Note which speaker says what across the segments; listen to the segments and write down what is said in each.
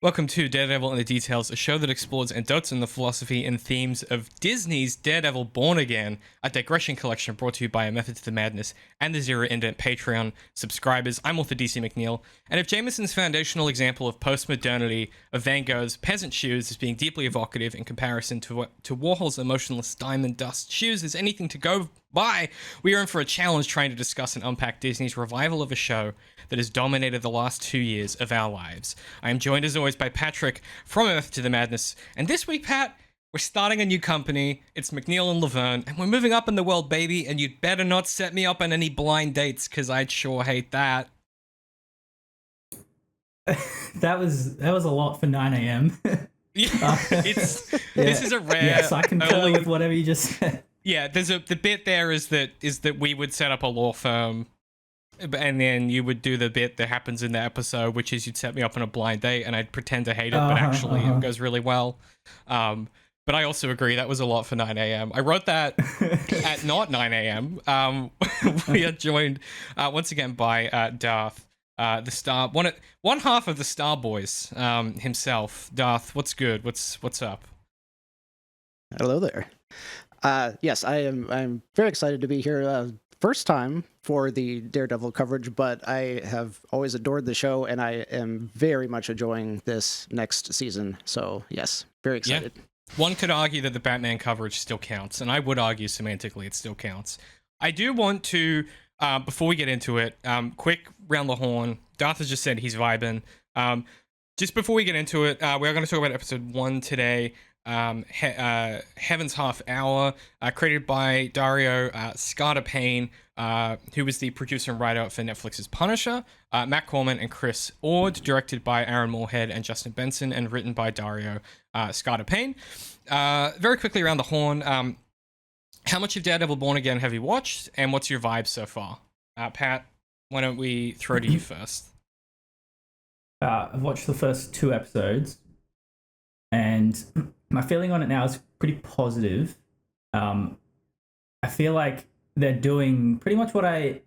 Speaker 1: Welcome to Daredevil in the Details, a show that explores and dotes on the philosophy and themes of Disney's Daredevil Born Again, a digression collection brought to you by Method to the Madness and the ZeroIndent Patreon subscribers. I'm author DC McNeil, and if Jameson's foundational example of post-modernity of Van Gogh's peasant shoes is being deeply evocative in comparison to Warhol's emotionless diamond dust shoes is anything to go by, we are in for a challenge trying to discuss and unpack Disney's revival of a show that has dominated the last 2 years of our lives. I am joined as always by Patrick from Method to the Madness, and this week, Pat, we're starting a new company. It's McNeil and Laverne, and we're moving up in the world, baby, and you'd better not set me up on any blind dates, because I'd sure hate that.
Speaker 2: That was a lot for 9 a.m.
Speaker 1: This is a rare...
Speaker 2: Yes, I concur with whatever you just said.
Speaker 1: Yeah, the bit there is that we would set up a law firm, and then you would do the bit that happens in the episode, which is you'd set me up on a blind date, and I'd pretend to hate it, but actually it goes really well. But I also agree that was a lot for 9 a.m. I wrote that at not 9 a.m. We are joined once again by Darth, the star, one half of the Star Boys himself. Darth, what's good? What's up?
Speaker 3: Hello there. Yes, I'm very excited to be here. First time for the Daredevil coverage, but I have always adored the show, and I am very much enjoying this next season. So, yes, very excited.
Speaker 1: Yeah. One could argue that the Batman coverage still counts, and I would argue semantically it still counts. I do want to, before we get into it, quick round the horn. Darth has just said he's vibing. Just before we get into it, we are going to talk about episode 1 today. Heaven's Half Hour, created by Dario Payne, who was the producer and writer for Netflix's Punisher, Matt Corman and Chris Ord, directed by Aaron Moorhead and Justin Benson, and written by Dario Payne. Very quickly around the horn, how much of Daredevil Born Again have you watched, and what's your vibe so far? Pat, why don't we throw to you first?
Speaker 2: I've watched the first 2 episodes, and my feeling on it now is pretty positive. I feel like they're doing pretty much what I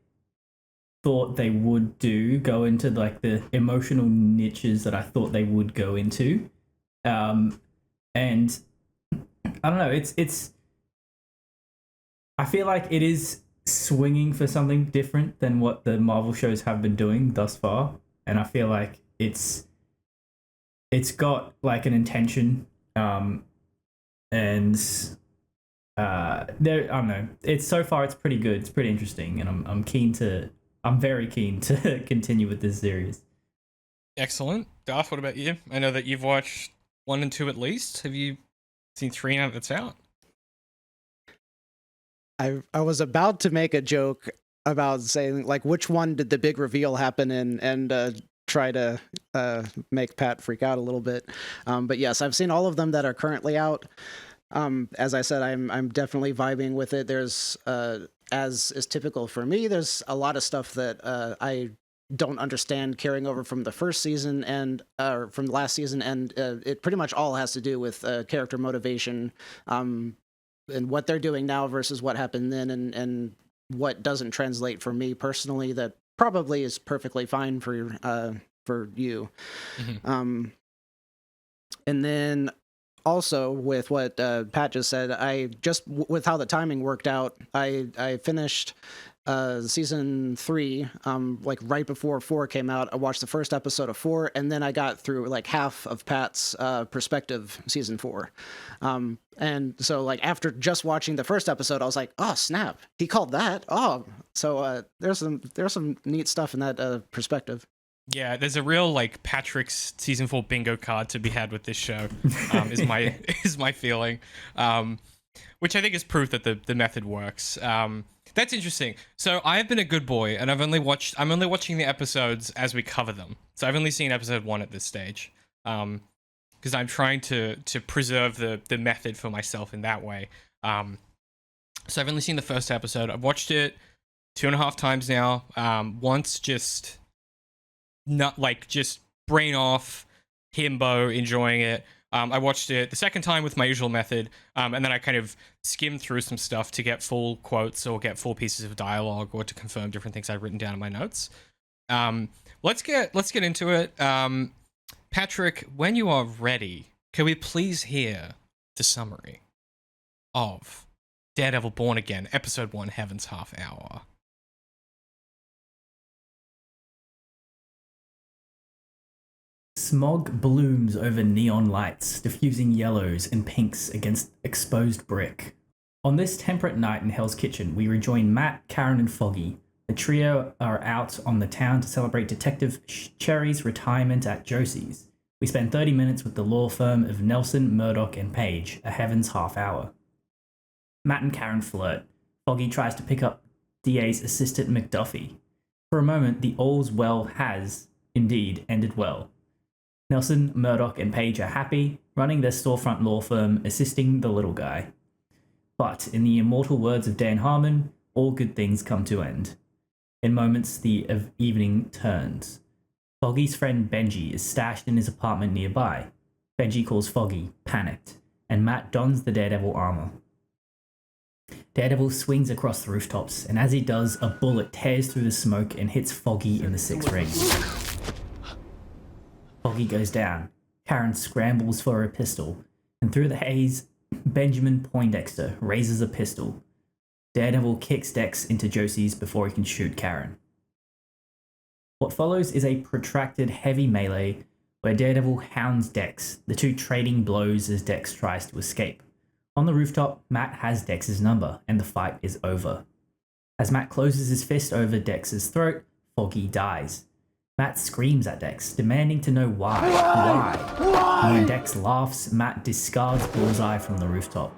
Speaker 2: thought they would do, go into like the emotional niches that I thought they would go into. And I don't know, it's I feel like it is swinging for something different than what the Marvel shows have been doing thus far. And I feel like it's got like an intention. There, I don't know. It's pretty good. It's pretty interesting, and I'm very keen to continue with this series.
Speaker 1: Excellent. Darth, what about you? I know that you've watched 1 and 2 at least. Have you seen 3 now that's out?
Speaker 3: I was about to make a joke about saying, like, which one did the big reveal happen in, and try to make Pat freak out a little bit. But yes, I've seen all of them that are currently out. As I said, I'm definitely vibing with it. There's, as is typical for me, there's a lot of stuff that I don't understand carrying over from the first season and from the last season, and it pretty much all has to do with character motivation and what they're doing now versus what happened then, and what doesn't translate for me personally that probably is perfectly fine for you. Mm-hmm. And then also with what Pat just said, I just with how the timing worked out, I finished season 3 like right before 4 came out. I watched the first episode of 4, and then I got through like half of Pat's perspective season 4. And so like after just watching the first episode, I was like, oh snap, he called that. Oh, so there's some neat stuff in that perspective.
Speaker 1: Yeah, there's a real like Patrick's season 4 bingo card to be had with this show. Is my feeling, which I think is proof that the method works. That's interesting. So I've been a good boy, and I'm only watching the episodes as we cover them. So I've only seen episode 1 at this stage, because I'm trying to preserve the method for myself in that way. So I've only seen the first episode. I've watched it 2.5 times now. Once just not like just brain off, himbo, enjoying it. I watched it the second time with my usual method, and then I kind of skimmed through some stuff to get full quotes or get full pieces of dialogue or to confirm different things I've written down in my notes. Let's get into it. Patrick, when you are ready, can we please hear the summary of Daredevil Born Again, Episode 1, Heaven's Half Hour?
Speaker 2: Smog blooms over neon lights, diffusing yellows and pinks against exposed brick. On this temperate night in Hell's Kitchen, we rejoin Matt, Karen, and Foggy. The trio are out on the town to celebrate Detective Cherry's retirement at Josie's. We spend 30 minutes with the law firm of Nelson, Murdock, and Page, a Heaven's Half Hour. Matt and Karen flirt. Foggy tries to pick up DA's assistant McDuffie. For a moment, the all's well has, indeed, ended well. Nelson, Murdock, and Page are happy, running their storefront law firm, assisting the little guy. But, in the immortal words of Dan Harmon, all good things come to end. In moments, the evening turns. Foggy's friend Benji is stashed in his apartment nearby. Benji calls Foggy, panicked, and Matt dons the Daredevil armor. Daredevil swings across the rooftops, and as he does, a bullet tears through the smoke and hits Foggy in the sixth ring. Foggy goes down. Karen scrambles for a pistol, and through the haze, Benjamin Poindexter raises a pistol. Daredevil kicks Dex into Josie's before he can shoot Karen. What follows is a protracted heavy melee where Daredevil hounds Dex, the two trading blows as Dex tries to escape. On the rooftop, Matt has Dex's number, and the fight is over. As Matt closes his fist over Dex's throat, Foggy dies. Matt screams at Dex, demanding to know why. And when Dex laughs, Matt discards Bullseye from the rooftop.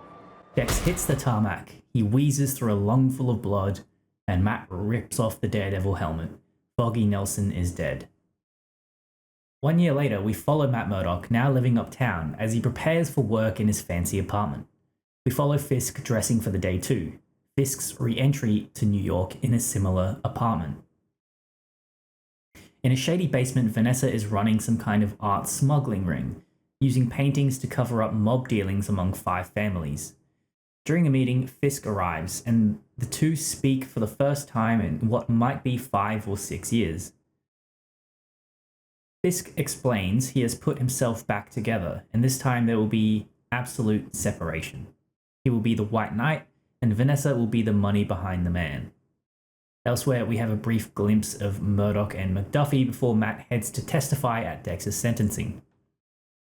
Speaker 2: Dex hits the tarmac, he wheezes through a lungful of blood, and Matt rips off the Daredevil helmet. Foggy Nelson is dead. 1 year later, we follow Matt Murdock, now living uptown, as he prepares for work in his fancy apartment. We follow Fisk dressing for the day too. Fisk's re-entry to New York in a similar apartment. In a shady basement, Vanessa is running some kind of art smuggling ring, using paintings to cover up mob dealings among 5 families. During a meeting, Fisk arrives, and the two speak for the first time in what might be 5 or 6 years. Fisk explains he has put himself back together, and this time there will be absolute separation. He will be the White Knight, and Vanessa will be the money behind the man. Elsewhere, we have a brief glimpse of Murdock and McDuffie before Matt heads to testify at Dex's sentencing.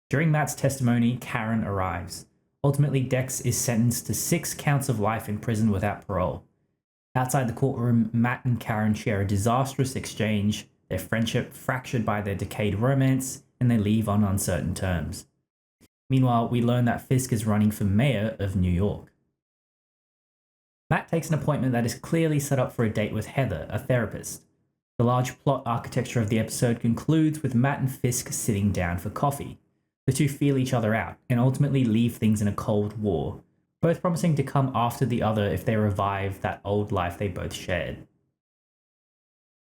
Speaker 2: During Matt's testimony, Karen arrives. Ultimately, Dex is sentenced to 6 counts of life in prison without parole. Outside the courtroom, Matt and Karen share a disastrous exchange, their friendship fractured by their decayed romance, and they leave on uncertain terms. Meanwhile, we learn that Fisk is running for mayor of New York. Matt takes an appointment that is clearly set up for a date with Heather, a therapist. The large plot architecture of the episode concludes with Matt and Fisk sitting down for coffee. The two feel each other out, and ultimately leave things in a cold war, both promising to come after the other if they revive that old life they both shared.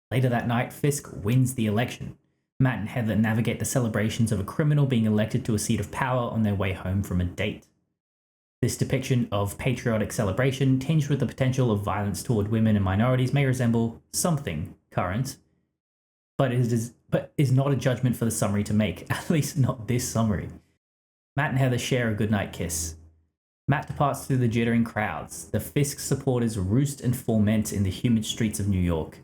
Speaker 2: Later that night, Fisk wins the election. Matt and Heather navigate the celebrations of a criminal being elected to a seat of power on their way home from a date. This depiction of patriotic celebration, tinged with the potential of violence toward women and minorities, may resemble something current, but is not a judgment for the summary to make, at least not this summary. Matt and Heather share a goodnight kiss. Matt departs through the jittering crowds. The Fisk supporters roost and foment in the humid streets of New York.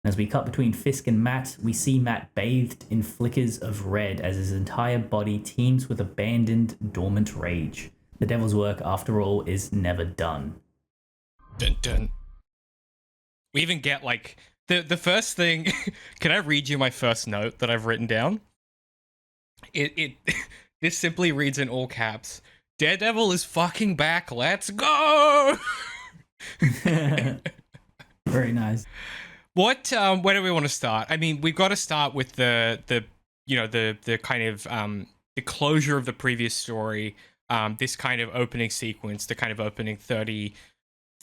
Speaker 2: As we cut between Fisk and Matt, we see Matt bathed in flickers of red as his entire body teems with abandoned, dormant rage. The devil's work, after all, is never done.
Speaker 1: Dun dun. We even get, like, the first thing... Can I read you my first note that I've written down? This simply reads in all caps, Daredevil is fucking back, let's go!
Speaker 2: Very nice.
Speaker 1: Where do we want to start? I mean, we've got to start with the kind of the closure of the previous story, this kind of opening sequence, the kind of opening 30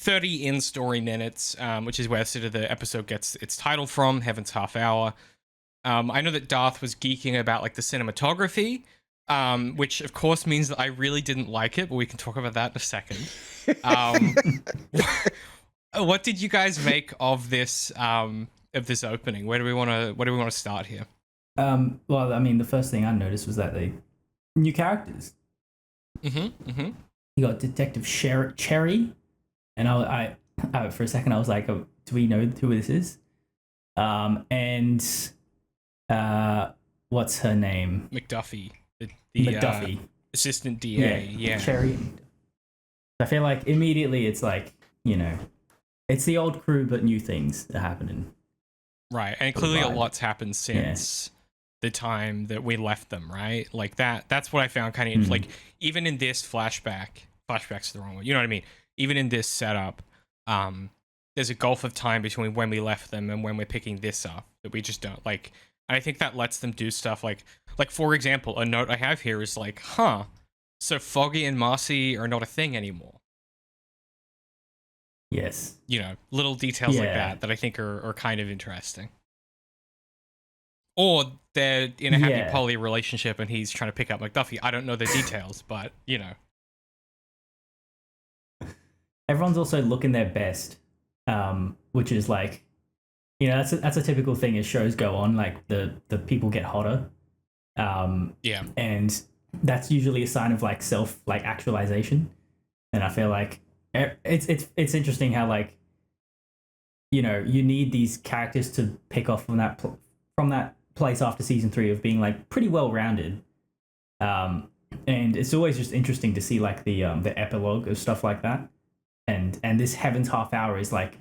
Speaker 1: in-story minutes, which is where sort of the episode gets its title from, Heaven's Half Hour. I know that Darth was geeking about, like, the cinematography, which of course means that I really didn't like it, but we can talk about that in a second. What did you guys make of this opening? Where do we want to start here?
Speaker 2: Well, I mean, the first thing I noticed was that they new characters.
Speaker 1: Mm-hmm.
Speaker 2: You got Detective Cherry, and I for a second I was like, oh, do we know who this is? And what's her name?
Speaker 1: McDuffie, the
Speaker 2: McDuffie,
Speaker 1: assistant DA. Yeah.
Speaker 2: Cherry. I feel like immediately it's like, it's the old crew, but new things are happening.
Speaker 1: Right, and clearly a lot's happened since the time that we left them, right? Like that's what I found kind of like, even in this flashback's the wrong one, you know what I mean? Even in this setup, there's a gulf of time between when we left them and when we're picking this up that we just don't like. And I think that lets them do stuff like for example, a note I have here is like, so Foggy and Marcy are not a thing anymore.
Speaker 2: Yes.
Speaker 1: Little details like that I think are kind of interesting. Or they're in a happy poly relationship and he's trying to pick up McDuffie. I don't know the details, but
Speaker 2: Everyone's also looking their best, which is like, that's a typical thing as shows go on. Like the people get hotter. And that's usually a sign of like self actualization. And I feel like it's interesting how like, you need these characters to pick off from that place after season 3 of being like pretty well rounded. And it's always just interesting to see like the epilogue of stuff like that. And this Heaven's Half Hour is like,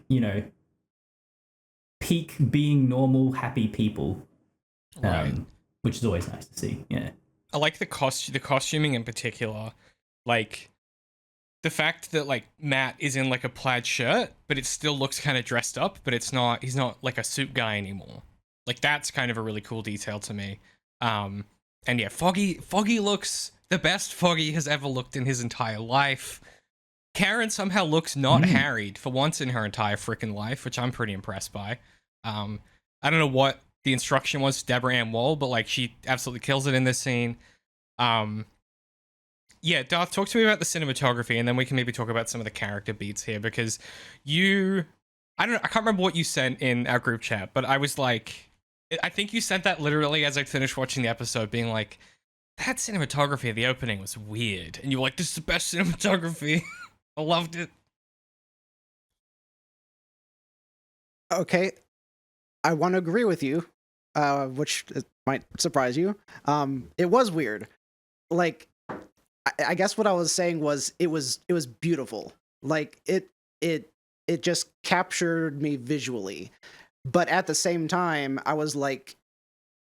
Speaker 2: peak being normal, happy people.
Speaker 1: Right.
Speaker 2: Which is always nice to see. Yeah.
Speaker 1: I like the costuming in particular. Like the fact that like Matt is in like a plaid shirt, but it still looks kind of dressed up, but he's not like a suit guy anymore. Like that's kind of a really cool detail to me. And yeah, Foggy looks the best Foggy has ever looked in his entire life. Karen somehow looks not harried for once in her entire freaking life, which I'm pretty impressed by. I don't know what the instruction was to Deborah Ann Woll, but like she absolutely kills it in this scene. Yeah, Darth, talk to me about the cinematography, and then we can maybe talk about some of the character beats here, because I can't remember what you sent in our group chat, but I was like, I think you sent that literally as I finished watching the episode, being like, that cinematography of the opening was weird, and you were like, this is the best cinematography. I loved it.
Speaker 3: Okay, I want to agree with you, which might surprise you. It was weird. Like, I guess what I was saying was it was beautiful. Like it just captured me visually, but at the same time, I was like,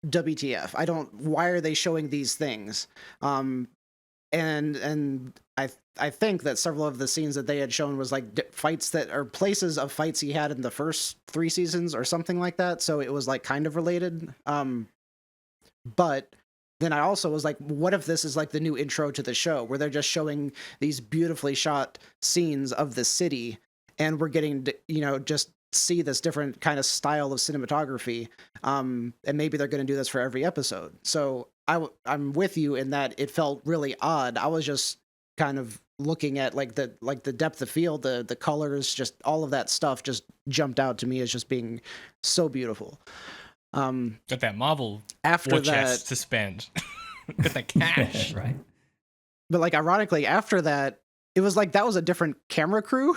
Speaker 3: WTF? Why are they showing these things? And I think that several of the scenes that they had shown was like fights that are places of fights he had in the first 3 seasons or something like that. So it was like kind of related. But then I also was like, what if this is like the new intro to the show where they're just showing these beautifully shot scenes of the city, and we're getting to, just see this different kind of style of cinematography. And maybe they're going to do this for every episode. So I'm with you in that it felt really odd. I was just kind of looking at like the depth of field, the colors, just all of that stuff just jumped out to me as just being so beautiful.
Speaker 1: Got that Marvel
Speaker 3: after
Speaker 1: war
Speaker 3: that
Speaker 1: chest to spend. Got that cash.
Speaker 2: Right.
Speaker 3: But like ironically, after that, it was like that was a different camera crew.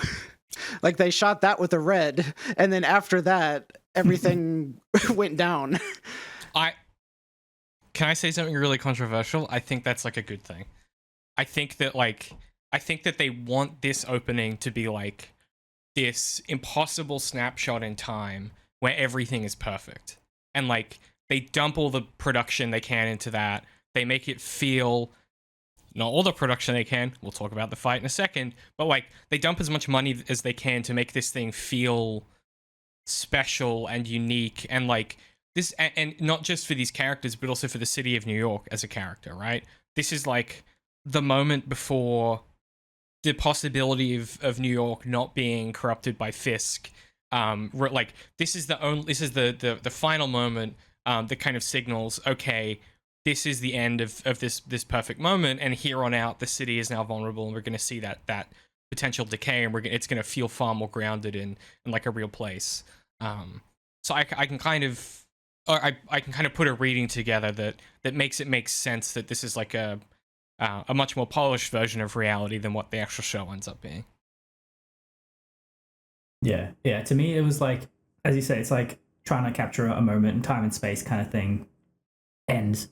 Speaker 3: Like they shot that with a red, and then after that, everything went down.
Speaker 1: Can I say something really controversial? I think that's like a good thing. I think that they want this opening to be like this impossible snapshot in time where everything is perfect. And like they dump all the production they can into that. They make it feel, not all the production they can, we'll talk about the fight in a second, but like they dump as much money as they can to make this thing feel special and unique, and like this, and not just for these characters, but also for the city of New York as a character, right? This is like the moment before the possibility of New York not being corrupted by Fisk. Like this is the final moment that kind of signals, okay, this is the end of this perfect moment, and here on out the city is now vulnerable, and we're going to see that potential decay, and it's going to feel far more grounded in like a real place. So I can kind of or I can kind of put a reading together that makes it make sense that this is like a much more polished version of reality than what the actual show ends up being.
Speaker 2: Yeah, yeah. To me, it was like, as you say, it's like trying to capture a moment in time and space kind of thing. And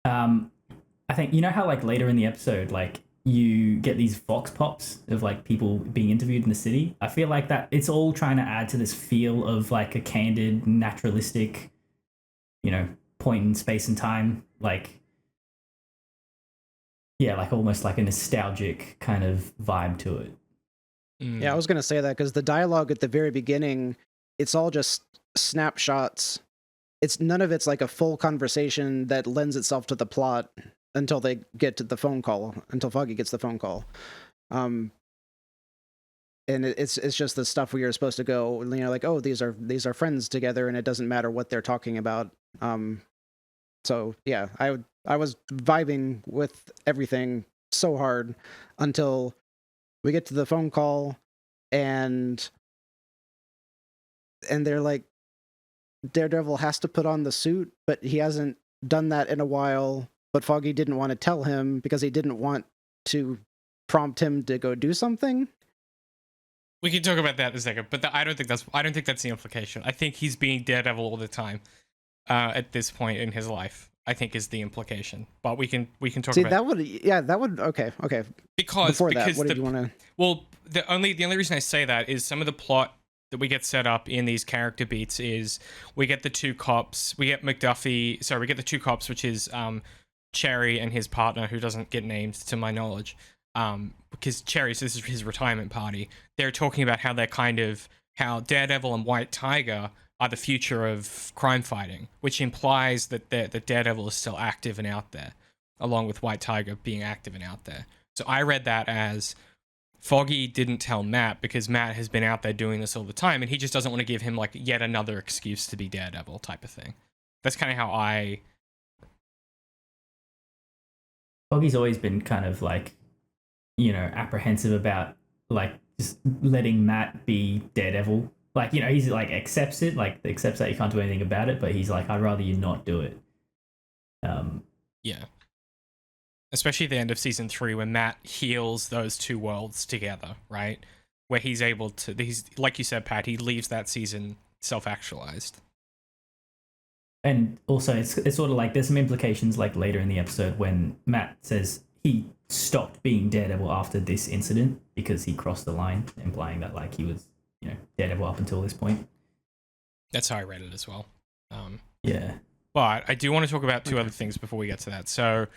Speaker 2: I think, you know how like later in the episode, like you get these vox pops of like people being interviewed in the city. I feel like that it's all trying to add to this feel of like a candid, naturalistic, you know, point in space and time. Like, yeah, like almost like a nostalgic kind of vibe to it.
Speaker 3: Yeah, I was going to say that because the dialogue at the very beginning, it's all just snapshots. It's none of it's like a full conversation that lends itself to the plot until they get to the phone call, until Foggy gets the phone call. And it's just the stuff where you're supposed to go, you know, like, oh, these are friends together, and it doesn't matter what they're talking about. So yeah, I was vibing with everything so hard until we get to the phone call, and they're like, Daredevil has to put on the suit, but he hasn't done that in a while. But Foggy didn't want to tell him because he didn't want to prompt him to go do something.
Speaker 1: We can talk about that in a second, but I don't think that's the implication. I think he's being Daredevil all the time at this point in his life. I think is the implication, but we can talk about
Speaker 3: that would okay.
Speaker 1: Because
Speaker 3: that, what did you want to?
Speaker 1: Well, the only reason I say that is some of the plot that we get set up in these character beats is we get the two cops, we get the two cops, which is Cherry and his partner, who doesn't get named to my knowledge, because Cherry's, this is his retirement party. They're talking about how how Daredevil and White Tiger are the future of crime fighting, which implies that Daredevil is still active and out there, along with White Tiger being active and out there. So I read that as Foggy didn't tell Matt because Matt has been out there doing this all the time, and he just doesn't want to give him like yet another excuse to be Daredevil type of thing. That's kind of how I...
Speaker 2: Foggy's always been kind of like, you know, apprehensive about like just letting Matt be Daredevil. Like, you know, he's like accepts that you can't do anything about it, but he's like, I'd rather you not do it.
Speaker 1: Yeah. Especially at the end of season 3 when Matt heals those two worlds together, right? Where he's able to, like you said, Pat, he leaves that season self-actualized.
Speaker 2: And also, it's sort of like there's some implications like later in the episode when Matt says he stopped being Daredevil after this incident because he crossed the line, implying that like he was, you know, Daredevil up until this point.
Speaker 1: That's how I read it as well.
Speaker 2: Yeah.
Speaker 1: But I do want to talk about two other things before we get to that. So,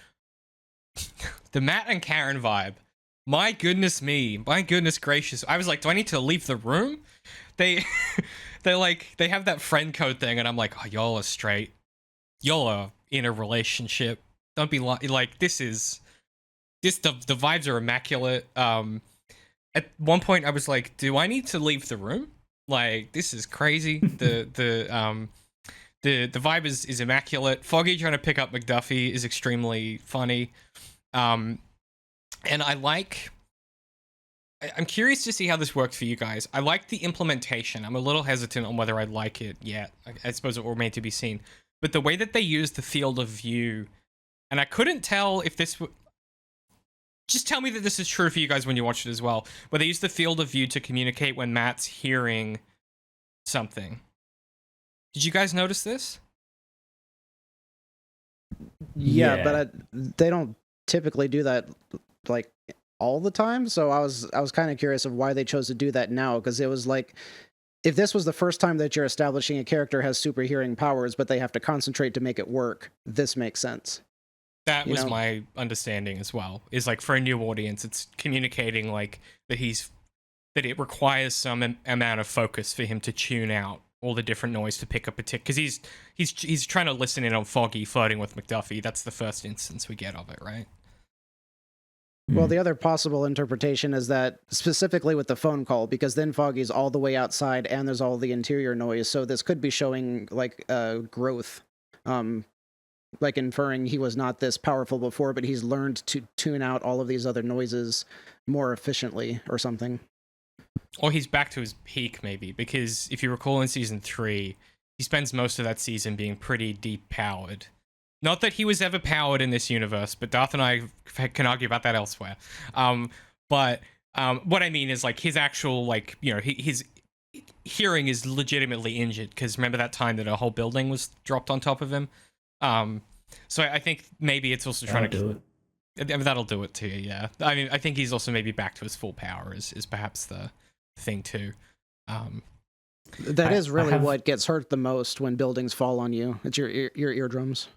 Speaker 1: the Matt and Karen vibe. My goodness gracious. I was like, do I need to leave the room? They have that friend code thing, and I'm like, oh, y'all are straight. Y'all are in a relationship. Don't be like the vibes are immaculate. At one point I was like, do I need to leave the room? Like, this is crazy. The vibe is immaculate. Foggy trying to pick up McDuffie is extremely funny. And I'm curious to see how this works for you guys. I like the implementation. I'm a little hesitant on whether I like it yet. I suppose it will remain to be seen. But the way that they use the field of view, and I couldn't tell if this... Just tell me that this is true for you guys when you watch it as well. Where they use the field of view to communicate when Matt's hearing something. Did you guys notice this?
Speaker 3: Yeah. But they don't typically do that like all the time. So I was kind of curious of why they chose to do that now, because it was like, if this was the first time that you're establishing a character has super hearing powers, but they have to concentrate to make it work, this makes sense.
Speaker 1: That was my understanding as well. Is like, for a new audience, it's communicating like that it requires some amount of focus for him to tune out all the different noise to pick up a tick, because he's trying to listen in on Foggy flirting with McDuffie. That's the first instance we get of it, right?
Speaker 3: Well, the other possible interpretation is that specifically with the phone call, because then Foggy's all the way outside and there's all the interior noise, so this could be showing like growth, like inferring he was not this powerful before, but he's learned to tune out all of these other noises more efficiently or something.
Speaker 1: Or he's back to his peak, maybe, because if you recall in season 3, he spends most of that season being pretty deep powered. Not that he was ever powered in this universe, but Darth and I can argue about that elsewhere. But what I mean is like his actual like his hearing is legitimately injured because remember that time that a whole building was dropped on top of him. So I think maybe it's also trying to do it. I mean, that'll do it to you, yeah. I mean, I think he's also maybe back to his full power is perhaps the thing too.
Speaker 3: That is really what gets hurt the most when buildings fall on you. It's your eardrums.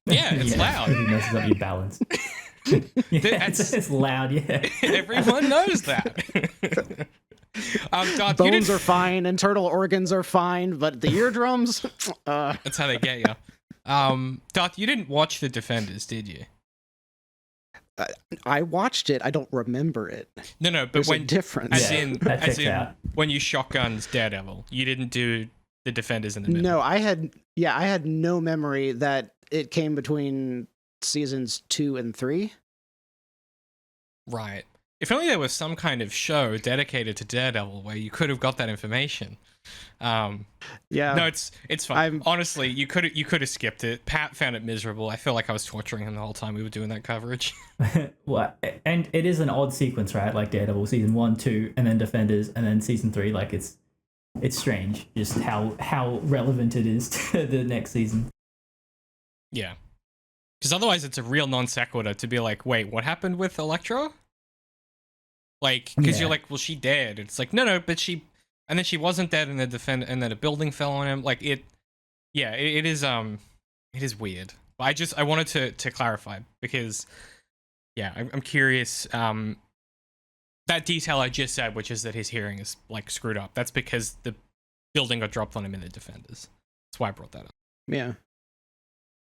Speaker 1: Yeah, it's loud.
Speaker 2: It messes up your balance. It's loud, yeah.
Speaker 1: Everyone knows that. Darth,
Speaker 3: bones are fine, internal organs are fine, but the eardrums...
Speaker 1: That's how they get you. Darth, you didn't watch The Defenders, did you?
Speaker 3: I watched it. I don't remember it.
Speaker 1: No, but
Speaker 3: There's
Speaker 1: when
Speaker 3: a difference.
Speaker 1: as in when you shotguns Daredevil, you didn't do The Defenders in the middle.
Speaker 3: No, I had no memory that it came between seasons 2 and 3.
Speaker 1: Right. If only there was some kind of show dedicated to Daredevil where you could have got that information.
Speaker 3: Yeah.
Speaker 1: No, it's fine. Honestly, you could have skipped it. Pat found it miserable. I feel like I was torturing him the whole time we were doing that coverage.
Speaker 2: Well, and it is an odd sequence, right? Like Daredevil season 1, 2, and then Defenders, and then season 3. Like it's strange just how relevant it is to the next season.
Speaker 1: Yeah. Because otherwise it's a real non sequitur to be like, wait, what happened with Elektra? Like, because you're like, well, she dead. It's like, no, but she, and then she wasn't dead, and and then a building fell on him. Like it is weird. But I wanted to clarify because, yeah, I'm curious. That detail I just said, which is that his hearing is like screwed up. That's because the building got dropped on him in the Defenders. That's why I brought that up.
Speaker 3: Yeah.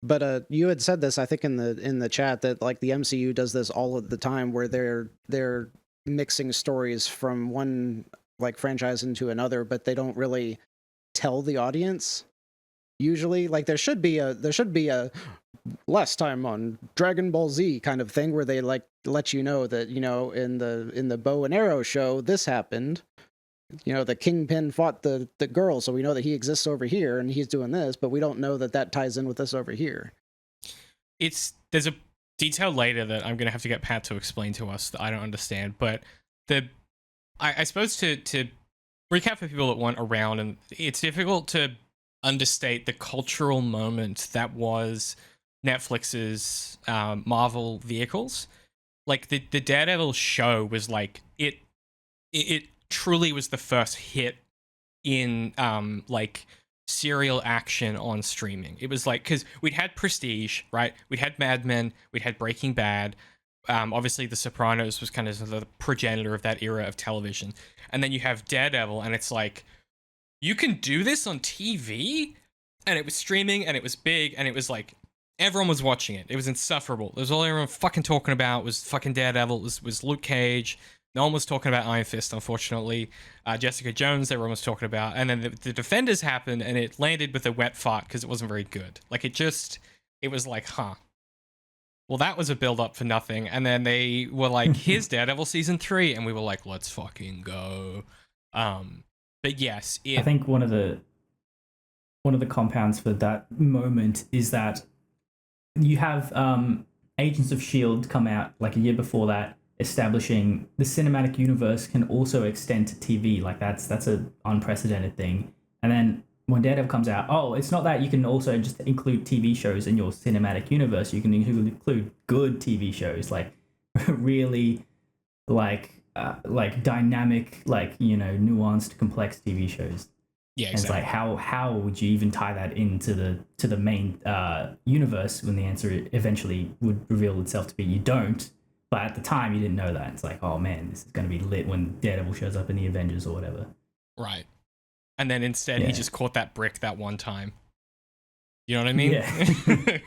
Speaker 3: But you had said this, I think, in the chat that like the MCU does this all of the time, where they're mixing stories from one like franchise into another, but they don't really tell the audience. Usually, like there should be a last time on Dragon Ball Z kind of thing where they like let you know that in the bow and arrow show this happened. The Kingpin fought the girl, so we know that he exists over here and he's doing this, but we don't know that ties in with this over here.
Speaker 1: There's a detail later that I'm gonna have to get Pat to explain to us that I don't understand, but I suppose to recap for people that weren't around, and it's difficult to understate the cultural moment that was Netflix's Marvel vehicles. Like the Daredevil show was like it truly was the first hit in like serial action on streaming. It was like, because we'd had Prestige, right? We'd had Mad Men, we'd had Breaking Bad. Obviously, The Sopranos was kind of the progenitor of that era of television. And then you have Daredevil, and it's like, you can do this on TV? And it was streaming, and it was big, and it was like, everyone was watching it. It was insufferable. It was all everyone fucking talking about was fucking Daredevil, was Luke Cage. No one was talking about Iron Fist, unfortunately. Jessica Jones, everyone was talking about. And then the Defenders happened, and it landed with a wet fart because it wasn't very good. Like, it was like, huh. Well, that was a build-up for nothing. And then they were like, here's Daredevil Season 3. And we were like, let's fucking go. But yes.
Speaker 2: I think one of the compounds for that moment is that you have Agents of S.H.I.E.L.D. come out like a year before that, establishing the cinematic universe can also extend to TV. Like that's an unprecedented thing. And then when Daredevil comes out, it's not that you can also just include TV shows in your cinematic universe. You can include good TV shows, like really like dynamic, like, nuanced, complex TV shows.
Speaker 1: Yeah, exactly.
Speaker 2: And it's like, how would you even tie that into the main universe when the answer eventually would reveal itself to be you don't. But at the time, you didn't know that. It's like, oh man, this is going to be lit when Daredevil shows up in the Avengers or whatever.
Speaker 1: Right. And then instead, he just caught that brick that one time. You know what I mean?
Speaker 3: Yeah.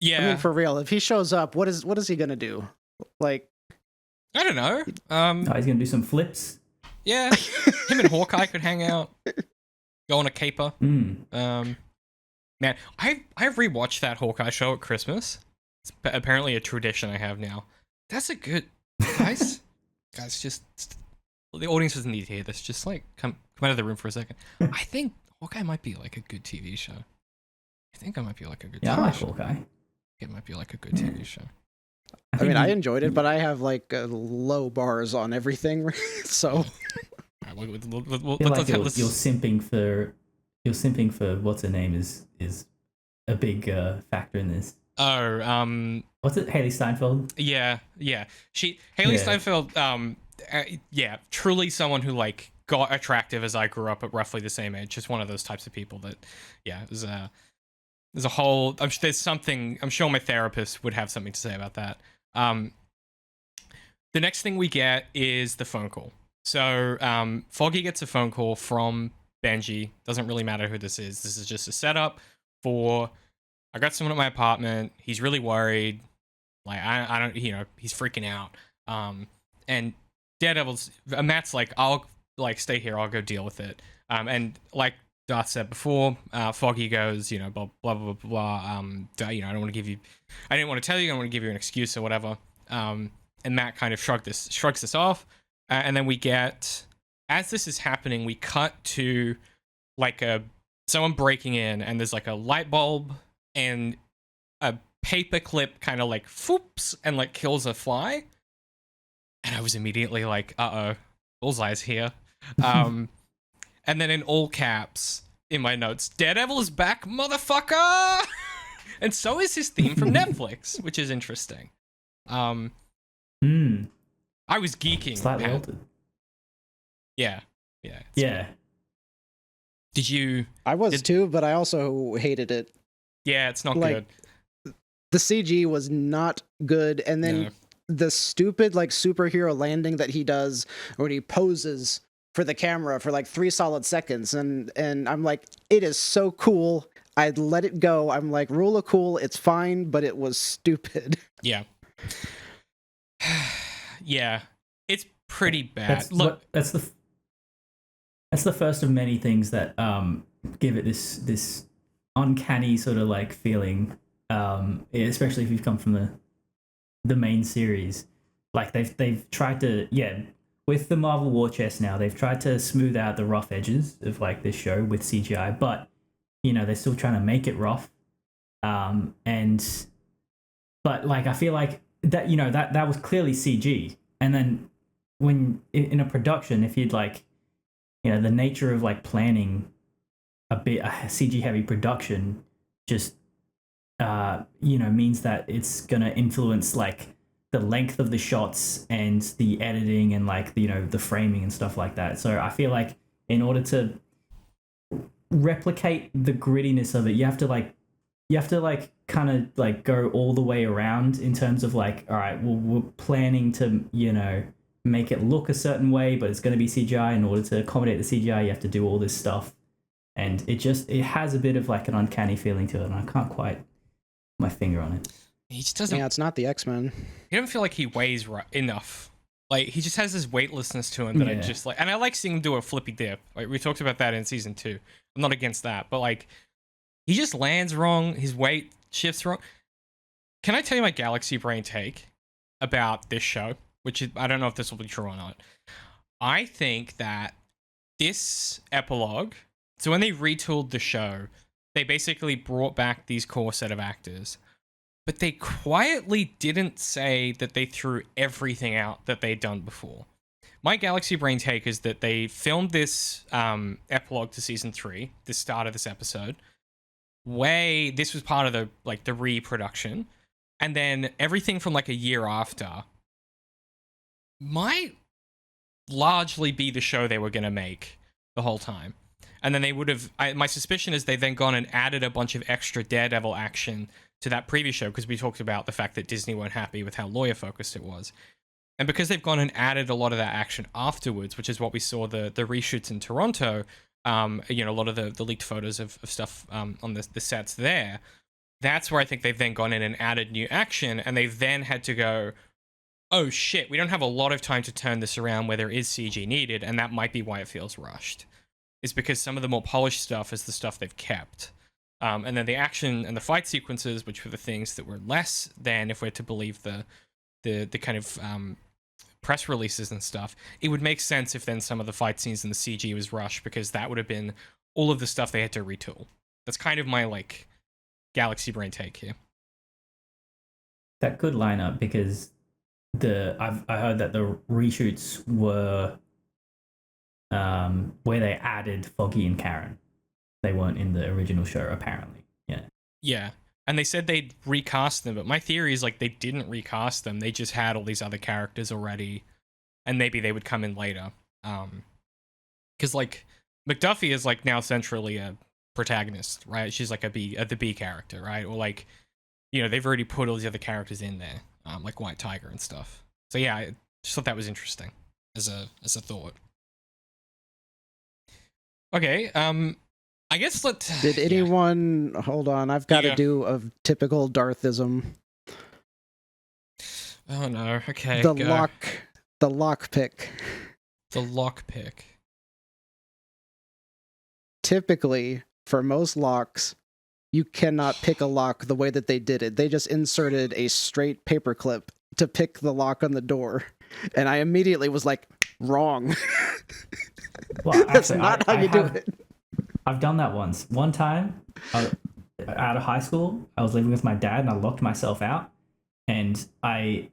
Speaker 1: Yeah.
Speaker 3: I mean, for real, if he shows up, what is he going to do? Like,
Speaker 1: I don't know.
Speaker 2: He's going to do some flips.
Speaker 1: Yeah. Him and Hawkeye could hang out. Go on a caper. Man, I've rewatched that Hawkeye show at Christmas. It's apparently a tradition I have now. That's a good... Guys, just the audience doesn't need to hear this. Just like come out of the room for a second. I think Hawkeye might be like a good TV show. I think it might be like a good
Speaker 2: Yeah,
Speaker 1: TV
Speaker 2: I like
Speaker 1: show.
Speaker 2: Hawkeye.
Speaker 1: It might be like a good TV show.
Speaker 3: I mean, I enjoyed it, but I have like low bars on everything. So
Speaker 2: you're simping for what's her name is a big factor in this.
Speaker 1: Oh,
Speaker 2: what's it? Haley Steinfeld.
Speaker 1: Yeah. Haley Steinfeld. Truly someone who like got attractive as I grew up at roughly the same age. Just one of those types of people that, there's a whole. There's something. I'm sure my therapist would have something to say about that. The next thing we get is the phone call. So Foggy gets a phone call from Benji. Doesn't really matter who this is. This is just a setup for. I got someone at my apartment. He's really worried. Like I don't, he's freaking out. And Daredevil's Matt's like, I'll like stay here. I'll go deal with it. And like Darth said before, Foggy goes, blah blah blah blah. I don't want to give you. I didn't want to tell you. I want to give you an excuse or whatever. And Matt kind of shrugs this off. And then we get, as this is happening, we cut to like someone breaking in, and there's like a light bulb and a paper clip kind of like foops and like kills a fly. And I was immediately like, Bullseye's here. And then in all caps in my notes, Daredevil is back, motherfucker! And so is his theme from Netflix, which is interesting. I was geeking.
Speaker 2: Slightly altered.
Speaker 1: Yeah.
Speaker 2: Yeah.
Speaker 1: Did you?
Speaker 3: I was too, but I also hated it.
Speaker 1: Yeah, it's not good.
Speaker 3: The CG was not good, and then the stupid like superhero landing that he does when he poses for the camera for like 3 solid seconds, and I'm like, it is so cool. I'd let it go. I'm like, rule of cool, it's fine, but it was stupid.
Speaker 1: Yeah. Yeah, it's pretty bad.
Speaker 2: That's the first of many things that give it this uncanny sort of like feeling, especially if you've come from the main series. Like they've tried to, with the Marvel War Chest now, they've tried to smooth out the rough edges of like this show with CGI, but they're still trying to make it rough. But like I feel like that that was clearly CG, and then when in a production, if you'd like, the nature of like planning a CG heavy production just means that it's gonna influence like the length of the shots and the editing and like the framing and stuff like that. So I feel like in order to replicate the grittiness of it, you have to kind of like go all the way around in terms of like, all right, well, we're planning to make it look a certain way, but it's going to be CGI. In order to accommodate the CGI, you have to do all this stuff, and it has a bit of like an uncanny feeling to it, and I can't quite put my finger on it.
Speaker 1: He just doesn't.
Speaker 3: Yeah, it's not the X-Men.
Speaker 1: He doesn't feel like he weighs enough. Like he just has this weightlessness to him that I just like, and I like seeing him do a flippy dip. Like we talked about that in season 2. I'm not against that, but like he just lands wrong. His weight shifts wrong. Can I tell you my galaxy brain take about this show? Which is, I don't know if this will be true or not. I think that this epilogue, so when they retooled the show, they basically brought back these core set of actors, but they quietly didn't say that they threw everything out that they'd done before. My galaxy brain take is that they filmed this epilogue to season 3, the start of this episode. This was part of the reproduction, and then everything from like a year after might largely be the show they were going to make the whole time. And then they would have, my suspicion is they've then gone and added a bunch of extra Daredevil action to that previous show, because we talked about the fact that Disney weren't happy with how lawyer focused it was. And because they've gone and added a lot of that action afterwards, which is what we saw the reshoots in Toronto, a lot of the leaked photos of stuff on the sets there, that's where I think they've then gone in and added new action, and they've then had to go, oh shit, we don't have a lot of time to turn this around where there is CG needed, and that might be why it feels rushed. It's because some of the more polished stuff is the stuff they've kept. And then the action and the fight sequences, which were the things that were less than, if we're to believe the kind of press releases and stuff, it would make sense if then some of the fight scenes in the CG was rushed, because that would have been all of the stuff they had to retool. That's kind of my like galaxy brain take here.
Speaker 2: That could line up because I heard that the reshoots were where they added Foggy and Karen. They weren't in the original show, apparently. Yeah.
Speaker 1: Yeah. And they said they'd recast them, but my theory is like they didn't recast them. They just had all these other characters already, and maybe they would come in later. Because like McDuffie is like now centrally a protagonist, right? She's like the B character, right? Or like, you know, they've already put all these other characters in there, like White Tiger and stuff. So yeah, I just thought that was interesting as a thought. Okay, I guess
Speaker 3: Did anyone hold on? I've got to do a typical Darthism.
Speaker 1: Oh no. Okay.
Speaker 3: The
Speaker 1: go.
Speaker 3: lock pick.
Speaker 1: The lock pick.
Speaker 3: Typically, for most locks, you cannot pick a lock the way that they did it. They just inserted a straight paper clip to pick the lock on the door, and I immediately was like, wrong.
Speaker 2: Well,
Speaker 3: That's
Speaker 2: actually,
Speaker 3: not how you do it.
Speaker 2: I've done that once. One time, out of high school, I was living with my dad, and I locked myself out, and I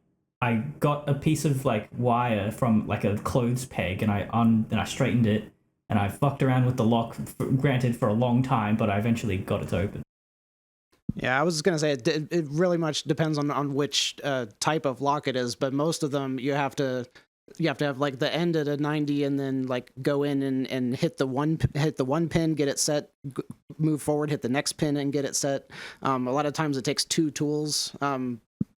Speaker 2: got a piece of like wire from like a clothes peg, and I straightened it, and I fucked around with the lock, granted for a long time, but I eventually got it to open.
Speaker 3: Yeah, I was gonna say it really much depends on which type of lock it is, but most of them you have to have like the end at a 90 and then like go in and hit the one pin, get it set, move forward, hit the next pin and get it set. A lot of times it takes two tools.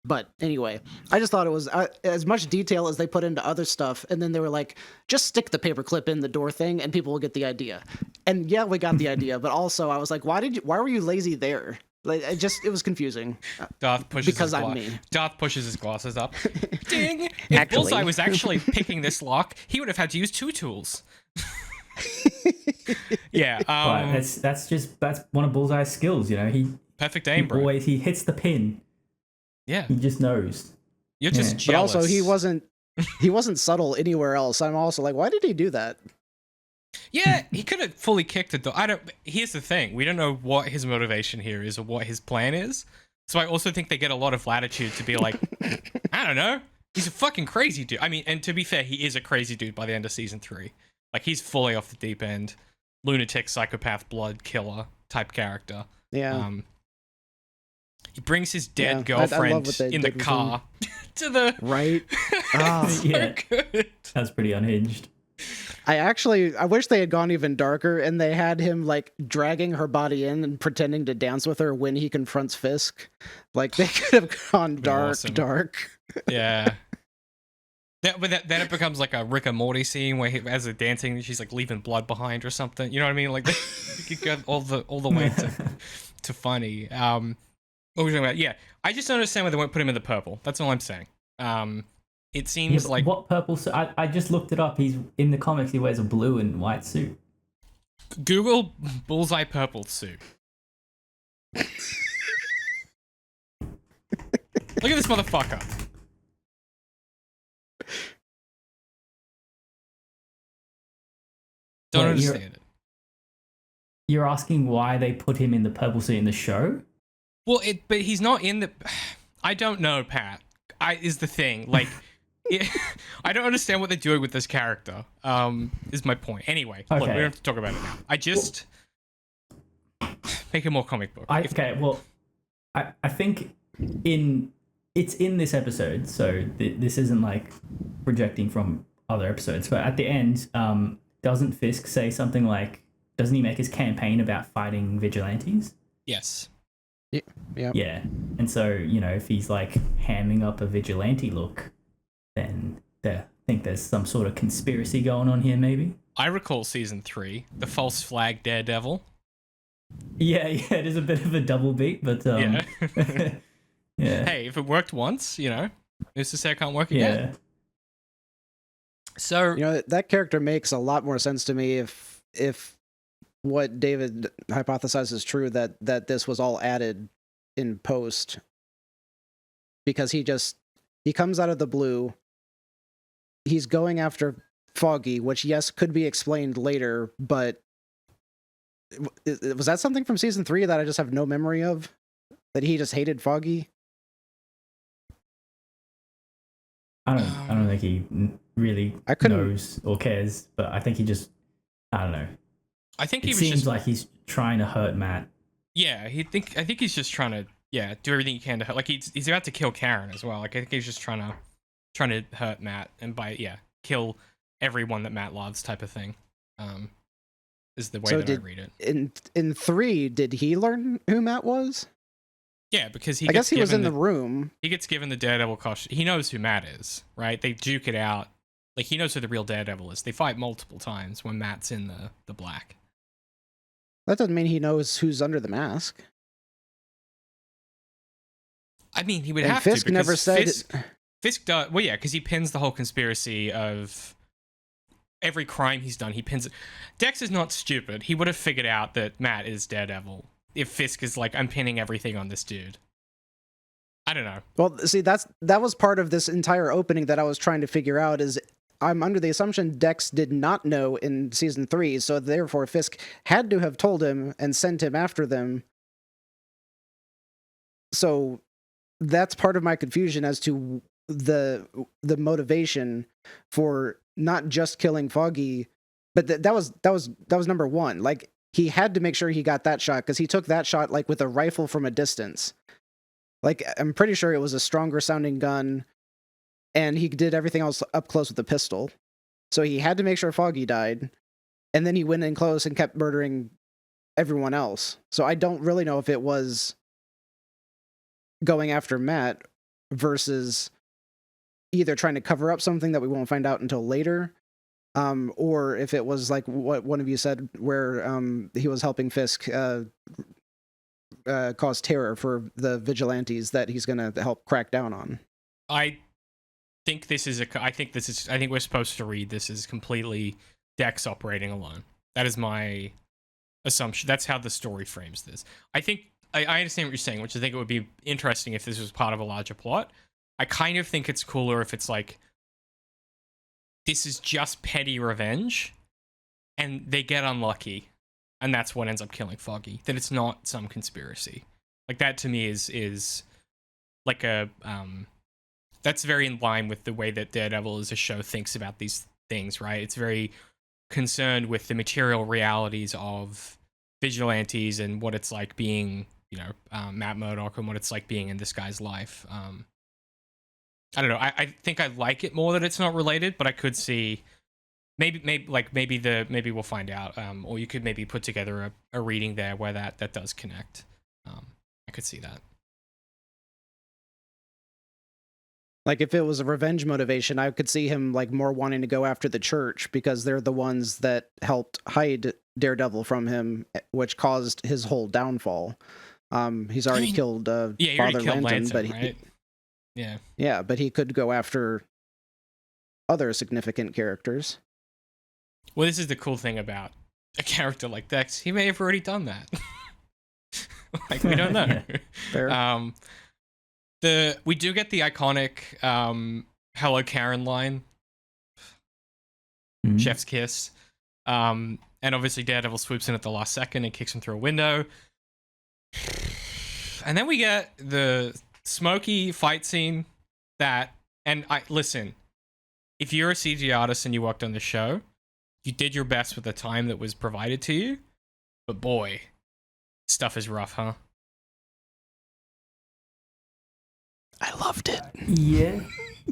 Speaker 3: But anyway, I just thought it was as much detail as they put into other stuff, and then they were like, just stick the paper clip in the door thing and people will get the idea. And yeah, we got the idea, but also I was like, why were you lazy there? Like, it was confusing.
Speaker 1: Darth pushes
Speaker 3: because I'm me.
Speaker 1: Darth pushes his glasses up. Ding! If Bullseye was actually picking this lock, he would have had to use two tools. Yeah.
Speaker 2: That's one of Bullseye's skills. You know,
Speaker 1: perfect aim, bro.
Speaker 2: He hits the pin.
Speaker 1: Yeah.
Speaker 2: He just knows.
Speaker 1: You're just jealous.
Speaker 3: But also, he wasn't subtle anywhere else. I'm also like, why did he do that?
Speaker 1: Yeah, he could have fully kicked it. Here's the thing: we don't know what his motivation here is or what his plan is. So I also think they get a lot of latitude to be like, I don't know, he's a fucking crazy dude. I mean, and to be fair, he is a crazy dude by the end of season 3. Like, he's fully off the deep end, lunatic, psychopath, blood killer type character.
Speaker 3: Yeah.
Speaker 1: He brings his dead girlfriend in the car to the
Speaker 3: right.
Speaker 2: Yeah, good. That's pretty unhinged.
Speaker 3: I wish they had gone even darker and they had him like dragging her body in and pretending to dance with her when he confronts Fisk. Like, they could have gone dark.
Speaker 1: Yeah. But then it becomes like a Rick and Morty scene where as they're dancing, she's like leaving blood behind or something. You know what I mean? Like, you could go all the way to funny. What were we talking about? Yeah, I just don't understand why they won't put him in the purple. That's all I'm saying. It seems like...
Speaker 2: What purple suit? I just looked it up. He's in the comics. He wears a blue and white suit.
Speaker 1: Google Bullseye purple suit. Look at this motherfucker. Don't understand it.
Speaker 2: You're asking why they put him in the purple suit in the show?
Speaker 1: Well, but he's not in the... I don't know, Pat. Is the thing. Like... I don't understand what they're doing with this character, is my point. Anyway, look, we don't have to talk about it now. I just make it more comic book.
Speaker 2: I think it's in this episode, so this isn't like projecting from other episodes, but at the end, doesn't Fisk say something like, doesn't he make his campaign about fighting vigilantes?
Speaker 1: Yes.
Speaker 2: Yeah. And so, you know, if he's like hamming up a vigilante look, then I think there's some sort of conspiracy going on here, maybe.
Speaker 1: I recall season 3, the false flag Daredevil.
Speaker 2: Yeah, it is a bit of a double beat, but yeah. Yeah.
Speaker 1: Hey, if it worked once, you know, who's to say it can't work again?
Speaker 2: Yeah.
Speaker 1: So,
Speaker 3: you know, that character makes a lot more sense to me if what David hypothesized is true, that this was all added in post, because he comes out of the blue. he's going after Foggy, which yes could be explained later, but was that something from season 3 that I just have no memory of? That he just hated Foggy?
Speaker 2: I don't think he really knows or cares, but I think he just, I don't know.
Speaker 1: I think
Speaker 2: it seems like he's trying to hurt Matt.
Speaker 1: Yeah, I think he's just trying to do everything he can to hurt. Like he's about to kill Karen as well. Like I think he's just trying to hurt Matt and kill everyone that Matt loves type of thing. Is the way I read it.
Speaker 3: In 3, did he learn who Matt was?
Speaker 1: Yeah, because
Speaker 3: I guess he was in the room.
Speaker 1: He gets given the Daredevil costume. He knows who Matt is, right? They duke it out. Like, he knows who the real Daredevil is. They fight multiple times when Matt's in the black.
Speaker 3: That doesn't mean he knows who's under the mask.
Speaker 1: I mean, he would
Speaker 3: and
Speaker 1: have
Speaker 3: Fisk
Speaker 1: to. Because
Speaker 3: never said...
Speaker 1: Fisk does... Well, yeah, because he pins the whole conspiracy of... Every crime he's done, he pins it. Dex is not stupid. He would have figured out that Matt is Daredevil. If Fisk is like, I'm pinning everything on this dude. I don't know.
Speaker 3: Well, see, that was part of this entire opening that I was trying to figure out is I'm under the assumption Dex did not know in season 3, so therefore Fisk had to have told him and sent him after them. So that's part of my confusion as to the motivation for not just killing Foggy, but that was number 1. Like, he had to make sure he got that shot because he took that shot like with a rifle from a distance. Like, I'm pretty sure it was a stronger sounding gun, and he did everything else up close with a pistol. So he had to make sure Foggy died, and then he went in close and kept murdering everyone else. So I don't really know if it was going after Matt versus either trying to cover up something that we won't find out until later, or if it was like what one of you said, where he was helping Fisk cause terror for the vigilantes that he's going to help crack down on.
Speaker 1: I think we're supposed to read this as completely Dex operating alone. That is my assumption. That's how the story frames this. I think I understand what you're saying, which I think it would be interesting if this was part of a larger plot. I kind of think it's cooler if it's like, this is just petty revenge, and they get unlucky, and that's what ends up killing Foggy. That it's not some conspiracy. Like, that to me is like a that's very in line with the way that Daredevil as a show thinks about these things, right? It's very concerned with the material realities of vigilantes and what it's like being, Matt Murdock, and what it's like being in this guy's life. I don't know. I think I like it more that it's not related, but I could see maybe we'll find out. Or you could maybe put together a reading there where that does connect. I could see that.
Speaker 3: Like, if it was a revenge motivation, I could see him like more wanting to go after the church because they're the ones that helped hide Daredevil from him, which caused his whole downfall. He's already killed Father Lanton, but
Speaker 1: right?
Speaker 3: Yeah, but he could go after other significant characters.
Speaker 1: Well, this is the cool thing about a character like Dex. He may have already done that. Like, we don't know.
Speaker 3: Fair.
Speaker 1: We do get the iconic "Hello Karen" line, Chef's kiss, and obviously Daredevil swoops in at the last second and kicks him through a window, and then we get the smoky fight scene listen, if you're a CG artist and you worked on the show, you did your best with the time that was provided to you, but boy, stuff is rough, huh?
Speaker 3: I loved it.
Speaker 2: Yeah.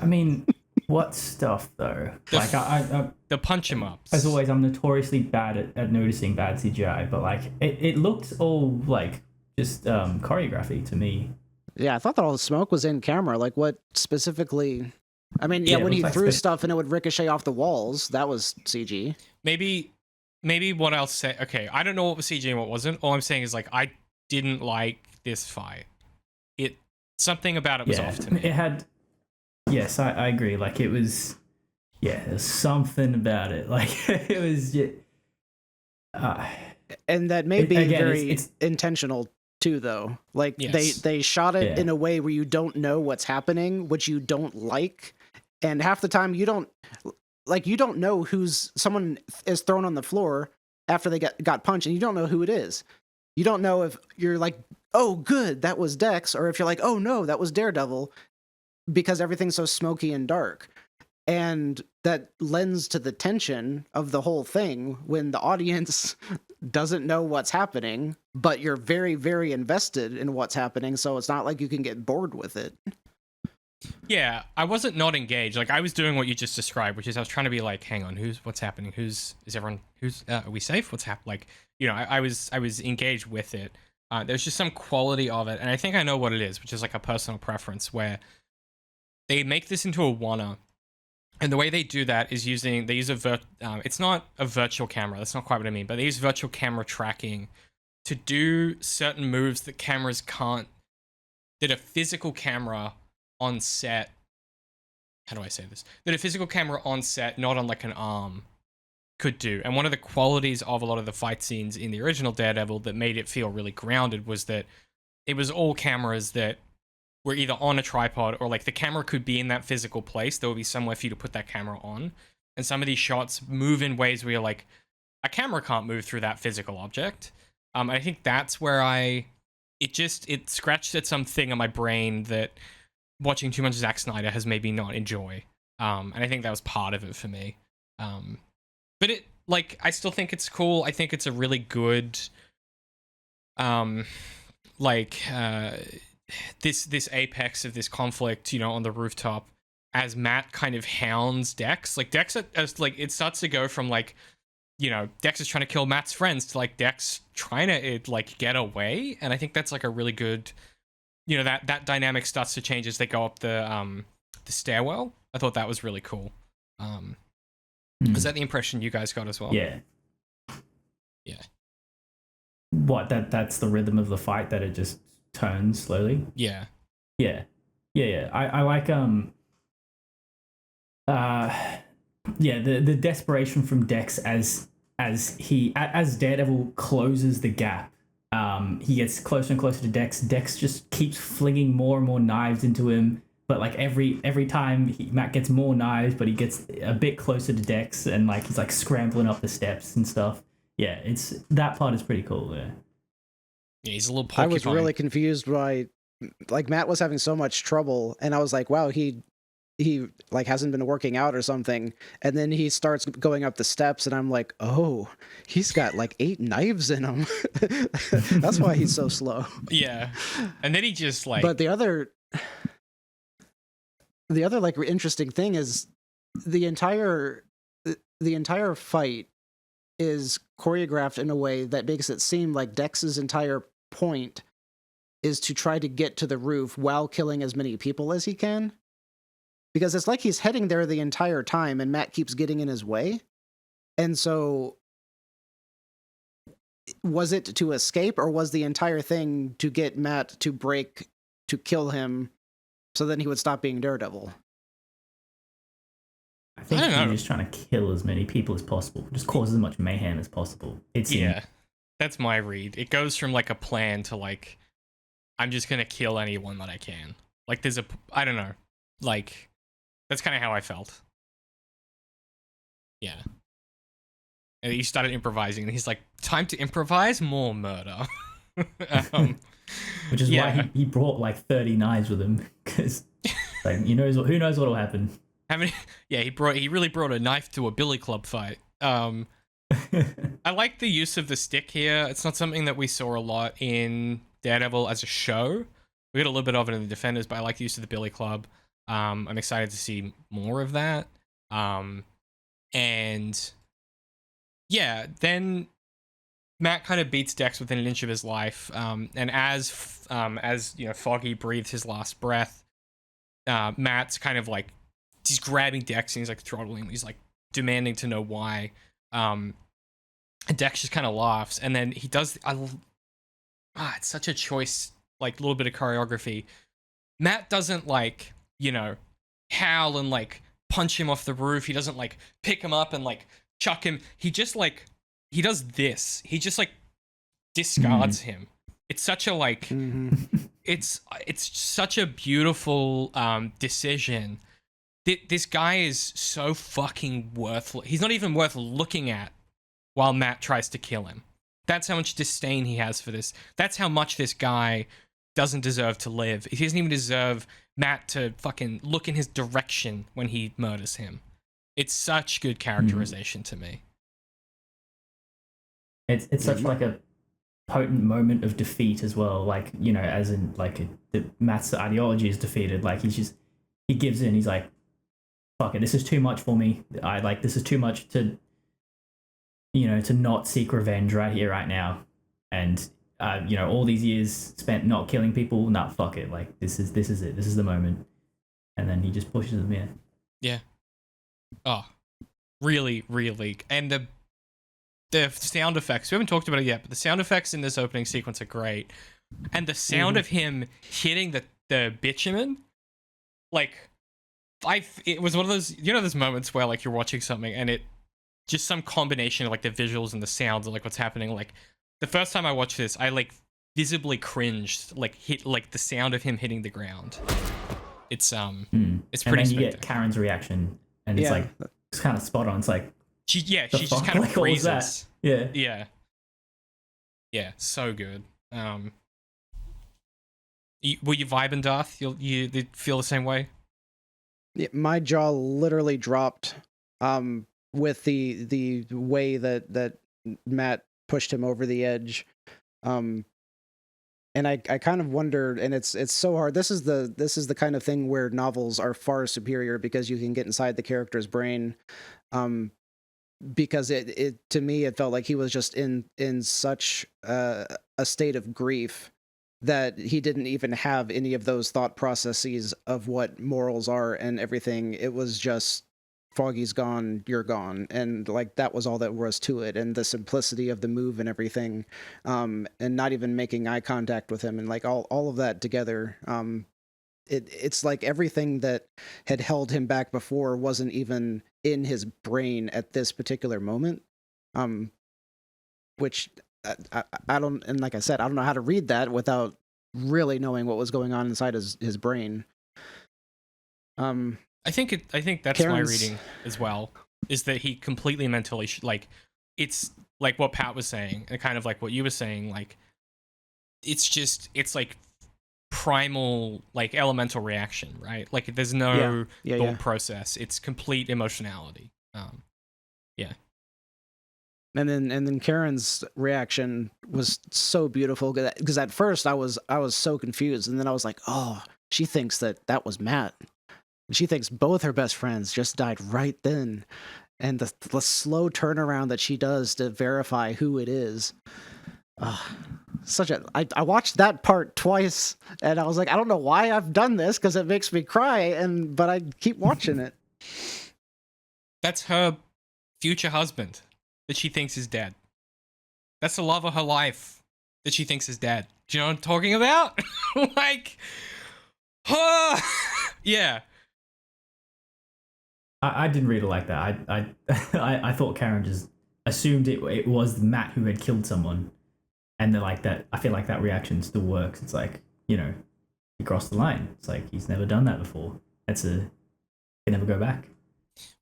Speaker 2: I mean, what stuff, though?
Speaker 1: The punch him ups.
Speaker 2: As always, I'm notoriously bad at noticing bad CGI, but like it looked all like just choreography to me.
Speaker 3: Yeah, I thought that all the smoke was in camera. Like, what specifically? I mean, when he threw stuff and it would ricochet off the walls, that was CG.
Speaker 1: Maybe what I'll say. Okay, I don't know what was CG and what wasn't. All I'm saying is, like, I didn't like this fight. Something about it was off to me.
Speaker 2: It had. Yes, I agree. Like, it was. Yeah, there's something about it. Like, it was.
Speaker 3: And that may be very intentional too, though. Like, yes. they shot it in a way where you don't know what's happening, which you don't like, and half the time you don't know who's someone is thrown on the floor after they got punched, and you don't know who it is. You don't know if you're like, oh, good, that was Dex, or if you're like, oh no, that was Daredevil, because everything's so smoky and dark. And that lends to the tension of the whole thing when the audience doesn't know what's happening, but you're very, very invested in what's happening, so it's not like you can get bored with it.
Speaker 1: Yeah, I wasn't not engaged. Like, I was doing what you just described, which is I was trying to be like, hang on, what's happening? Is everyone, are we safe? What's happening? Like, you know, I was engaged with it. There's just some quality of it, and I think I know what it is, which is like a personal preference where they make this into a wanna, and the way they do that is they use it's not a virtual camera, that's not quite what I mean, but they use virtual camera tracking to do certain moves that cameras can't, that a physical camera on set, how do I say this? That a physical camera on set, not on like an arm, could do. And one of the qualities of a lot of the fight scenes in the original Daredevil that made it feel really grounded was that it was all cameras that were either on a tripod or like the camera could be in that physical place. There would be somewhere for you to put that camera on. And some of these shots move in ways where you're like, a camera can't move through that physical object. I think that's where it scratched at something in my brain that watching too much Zack Snyder has made me not enjoy. And I think that was part of it for me. But it, like, I still think it's cool. I think it's a really good, this apex of this conflict, you know, on the rooftop, as Matt kind of hounds Dex. Like, Dex, it starts to go from, like, you know, Dex is trying to kill Matt's friends to, like, Dex trying to, like, get away. And I think that's, like, a really good, you know, that dynamic starts to change as they go up the stairwell. I thought that was really cool. Was that the impression you guys got as well?
Speaker 2: Yeah. What, that's the rhythm of the fight, that it just turns slowly?
Speaker 1: Yeah. I like the desperation from Dex as Daredevil closes the gap. He gets closer and closer to Dex. Dex just keeps flinging more and more knives into him. But like every time Matt gets more knives, but he gets a bit closer to Dex, and like he's like scrambling up the steps and stuff. Yeah, that part is pretty cool. Yeah, he's a little porcupine.
Speaker 3: I was really confused by, like, Matt was having so much trouble, and I was like, wow, he like hasn't been working out or something. And then he starts going up the steps, and I'm like, oh, he's got like 8 knives in him. That's why he's so slow.
Speaker 1: Yeah, and then he just like.
Speaker 3: But the other like interesting thing is the entire fight is choreographed in a way that makes it seem like Dex's entire point is to try to get to the roof while killing as many people as he can. Because it's like he's heading there the entire time and Matt keeps getting in his way. And so was it to escape, or was the entire thing to get Matt to kill him so then he would stop being Daredevil?
Speaker 2: I think he's just trying to kill as many people as possible. Just cause as much mayhem as possible.
Speaker 1: That's my read. It goes from like a plan to like, I'm just going to kill anyone that I can. Like I don't know. Like, that's kind of how I felt. Yeah. And he started improvising, and he's like, time to improvise more murder.
Speaker 2: Which is why he brought like 30 knives with him, because like, who knows what'll happen.
Speaker 1: He really brought a knife to a billy club fight. I like the use of the stick here. It's not something that we saw a lot in Daredevil as a show. We got a little bit of it in the Defenders, but I like the use of the billy club. I'm excited to see more of that. And yeah, then Matt kind of beats Dex within an inch of his life. And as you know, Foggy breathes his last breath, Matt's kind of like, he's grabbing Dex and he's like throttling him. He's like demanding to know why. And Dex just kind of laughs, and then he does. It's such a choice, like little bit of choreography. Matt doesn't like, you know, howl and like punch him off the roof. He doesn't like pick him up and like chuck him. He just like, he does this. He just like discards him. It's such a like, it's such a beautiful decision this guy is so fucking worthless. He's not even worth looking at while Matt tries to kill him. That's how much disdain he has for this. That's how much this guy doesn't deserve to live. He doesn't even deserve Matt to fucking look in his direction when he murders him. It's such good characterization to me.
Speaker 2: It's such like a potent moment of defeat as well. Like, you know, as in like Matt's ideology is defeated. Like he gives in. He's like, fuck it, this is too much for me. This is too much to, you know, to not seek revenge right here, right now. And you know, all these years spent not killing people, nah, fuck it. Like this is it. This is the moment. And then he just pushes them in.
Speaker 1: Yeah. Oh, really, really. And the sound effects, we haven't talked about it yet, but the sound effects in this opening sequence are great. And the sound of him hitting the bitumen, like, it was one of those, you know, those moments where like you're watching something and it just some combination of like the visuals and the sounds and like what's happening. Like the first time I watched this, I like visibly cringed, like the sound of him hitting the ground. It's it's pretty.
Speaker 2: And then you get Karen's reaction, and it's like it's kind of spot on. It's like
Speaker 1: she just kind of
Speaker 2: like,
Speaker 1: freezes.
Speaker 2: Yeah,
Speaker 1: so good. Were you vibing, Darth? You feel the same way?
Speaker 3: Yeah, my jaw literally dropped with the way that Matt pushed him over the edge. And I kind of wondered, and it's so hard. This is the kind of thing where novels are far superior because you can get inside the character's brain. Because it to me it felt like he was just in such a state of grief that he didn't even have any of those thought processes of what morals are and everything. It was just Foggy's gone, you're gone, and like that was all that was to it, and the simplicity of the move and everything, and not even making eye contact with him, and like all of that together. It's like everything that had held him back before wasn't even in his brain at this particular moment, which I don't, and like I said, I don't know how to read that without really knowing what was going on inside his brain.
Speaker 1: I think that's my reading as well, is that he completely mentally like, it's like what Pat was saying and kind of like what you were saying, like it's like primal, like elemental reaction, right? Like there's no thought process. It's complete emotionality.
Speaker 3: And then Karen's reaction was so beautiful because at first I was so confused, and then I was like, oh, she thinks that was Matt. She thinks both her best friends just died right then. And the slow turnaround that she does to verify who it is. I watched that part twice, and I was like, I don't know why I've done this, because it makes me cry, but I keep watching it.
Speaker 1: That's her future husband that she thinks is dead. That's the love of her life that she thinks is dead. Do you know what I'm talking about? Like, yeah.
Speaker 2: I didn't read it like that. I thought Karen just assumed it was Matt who had killed someone, and then like that. I feel like that reaction still works. It's like, you know, he crossed the line. It's like he's never done that before. He can never go back.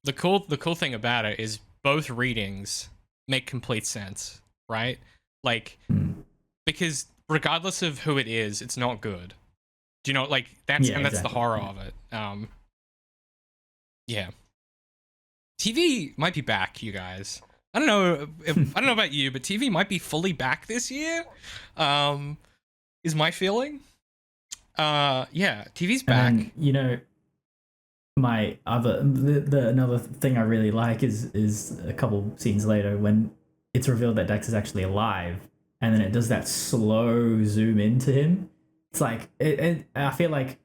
Speaker 1: The cool thing about it is both readings make complete sense, right? Like, because regardless of who it is, it's not good. Do you know, like that's the horror of it. Yeah. TV might be back, you guys. I don't know about you, but TV might be fully back this year. Is my feeling. Yeah, TV's back.
Speaker 2: And, you know, my another thing I really like is a couple scenes later when it's revealed that Dex is actually alive, and then it does that slow zoom into him. It's like I feel like,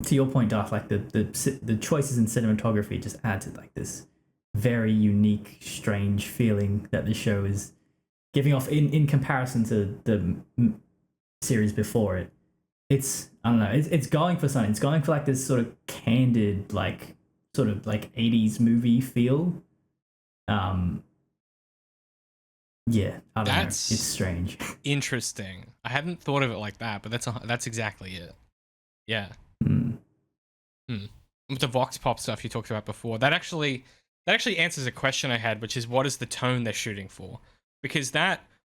Speaker 2: to your point, Darth, like the choices in cinematography just add to like this very unique, strange feeling that the show is giving off in comparison to the series before it. It's, I don't know, it's going for something. It's going for like this sort of candid, like sort of like 80s movie feel. Yeah, I don't know. It's strange.
Speaker 1: Interesting. I hadn't thought of it like that, but that's exactly it. Yeah. with the vox pop stuff you talked about before, that actually answers a question I had, which is what is the tone they're shooting for? Because the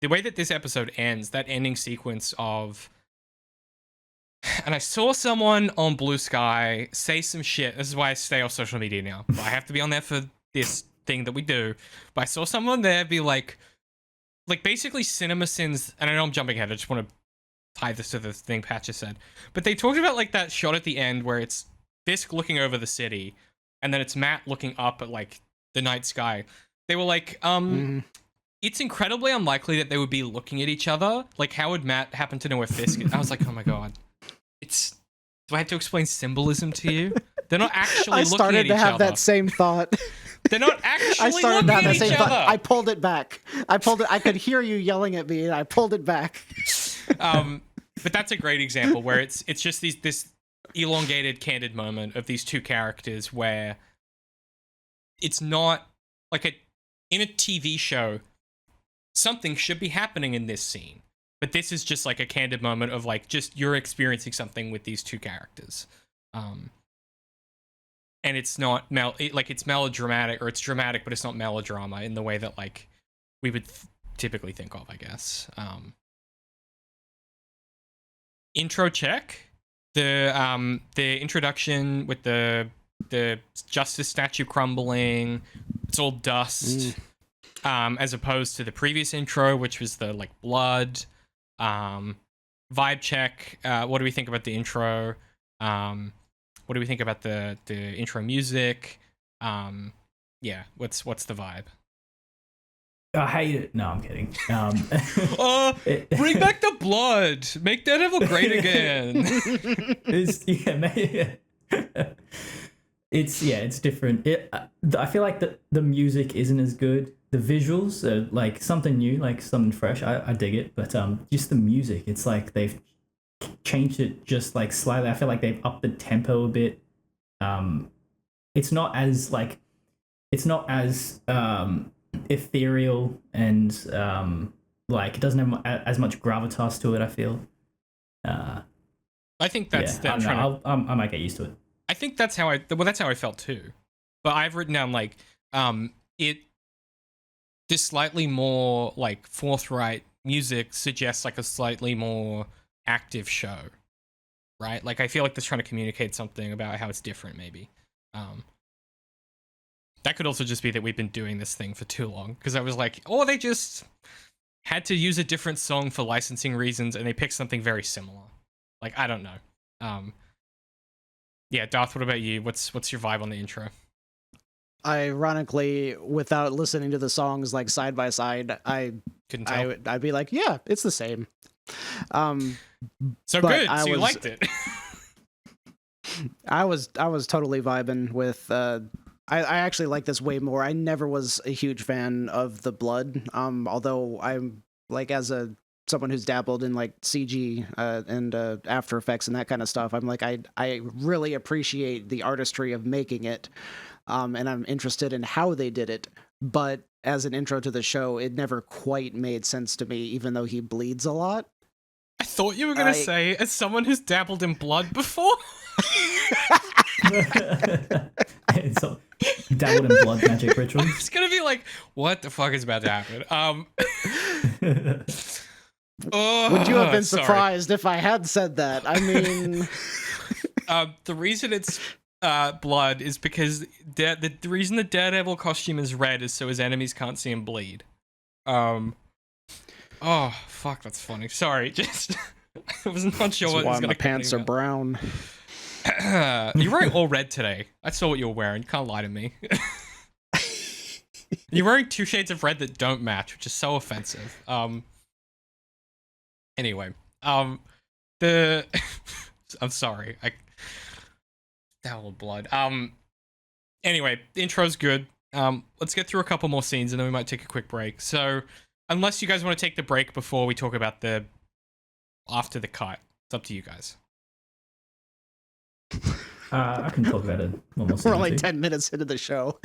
Speaker 1: way that this episode ends, that ending sequence of, and I saw someone on Blue Sky say some shit. This is why I stay off social media now. But I have to be on there for this thing that we do. But I saw someone there be like basically CinemaSins, and I know I'm jumping ahead. I just want to tie this to the thing Pat just said. But they talked about like that shot at the end where it's Fisk looking over the city, and then it's Matt looking up at like the night sky. They were like, it's incredibly unlikely that they would be looking at each other. Like, how would Matt happen to know where Fisk is? I was like, oh my god. Do I have to explain symbolism to you? They're not actually looking at each other. I started to have
Speaker 3: that same thought.
Speaker 1: They're not actually looking at each other.
Speaker 3: I pulled it back. I could hear you yelling at me, and I pulled it back.
Speaker 1: But that's a great example where it's just this elongated, candid moment of these two characters where it's not like in a TV show, something should be happening in this scene. But this is just like a candid moment of like just you're experiencing something with these two characters. And it's not it's melodramatic, or it's dramatic, but it's not melodrama in the way that like we would typically think of, I guess. Intro check. The introduction with the Justice statue crumbling. It's all dust. As opposed to the previous intro, which was the like blood. Vibe check. What do we think about the intro? What do we think about the intro music? Yeah, what's the vibe?
Speaker 2: I hate it. No, I'm kidding.
Speaker 1: Bring back the blood. Make Daredevil great again.
Speaker 2: It's different. I feel like the music isn't as good. The visuals are like something new, like something fresh. I dig it, but just the music, it's like they've changed it just like slightly. I feel like they've upped the tempo a bit. It's not as ethereal and like it doesn't have as much gravitas to it. I feel.
Speaker 1: I think that's them
Speaker 2: trying. I might get used to it.
Speaker 1: I think that's how I felt too. But I've written down like this slightly more like forthright music suggests like a slightly more active show, right? Like I feel like they're trying to communicate something about how it's different, maybe. That could also just be that we've been doing this thing for too long, because I was like, oh, they just had to use a different song for licensing reasons, and they picked something very similar. Like I don't know. Yeah, Darth, what about you? What's your vibe on the intro?
Speaker 3: Ironically, without listening to the songs like side by side, I'd be like, yeah, it's the same.
Speaker 1: So good. So you liked it.
Speaker 3: I was totally vibing with. I actually like this way more. I never was a huge fan of the blood. Although I'm like someone who's dabbled in like CG and After Effects and that kind of stuff, I'm like I really appreciate the artistry of making it. And I'm interested in how they did it, but as an intro to the show, it never quite made sense to me, even though he bleeds a lot.
Speaker 1: I thought you were going to say, as someone who's dabbled in blood before.
Speaker 2: Dabbled in blood magic rituals.
Speaker 1: I was going to be like, what the fuck is about to happen?
Speaker 3: Would you have been surprised if I had said that? I mean...
Speaker 1: the reason it's blood is because the reason the Daredevil costume is red is so his enemies can't see him bleed. Oh fuck, that's funny. Sorry, just I was not sure what was going to.
Speaker 3: My pants are brown.
Speaker 1: You're wearing all red today. I saw what you were wearing. You can't lie to me. You're wearing 2 shades of red that don't match, which is so offensive. Anyway, I'm sorry. Hell of blood. Anyway, the intro's good. Let's get through a couple more scenes and then we might take a quick break. So, unless you guys want to take the break before we talk about after the cut, it's up to you guys.
Speaker 2: I can talk about it one more.
Speaker 3: We're only 10 minutes into the show.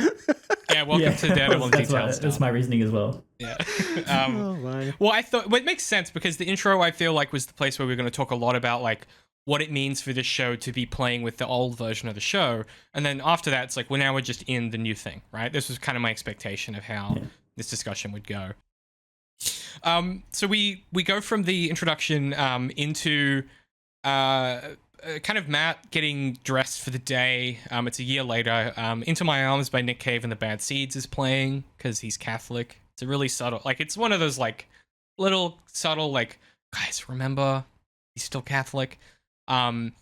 Speaker 1: Yeah, welcome to Daredevil Details.
Speaker 2: That's my reasoning as well.
Speaker 1: Yeah. Well, I thought it makes sense because the intro I feel like was the place where we are going to talk a lot about like what it means for this show to be playing with the old version of the show. And then after that, it's like, well, now we're just in the new thing, right? This was kind of my expectation of how this discussion would go. So we go from the introduction into kind of Matt getting dressed for the day. It's a year later. Into My Arms by Nick Cave and the Bad Seeds is playing because he's Catholic. It's a really subtle, like, it's one of those like little subtle, like, guys, remember he's still Catholic. And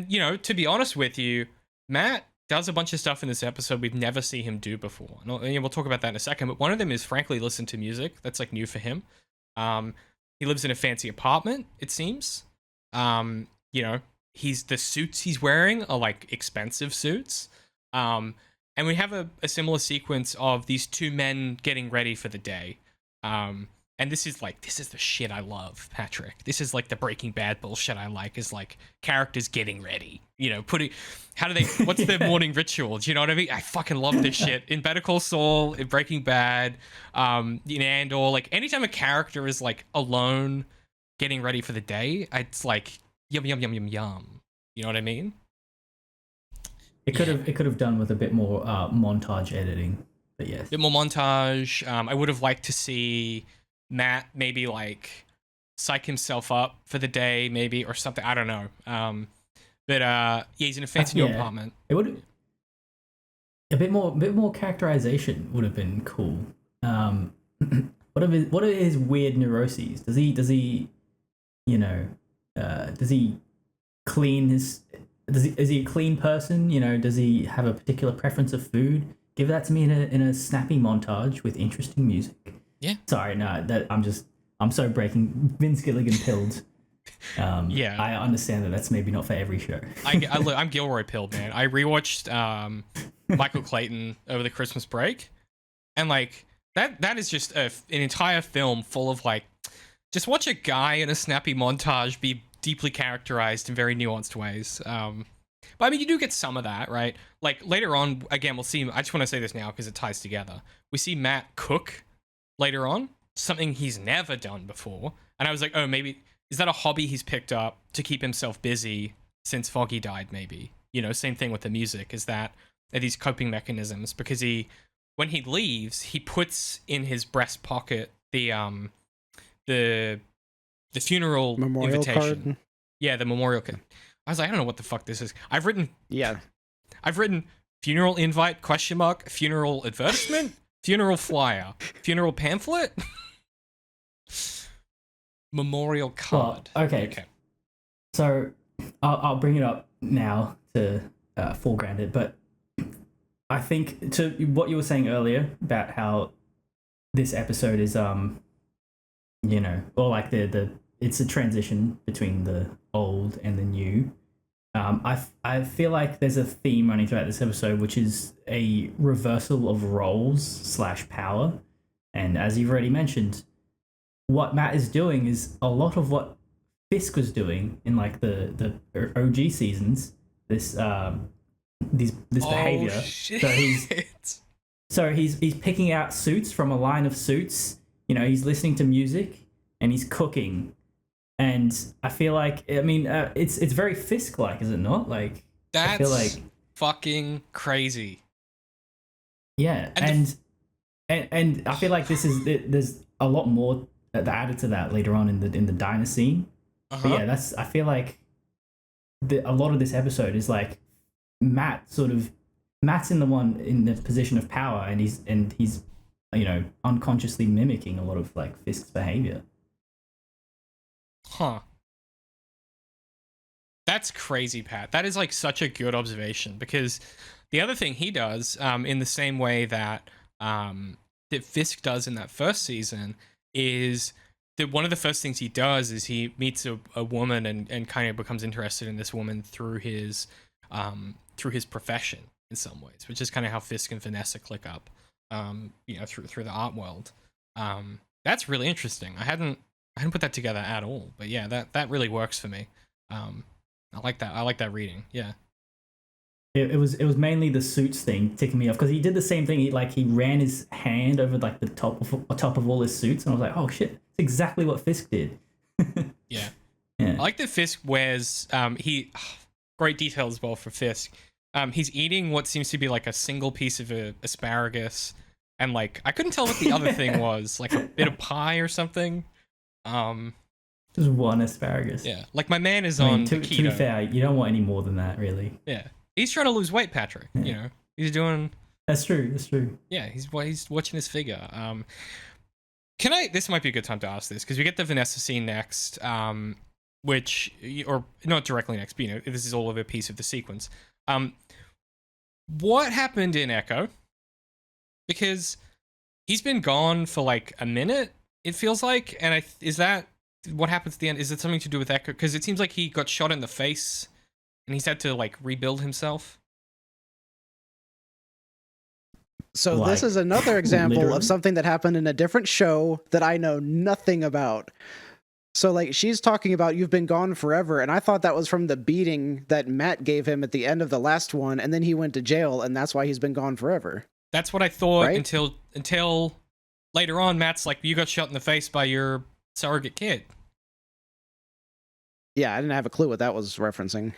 Speaker 1: you know, to be honest with you, Matt does a bunch of stuff in this episode we've never seen him do before. And we'll talk about that in a second. But one of them is frankly listen to music. That's like new for him. He lives in a fancy apartment, it seems. You know, the suits he's wearing are like expensive suits. And we have a similar sequence of these two men getting ready for the day. And this is the shit I love, Patrick. This is like the Breaking Bad bullshit I like, is like characters getting ready. You know, what's their morning ritual? Do you know what I mean? I fucking love this shit. In Better Call Saul, in Breaking Bad, in Andor, like anytime a character is like alone getting ready for the day, it's like yum yum yum yum yum. You know what I mean? It could
Speaker 2: have done with a bit more montage editing, but yes.
Speaker 1: A bit more montage. I would have liked to see Matt maybe like psych himself up for the day, maybe, or something. I don't know. But yeah, he's in a fancy new apartment.
Speaker 2: It would a bit more characterization would have been cool. What are his weird neuroses? Does he you know, does he clean his? Is he a clean person? You know, does he have a particular preference of food? Give that to me in a snappy montage with interesting music.
Speaker 1: Yeah.
Speaker 2: Sorry, no, I'm so breaking Vince Gilligan pilled.
Speaker 1: Yeah.
Speaker 2: I understand that's maybe not for every show.
Speaker 1: I'm Gilroy pilled, man. I rewatched Michael Clayton over the Christmas break, and like that is just an entire film full of like, just watch a guy in a snappy montage be deeply characterized in very nuanced ways. But I mean, you do get some of that, right? Like later on, again, we'll see. I just want to say this now because it ties together. We see Matt cook later on, something he's never done before. And I was like, oh, maybe, is that a hobby he's picked up to keep himself busy since Foggy died, maybe? You know, same thing with the music, is that are these coping mechanisms? Because when he leaves, he puts in his breast pocket the funeral
Speaker 3: memorial
Speaker 1: invitation.
Speaker 3: Card.
Speaker 1: Yeah, the memorial card. I was like, I don't know what the fuck this is. I've written funeral invite, ? Funeral advertisement, funeral flyer, funeral pamphlet, memorial card.
Speaker 2: Well, okay. So I'll bring it up now to foreground it, but I think to what you were saying earlier about how this episode is you know, or like it's a transition between the old and the new. I feel like there's a theme running throughout this episode, which is a reversal of roles / power. And as you've already mentioned, what Matt is doing is a lot of what Fisk was doing in like the OG seasons. This behavior.
Speaker 1: Shit.
Speaker 2: So he's picking out suits from a line of suits. You know, he's listening to music and he's cooking. And I feel like, I mean, it's very Fisk-like, is it not? Like,
Speaker 1: that's
Speaker 2: I feel like
Speaker 1: fucking crazy.
Speaker 2: Yeah, and I feel like there's a lot more added to that later on in the diner scene. But yeah, I feel like a lot of this episode is like Matt's in the position of power, and he's you know, unconsciously mimicking a lot of like Fisk's behavior.
Speaker 1: Huh. That's crazy, Pat. That is like such a good observation, because the other thing he does, in the same way that that Fisk does in that first season, is that one of the first things he does is he meets a woman and kind of becomes interested in this woman through his profession in some ways, which is kind of how Fisk and Vanessa click up, you know, through the art world. That's really interesting. I hadn't put that together at all, but yeah, that really works for me. I like that. I like that reading. Yeah.
Speaker 2: It was mainly the suits thing ticking me off, because he did the same thing. He ran his hand over like the top of all his suits, and I was like, oh shit, it's exactly what Fisk did.
Speaker 1: Yeah.
Speaker 2: Yeah.
Speaker 1: I like that Fisk wears great detail as well for Fisk. He's eating what seems to be like a single piece of asparagus, and like I couldn't tell what the other thing was, like a bit of pie or something.
Speaker 2: Just one asparagus.
Speaker 1: Yeah, like my man is
Speaker 2: I mean,
Speaker 1: on
Speaker 2: to
Speaker 1: keto.
Speaker 2: be fair, you don't want any more than that, really.
Speaker 1: Yeah, he's trying to lose weight, Patrick.
Speaker 2: Yeah.
Speaker 1: You know, he's doing.
Speaker 2: That's true. That's true.
Speaker 1: Yeah, he's watching his figure. Can I? This might be a good time to ask this because we get the Vanessa scene next, which or not directly next, but you know, this is all of a piece of the sequence. What happened in Echo? Because he's been gone for like a minute. It feels like, and is that what happens at the end? Is it something to do with Echo? Because it seems like he got shot in the face, and he's had to like rebuild himself.
Speaker 3: So
Speaker 2: Like,
Speaker 3: this is another example
Speaker 2: literally?
Speaker 3: of something that happened in a different show that I know nothing about. So like she's talking about you've been gone forever, and I thought that was from the beating that Matt gave him at the end of the last one, and then he went to jail, and that's why he's been gone forever.
Speaker 1: That's what I thought
Speaker 3: Right?
Speaker 1: until later on. Matt's like, you got shot in the face by your surrogate kid.
Speaker 3: Yeah, I didn't have a clue what that was referencing.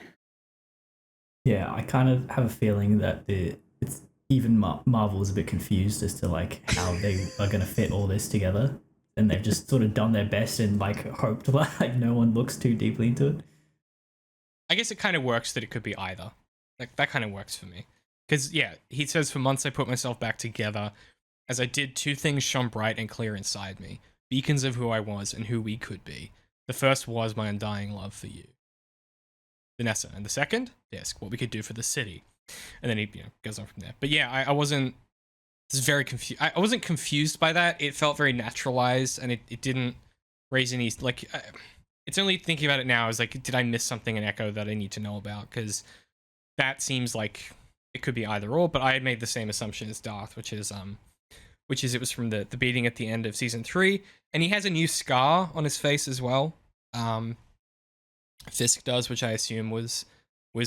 Speaker 2: Yeah, I kind of have a feeling that it's even Marvel's a bit confused as to like how they are going to fit all this together, and they've just sort of done their best and like hoped like no one looks too deeply into it.
Speaker 1: I guess it kind of works that it could be either. Like that kind of works for me. Because yeah, he says, for months I put myself back together as I did two things shone bright and clear inside me, beacons of who I was and who we could be. The first was my undying love for you, Vanessa, and the second, Fisk, what we could do for the city. And then he goes on from there. But yeah, I wasn't. This is very confused. I wasn't confused by that. It felt very naturalized, and it didn't raise any like. It's only thinking about it now is like, did I miss something in Echo that I need to know about? Because that seems like it could be either or. But I had made the same assumption as Darth, which is it was from the beating at the end of season 3, and he has a new scar on his face as well. Fisk does, which I assume was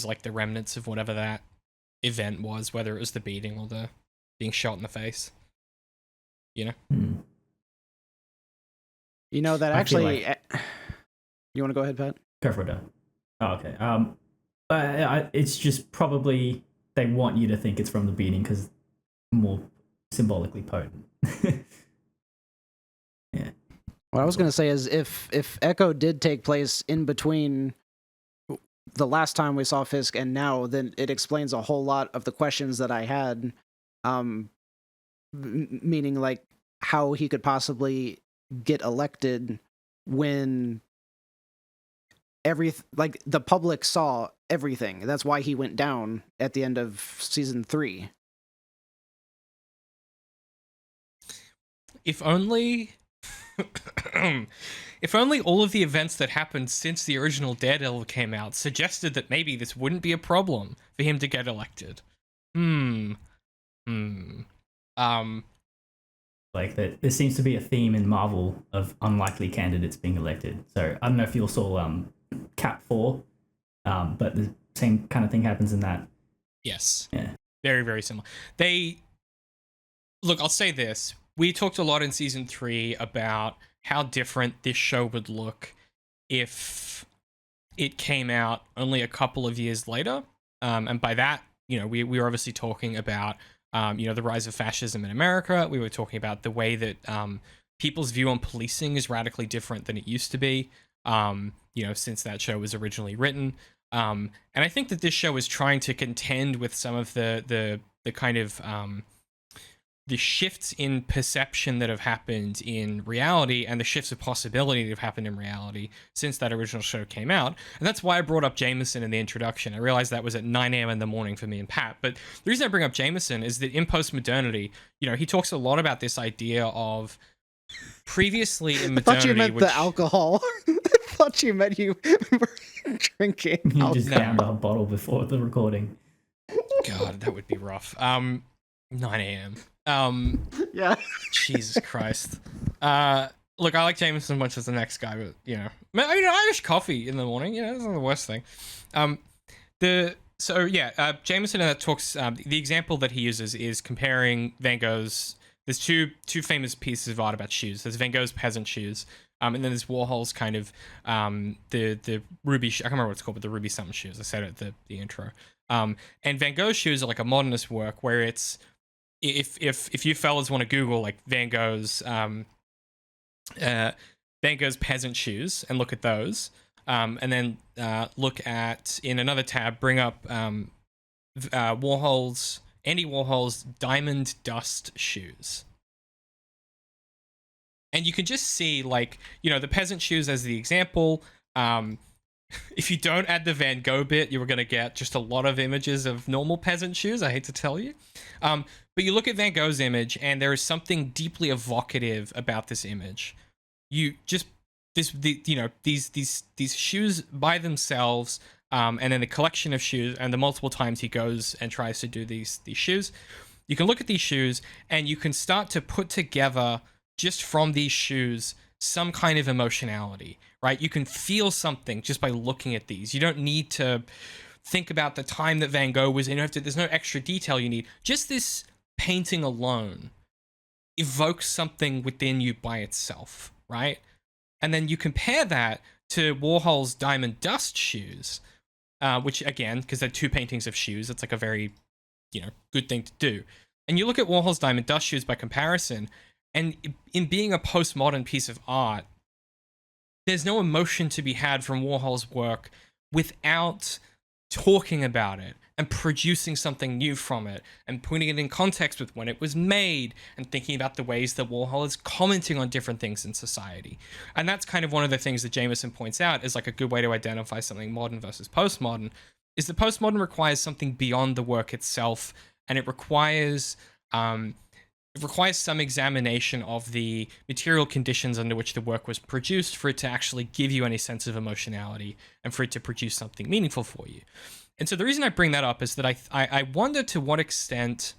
Speaker 1: like the remnants of whatever that event was, whether it was the beating or the being shot in the face. You know?
Speaker 3: You know that
Speaker 2: I feel
Speaker 3: actually. You want to go ahead, Pat?
Speaker 2: Go for it. Dan. Oh, okay. It's just probably they want you to think it's from the beating because more symbolically potent. Yeah.
Speaker 3: What I was going to say is if Echo did take place in between the last time we saw Fisk and now, then it explains a whole lot of the questions that I had, meaning like how he could possibly get elected when like the public saw everything. That's why he went down at the end of season 3.
Speaker 1: If only if only all of the events that happened since the original Daredevil came out suggested that maybe this wouldn't be a problem for him to get elected.
Speaker 2: Like that, there seems to be a theme in Marvel of unlikely candidates being elected. So I don't know if you all saw Cap 4, but the same kind of thing happens in that.
Speaker 1: Yes.
Speaker 2: Yeah.
Speaker 1: Very, very similar. Look, I'll say this. We talked a lot in season 3 about how different this show would look if it came out only a couple of years later. And by that, we were obviously talking about, the rise of fascism in America. We were talking about the way that people's view on policing is radically different than it used to be, since that show was originally written. And I think that this show is trying to contend with some of the kind of the shifts in perception that have happened in reality and the shifts of possibility that have happened in reality since that original show came out. And that's why I brought up Jameson in the introduction. I realized that was at 9 a.m. in the morning for me and Pat. But the reason I bring up Jameson is that in postmodernity, he talks a lot about this idea of previously in modernity.
Speaker 3: I thought you meant the alcohol. I thought you meant you were drinking.
Speaker 2: You just downed a bottle before the recording.
Speaker 1: God, that would be rough. 9 a.m.
Speaker 3: Yeah.
Speaker 1: Jesus Christ. Look, I like Jameson as much as the next guy, but Irish coffee in the morning, that's not the worst thing. Jameson in that talks. The example that he uses is comparing Van Gogh's there's two famous pieces of art about shoes. There's Van Gogh's peasant shoes, and then there's Warhol's kind of the ruby. I can't remember what it's called, but the ruby something shoes. I said it at the intro. And Van Gogh's shoes are like a modernist work where it's if you fellas want to Google like Van Gogh's peasant shoes and look at those, and then look at in another tab, bring up Andy Warhol's diamond dust shoes. And you can just see, like, the peasant shoes as the example. If you don't add the Van Gogh bit, you were going to get just a lot of images of normal peasant shoes, I hate to tell you. But you look at Van Gogh's image, and there is something deeply evocative about this image. You just, these shoes by themselves, and then the collection of shoes, and the multiple times he goes and tries to do these shoes. You can look at these shoes, and you can start to put together, just from these shoes, some kind of emotionality, right? You can feel something just by looking at these. You don't need to think about the time that Van Gogh was in. There's no extra detail you need. Just this painting alone evokes something within you by itself, right? And then you compare that to Warhol's diamond dust shoes, which, again, because they're two paintings of shoes, it's like a very, good thing to do. And you look at Warhol's diamond dust shoes by comparison, and in being a postmodern piece of art, there's no emotion to be had from Warhol's work without talking about it and producing something new from it and putting it in context with when it was made and thinking about the ways that Warhol is commenting on different things in society. And that's kind of one of the things that Jameson points out is like a good way to identify something modern versus postmodern, is that postmodern requires something beyond the work itself, and it requires some examination of the material conditions under which the work was produced for it to actually give you any sense of emotionality and for it to produce something meaningful for you. And so the reason I bring that up is that I wonder to what extent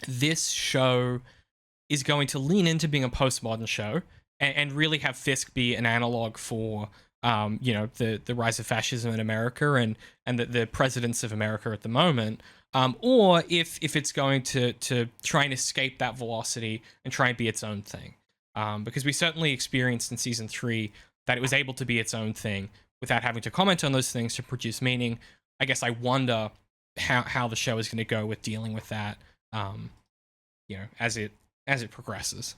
Speaker 1: this show is going to lean into being a postmodern show and really have Fisk be an analog for the rise of fascism in America and the presidents of America at the moment. Or if it's going to try and escape that velocity and try and be its own thing. Because we certainly experienced in season 3 that it was able to be its own thing without having to comment on those things to produce meaning. I guess I wonder how the show is going to go with dealing with that, as it progresses.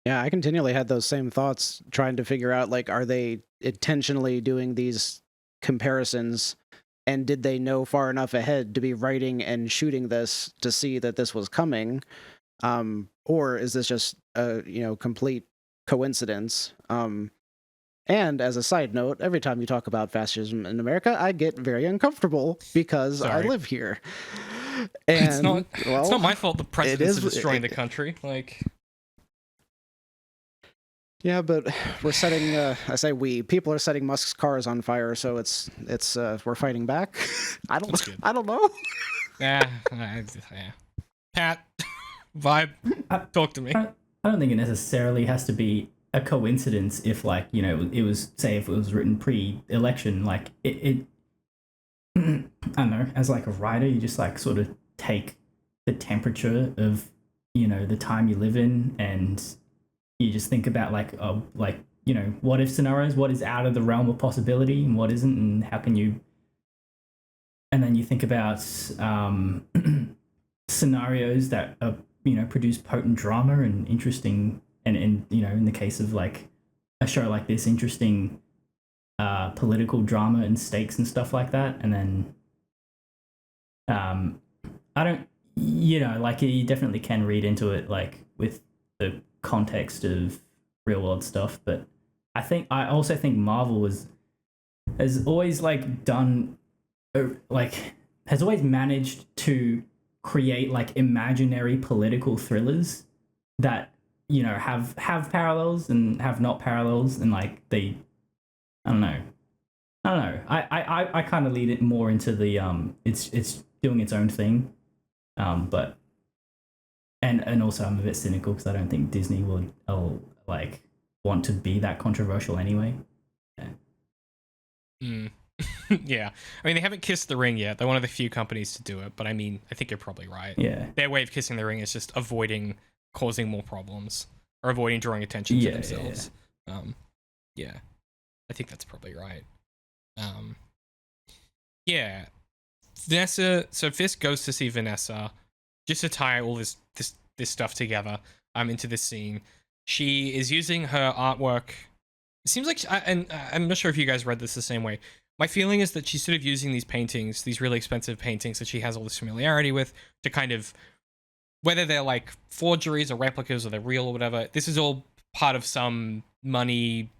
Speaker 3: Yeah, I continually had those same thoughts trying to figure out, like, are they intentionally doing these comparisons? And did they know far enough ahead to be writing and shooting this to see that this was coming? Or is this just a, complete coincidence? And as a side note, every time you talk about fascism in America, I get very uncomfortable because I live here. And
Speaker 1: it's not my fault the presidents are destroying the country. Like,
Speaker 3: yeah, but we're setting. I say we. People are setting Musk's cars on fire, so it's. We're fighting back. I don't know.
Speaker 1: Yeah. Pat, vibe. Talk to me.
Speaker 2: I don't think it necessarily has to be a coincidence if, like, it was, say, if it was written pre-election, like it. I don't know. As like a writer, you just like sort of take the temperature of the time you live in and. You just think about what if scenarios, what is out of the realm of possibility and what isn't, and how can you, and then you think about scenarios that are, produce potent drama and interesting, and in the case of like a show like this, interesting political drama and stakes and stuff like that. And then I don't, you definitely can read into it, like with the context of real world stuff, but I also think Marvel has always has always managed to create like imaginary political thrillers that have parallels and have not parallels, and like I don't know. I kind of lead it more into the it's doing its own thing, but. And also I'm a bit cynical because I don't think Disney will want to be that controversial anyway. Yeah.
Speaker 1: Yeah. I mean, they haven't kissed the ring yet. They're one of the few companies to do it, but I mean, I think you're probably right.
Speaker 2: Yeah.
Speaker 1: Their way of kissing the ring is just avoiding causing more problems or avoiding drawing attention to themselves. Yeah. I think that's probably right. Yeah. Vanessa, so Fisk goes to see Vanessa just to tie all this stuff together into this scene. She is using her artwork. It seems like, and I'm not sure if you guys read this the same way. My feeling is that she's sort of using these paintings, these really expensive paintings that she has all this familiarity with, to kind of, whether they're like forgeries or replicas or they're real or whatever, this is all part of some money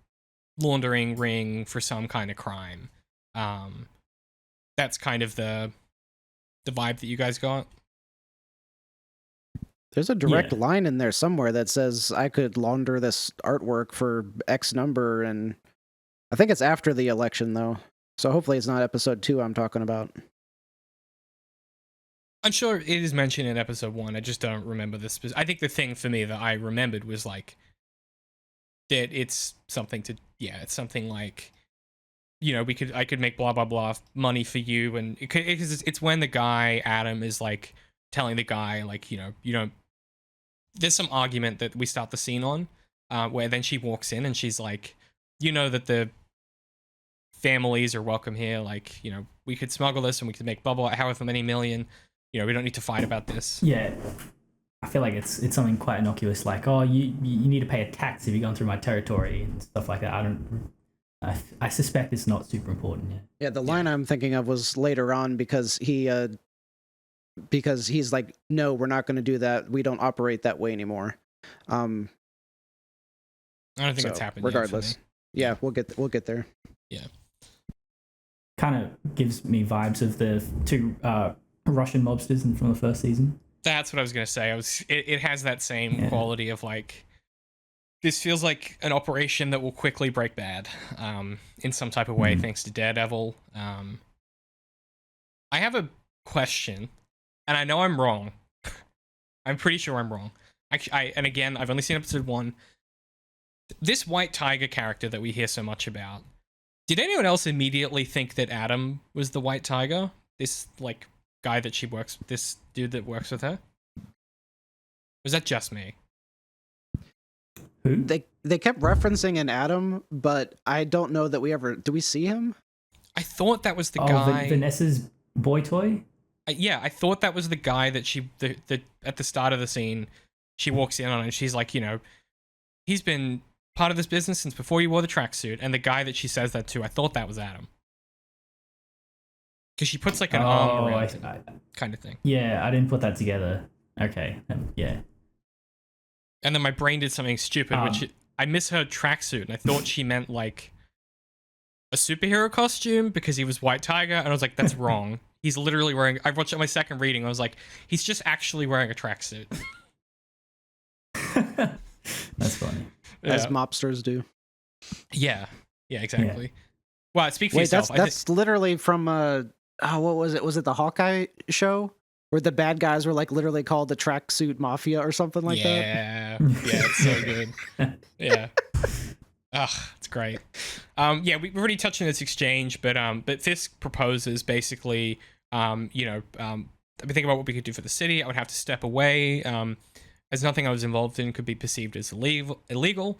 Speaker 1: laundering ring for some kind of crime. That's kind of the vibe that you guys got.
Speaker 3: There's a direct line in there somewhere that says I could launder this artwork for X number, and I think it's after the election though. So hopefully it's not episode 2 I'm talking about.
Speaker 1: I'm sure it is mentioned in episode 1. I just don't remember this. I think the thing for me that I remembered was like that it's something to, it's something like, you know, I could make blah blah blah money for you, and it's when the guy Adam is like telling the guy like, you know, you don't. There's some argument that we start the scene on, where then she walks in and she's like, you know, that the families are welcome here. Like, you know, we could smuggle this and we could make bubble however many million. You know, we don't need to fight about this.
Speaker 2: Yeah. I feel like it's something quite innocuous, like, oh, you need to pay a tax if you're going through my territory and stuff like that. I suspect it's not super important.
Speaker 3: Yeah, the line I'm thinking of was later on because he's like, no, we're not going to do that. We don't operate that way anymore.
Speaker 1: I don't think it's happened
Speaker 3: regardless.
Speaker 1: Yet for me.
Speaker 3: Yeah, we'll get there.
Speaker 1: Yeah.
Speaker 2: Kind of gives me vibes of the two Russian mobsters from the first season.
Speaker 1: That's what I was gonna say. It has that same quality of like, this feels like an operation that will quickly break bad, in some type of way, thanks to Daredevil. I have a question, and I know I'm wrong. I'm pretty sure I'm wrong. And again, I've only seen episode 1. This White Tiger character that we hear so much about, did anyone else immediately think that Adam was the White Tiger? This like guy that she works, this dude that works with her? Was that just me?
Speaker 2: Who?
Speaker 3: They kept referencing an Adam, but I don't know that do we see him?
Speaker 1: I thought that was the guy.
Speaker 2: Vanessa's boy toy?
Speaker 1: Yeah, I thought that was the guy that at the start of the scene, she walks in on and she's like, you know, he's been part of this business since before you wore the tracksuit, and the guy that she says that to, I thought that was Adam. Because she puts like an arm around him, kind of thing.
Speaker 2: Yeah, I didn't put that together. Okay, yeah.
Speaker 1: And then my brain did something stupid, which I misheard tracksuit, and I thought she meant like a superhero costume because he was White Tiger, and I was like, that's wrong. He's literally wearing. I watched it on my second reading. I was like, he's just actually wearing a tracksuit.
Speaker 2: That's funny.
Speaker 3: As mobsters do.
Speaker 1: Yeah, exactly. Yeah. Well, speak for yourself.
Speaker 3: That's literally from what was it? Was it the Hawkeye show where the bad guys were like literally called the Tracksuit Mafia or something like that?
Speaker 1: Yeah, it's so good. Yeah. It's great. We've already touched on this exchange, but Fisk proposes basically, I've been thinking about what we could do for the city. I would have to step away, as nothing I was involved in could be perceived as illegal.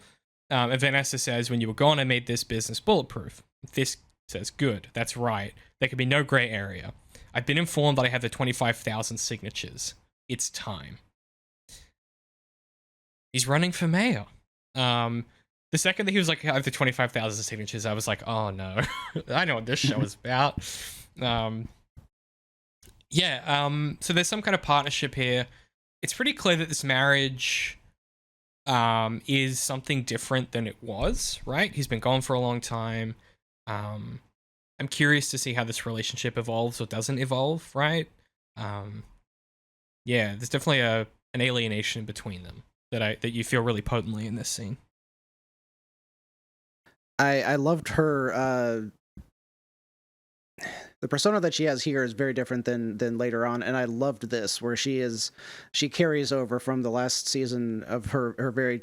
Speaker 1: And Vanessa says, when you were gone, I made this business bulletproof. Fisk says, good, that's right. There could be no gray area. I've been informed that I have the 25,000 signatures. It's time. He's running for mayor. The second that he was like, I have the 25,000 signatures, I was like, oh no. I know what this show is about. So there's some kind of partnership here. It's pretty clear that this marriage is something different than it was, right? He's been gone for a long time. I'm curious to see how this relationship evolves or doesn't evolve, right? There's definitely an alienation between them that you feel really potently in this scene.
Speaker 3: I loved her. The persona that she has here is very different than later on, and I loved this where she carries over from the last season of her very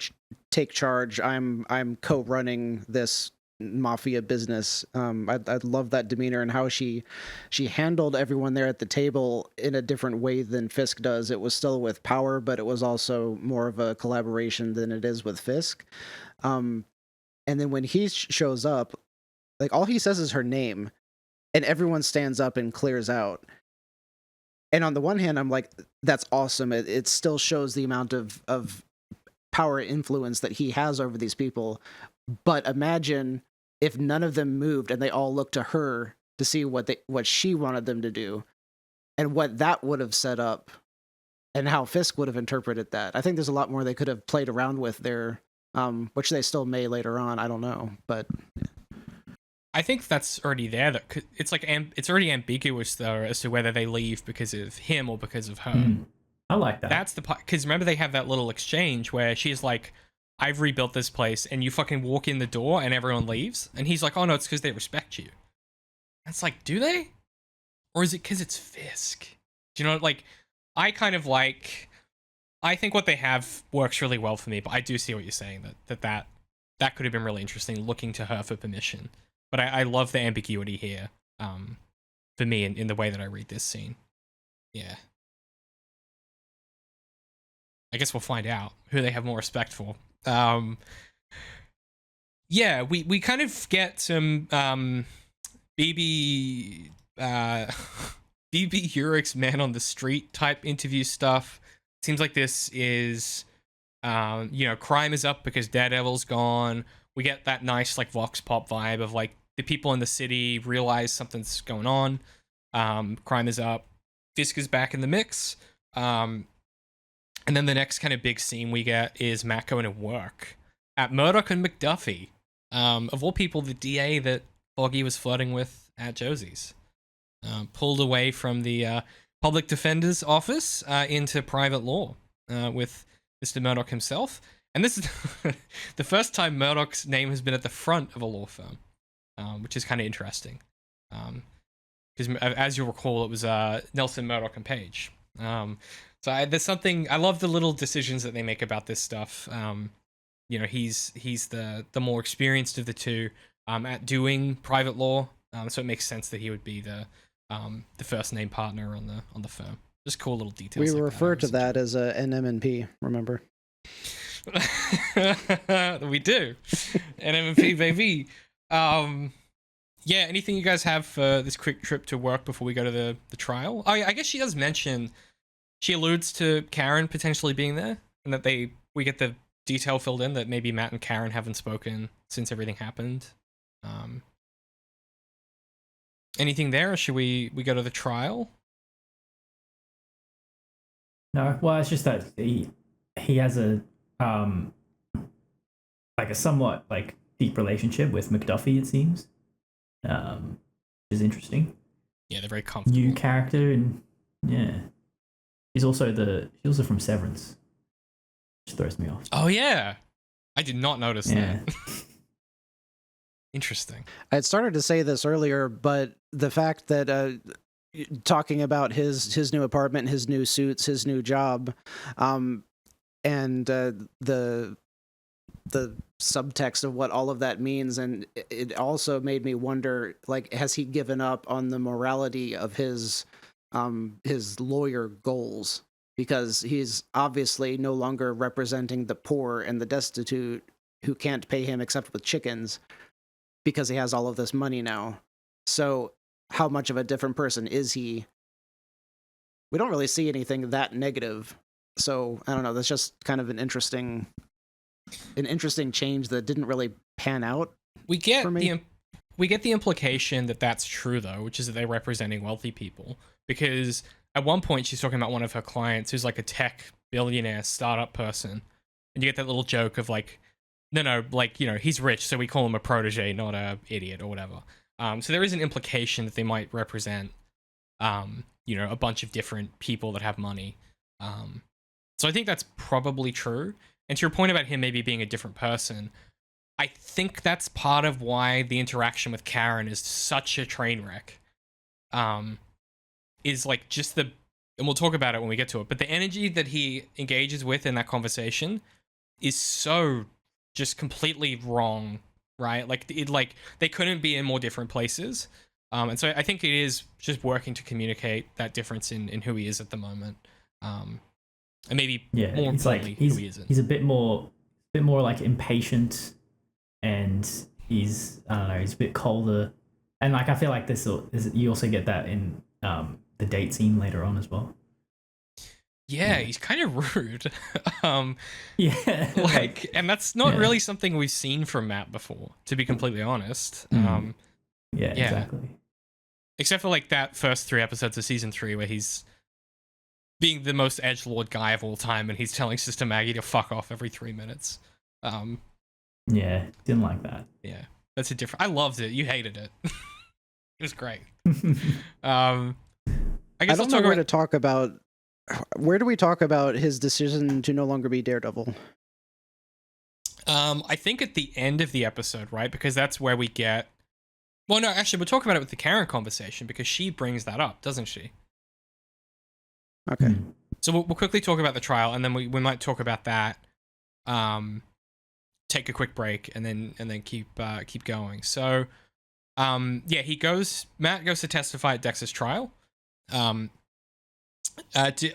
Speaker 3: take charge. I'm co-running this mafia business. I love that demeanor and how she handled everyone there at the table in a different way than Fisk does. It was still with power, but it was also more of a collaboration than it is with Fisk. And then when he shows up, like, all he says is her name, and everyone stands up and clears out. And on the one hand, I'm like, that's awesome. It still shows the amount of power influence that he has over these people. But imagine if none of them moved and they all looked to her to see what she wanted them to do, and what that would have set up, and how Fisk would have interpreted that. I think there's a lot more they could have played around with there, which they still may later on. I don't know, but
Speaker 1: I think that's already there. That it's like it's already ambiguous though as to whether they leave because of him or because of her.
Speaker 2: I like that.
Speaker 1: That's the part, because remember they have that little exchange where she's like, "I've rebuilt this place," and you fucking walk in the door and everyone leaves, and he's like, "Oh no, it's because they respect you." It's like, do they, or is it because it's Fisk? Do you know? Like, I kind of like. I think what they have works really well for me, but I do see what you're saying that could have been really interesting, looking to her for permission. But I love the ambiguity here, for me in the way that I read this scene. Yeah. I guess we'll find out who they have more respect for. Yeah, we kind of get some BB Urich's man on the street type interview stuff. Seems like this is, crime is up because Daredevil's gone. We get that nice like vox pop vibe of like the people in the city realize something's going on. Crime is up. Fisk is back in the mix. And then the next kind of big scene we get is Matt going to work at Murdock and McDuffie. Of all people, the DA that Foggy was flirting with at Josie's. Pulled away from the public defender's office into private law with Mr. Murdock himself. And this is the first time Murdock's name has been at the front of a law firm, which is kind of interesting. Because as you'll recall, it was Nelson, Murdock, and Page. So there's something, I love the little decisions that they make about this stuff. He's the more experienced of the two at doing private law, so it makes sense that he would be the first name partner on the firm. Just cool little details.
Speaker 3: We refer to that as a NMNP, remember?
Speaker 1: We do. NMNP, baby. Yeah, anything you guys have for this quick trip to work before we go to the trial? Oh, yeah, I guess she does mention, she alludes to Karen potentially being there, and that we get the detail filled in that maybe Matt and Karen haven't spoken since everything happened. Anything there, or should we go to the trial?
Speaker 2: No, well, it's just that he has a somewhat like deep relationship with McDuffie, it seems, which is interesting.
Speaker 1: Yeah, they're very comfortable.
Speaker 2: New character, and yeah, he's also from Severance, which throws me off.
Speaker 1: Oh yeah, I did not notice
Speaker 2: Yeah.
Speaker 1: that. Interesting.
Speaker 3: I had started to say this earlier, but the fact that talking about his new apartment, his new suits, his new job, and the subtext of what all of that means, and it also made me wonder, like, has he given up on the morality of his lawyer goals? Because he's obviously no longer representing the poor and the destitute who can't pay him except with chickens, because he has all of this money now. So how much of a different person is he? We don't really see anything that negative. So I don't know. That's just kind of an interesting change that didn't really pan out.
Speaker 1: We get
Speaker 3: for me.
Speaker 1: We get the implication that that's true though, which is that they're representing wealthy people. Because at one point she's talking about one of her clients who's like a tech billionaire startup person, and you get that little joke of like, no, like, he's rich, so we call him a protege, not a idiot or whatever. So there is an implication that they might represent, a bunch of different people that have money. So I think that's probably true. And to your point about him maybe being a different person, I think that's part of why the interaction with Karen is such a train wreck. Is like just and we'll talk about it when we get to it, but the energy that he engages with in that conversation is so just completely wrong right? Like they couldn't be in more different places. And so I think it is just working to communicate that difference in who he is at the moment. And maybe more importantly, who he isn't.
Speaker 2: He's a bit more like impatient, and he's, I don't know, he's a bit colder. And like I feel like you also get that in the date scene later on as well.
Speaker 1: Yeah, he's kind of rude.
Speaker 2: Yeah,
Speaker 1: like, and that's not really something we've seen from Matt before, to be completely honest. Yeah,
Speaker 2: exactly.
Speaker 1: Except for like that first 3 episodes of season 3 where he's being the most edgelord guy of all time, and he's telling Sister Maggie to fuck off every 3 minutes.
Speaker 2: Yeah, didn't like that.
Speaker 1: Yeah, that's a different. I loved it. You hated it. It was great. I guess
Speaker 3: I don't know where to talk about. Where do we talk about his decision to no longer be Daredevil?
Speaker 1: I think at the end of the episode, right? Because that's where we get. Well, no, actually, we'll talk about it with the Karen conversation because she brings that up, doesn't she?
Speaker 3: Okay.
Speaker 1: So we'll quickly talk about the trial, and then we might talk about that. Take a quick break, and then keep going. So, Matt goes to testify at Dex's trial. Do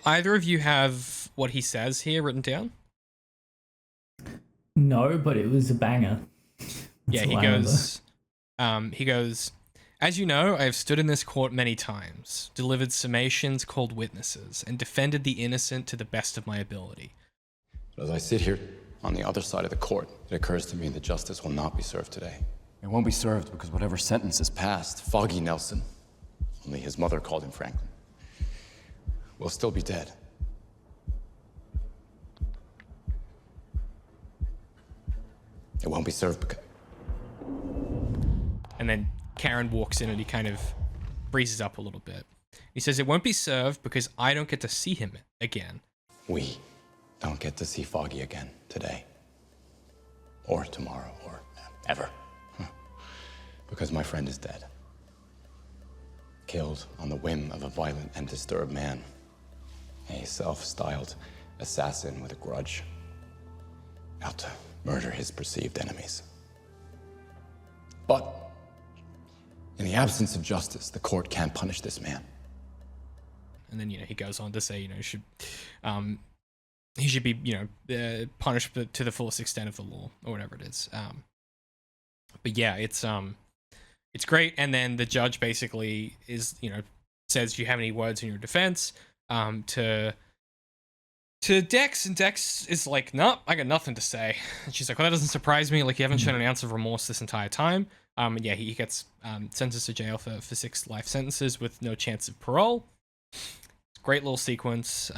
Speaker 1: either of you have what he says here written down?
Speaker 2: No, but it was a banger.
Speaker 1: Yeah, he goes, as you know, I have stood in this court many times, delivered summations, called witnesses, and defended the innocent to the best of my ability.
Speaker 4: But as I sit here on the other side of the court, it occurs to me that justice will not be served today. It won't be served because whatever sentence is passed, Foggy Nelson, only his mother called him Franklin, will still be dead. It won't be served because...
Speaker 1: And then Karen walks in and he kind of breezes up a little bit. He says, it won't be served because I don't get to see him again.
Speaker 4: We don't get to see Foggy again today. Or tomorrow, or ever. Because my friend is dead. Killed on the whim of a violent and disturbed man. A self-styled assassin with a grudge. Out to murder his perceived enemies. But in the absence of justice, the court can't punish this man.
Speaker 1: And then, he goes on to say, he should be, punished to the fullest extent of the law, or whatever it is. But yeah, it's great. And then the judge basically says, do you have any words in your defense? To Dex, and Dex is like, nope, I got nothing to say. And she's like, well, that doesn't surprise me. Like, you haven't shown an ounce of remorse this entire time. And yeah, he gets sentenced to jail for 6 life sentences with no chance of parole. Great little sequence.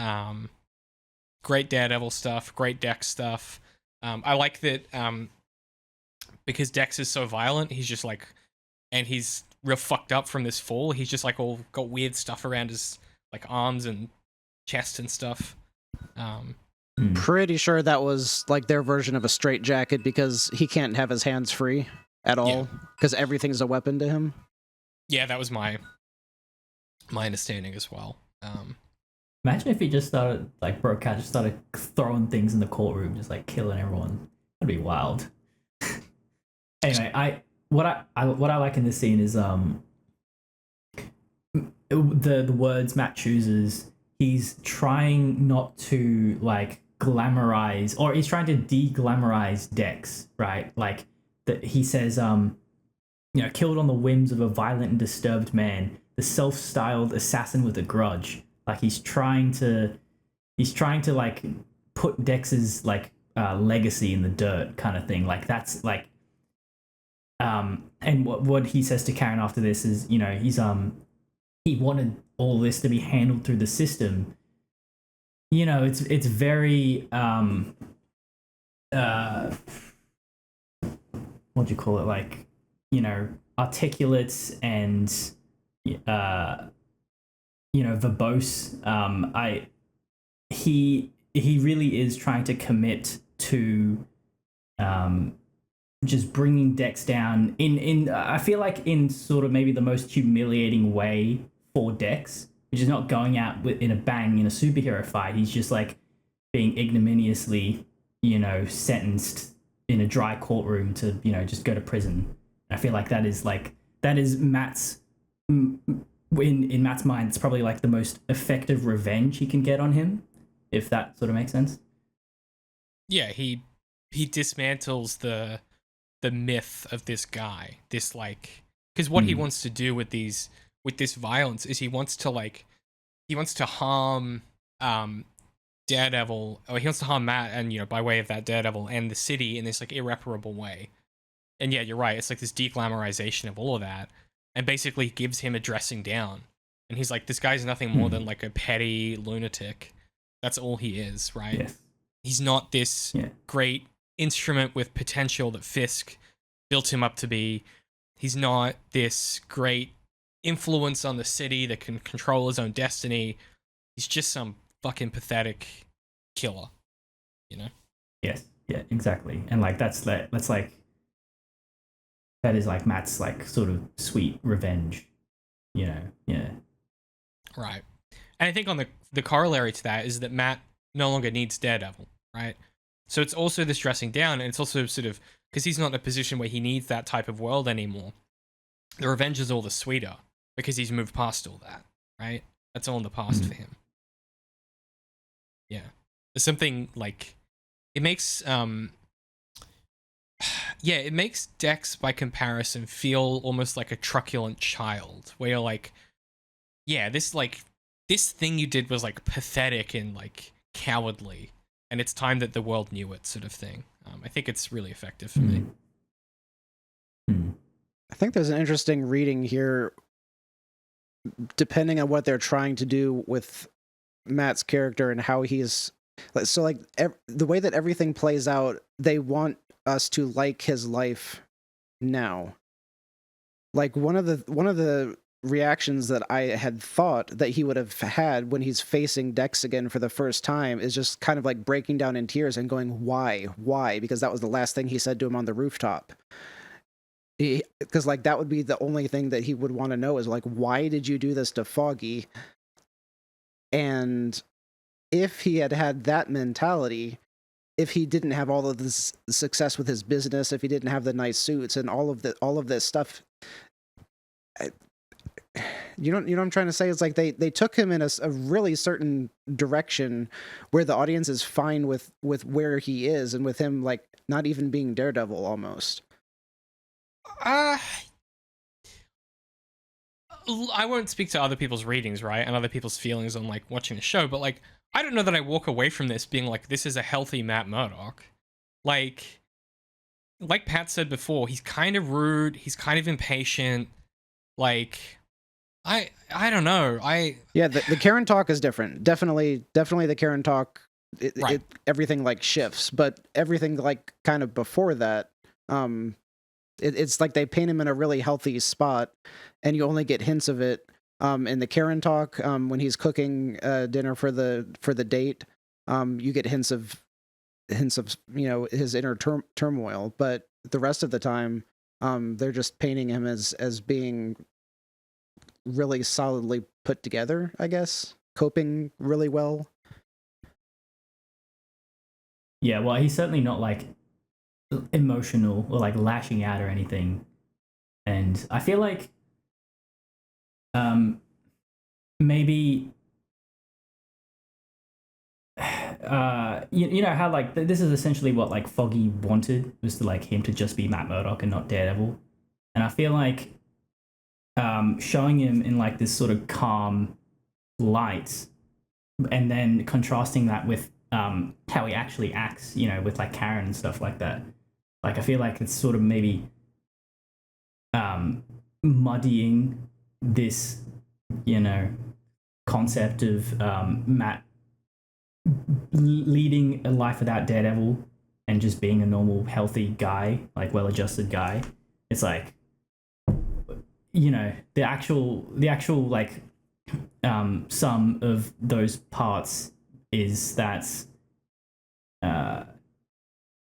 Speaker 1: Great Daredevil stuff. Great Dex stuff. I like that because Dex is so violent, he's just like, and he's real fucked up from this fall. He's just like all got weird stuff around his like arms and chest and stuff.
Speaker 3: Pretty sure that was like their version of a straitjacket because he can't have his hands free at all because everything's a weapon to him.
Speaker 1: Yeah, that was my understanding as well.
Speaker 2: Imagine if he just started, like, broke out, just started throwing things in the courtroom, just like killing everyone. That'd be wild. Anyway, what I like in this scene is the words Matt chooses. He's trying not to like glamorize, or he's trying to de-glamorize Dex, right? Like that he says, killed on the whims of a violent and disturbed man, the self-styled assassin with a grudge. Like he's trying to like put Dex's like legacy in the dirt, kind of thing. Like that's like, and what he says to Karen after this is, he's he wanted all this to be handled through the system. It's very what do you call it? Like, articulate and verbose. He really is trying to commit to just bringing Dex down in I feel like in sort of maybe the most humiliating way for Dex, which is not going out in a bang in a superhero fight. He's just like being ignominiously, sentenced in a dry courtroom to, you know, just go to prison. I feel like that is Matt's in Matt's mind. It's probably like the most effective revenge he can get on him, if that sort of makes sense.
Speaker 1: Yeah, he dismantles the myth of this guy. This like, because what he wants to do with this violence is he wants to harm Daredevil, or he wants to harm Matt, and, you know, by way of that, Daredevil and the city in this like irreparable way. And yeah, you're right. It's like this de-glamorization of all of that, and basically gives him a dressing down. And he's like, this guy's nothing more than like a petty lunatic. That's all he is, right?
Speaker 2: Yes.
Speaker 1: He's not this great instrument with potential that Fisk built him up to be. He's not this great influence on the city that can control his own destiny. He's just some fucking pathetic killer, you know?
Speaker 2: Yes. Yeah, exactly. And like that's like that is like Matt's like sort of sweet revenge, you know? Yeah.
Speaker 1: Right. And I think on the corollary to that is that Matt no longer needs Daredevil, right? So it's also this dressing down, and it's also sort of because he's not in a position where he needs that type of world anymore. The revenge is all the sweeter because he's moved past all that, right? That's all in the past for him. Yeah. There's something like it makes it makes Dex by comparison feel almost like a truculent child, where you're like, yeah, this thing you did was like pathetic and like cowardly, and it's time that the world knew it, sort of thing. I think it's really effective for me.
Speaker 3: I think there's an interesting reading here, depending on what they're trying to do with Matt's character and how he's so like the way that everything plays out. They want us to like his life now. Like one of the reactions that I had thought that he would have had when he's facing Dex again for the first time is just kind of like breaking down in tears and going, why? Because that was the last thing he said to him on the rooftop. Because like that would be the only thing that he would want to know is like, why did you do this to Foggy? And if he had had that mentality, if he didn't have all of this success with his business, if he didn't have the nice suits and all of this stuff, you know what I'm trying to say? It's like they took him in a really certain direction where the audience is fine with where he is and with him like not even being Daredevil almost.
Speaker 1: I won't speak to other people's readings, right, and other people's feelings on like watching the show, but like I don't know that I walk away from this being like, this is a healthy Matt Murdock. Like Pat said before, he's kind of rude, he's kind of impatient. Like I don't know.
Speaker 3: The Karen talk is different. Definitely the Karen talk. Everything like shifts, but everything like kind of before that, it's like they paint him in a really healthy spot, and you only get hints of it in the Karen talk when he's cooking dinner for the date. You get hints of you know his inner turmoil, but the rest of the time they're just painting him as being really solidly put together, I guess, coping really well.
Speaker 2: Yeah, well, he's certainly not like emotional or like lashing out or anything, and I feel like maybe you know how like this is essentially what like Foggy wanted, was to like him to just be Matt Murdock and not Daredevil, and I feel like showing him in like this sort of calm light and then contrasting that with how he actually acts, you know, with like Karen and stuff like that. Like I feel like it's sort of maybe muddying this, you know, concept of Matt leading a life without Daredevil and just being a normal, healthy guy, like well-adjusted guy. It's like, you know, the actual like sum of those parts is that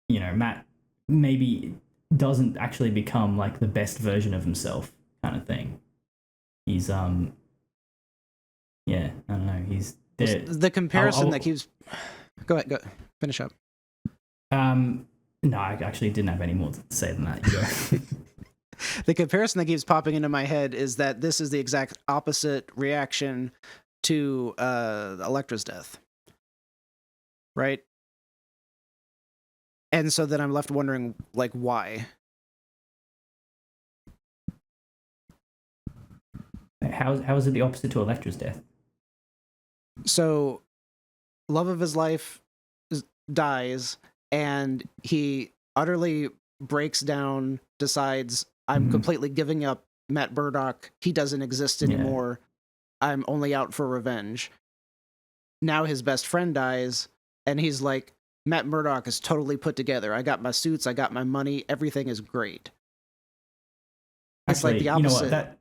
Speaker 2: you know, Matt maybe doesn't actually become like the best version of himself, kind of thing. He's yeah, I don't know, he's
Speaker 3: the comparison that keeps go ahead, finish up.
Speaker 2: No, I actually didn't have any more to say than that. You go.
Speaker 3: The comparison that keeps popping into my head is that this is the exact opposite reaction to Elektra's death, right? And so then I'm left wondering, like, why?
Speaker 2: How is it the opposite to Elektra's death?
Speaker 3: So, love of his life dies, and he utterly breaks down, decides, I'm completely giving up Matt Murdock. He doesn't exist anymore. Yeah. I'm only out for revenge. Now his best friend dies, and he's like, Matt Murdock is totally put together. I got my suits, I got my money, everything is great. It's
Speaker 2: actually,
Speaker 3: like the opposite.
Speaker 2: You know what,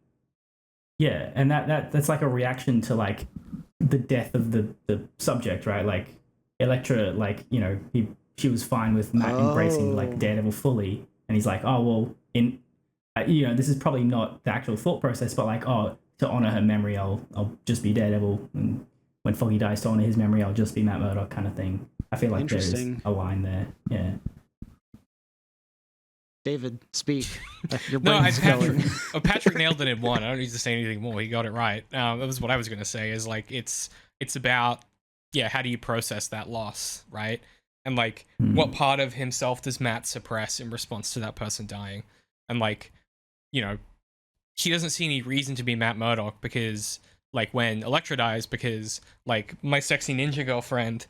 Speaker 2: yeah, and that's like a reaction to like the death of the subject, right? Like Elektra, like, you know, she was fine with Matt embracing like Daredevil fully, and he's like, oh well, you know, this is probably not the actual thought process, but like, oh, to honor her memory, I'll just be Daredevil, and when Foggy dies, to honor his memory, I'll just be Matt Murdock, kind of thing. I feel like there's a line there. Yeah.
Speaker 3: David, speak. Your
Speaker 1: No,
Speaker 3: brain's going.
Speaker 1: Patrick nailed it in one. I don't need to say anything more. He got it right. That was what I was going to say. Is like it's about, yeah, how do you process that loss, right? And like, what part of himself does Matt suppress in response to that person dying? And like, you know, he doesn't see any reason to be Matt Murdock because, like, when Elektra dies, because like my sexy ninja girlfriend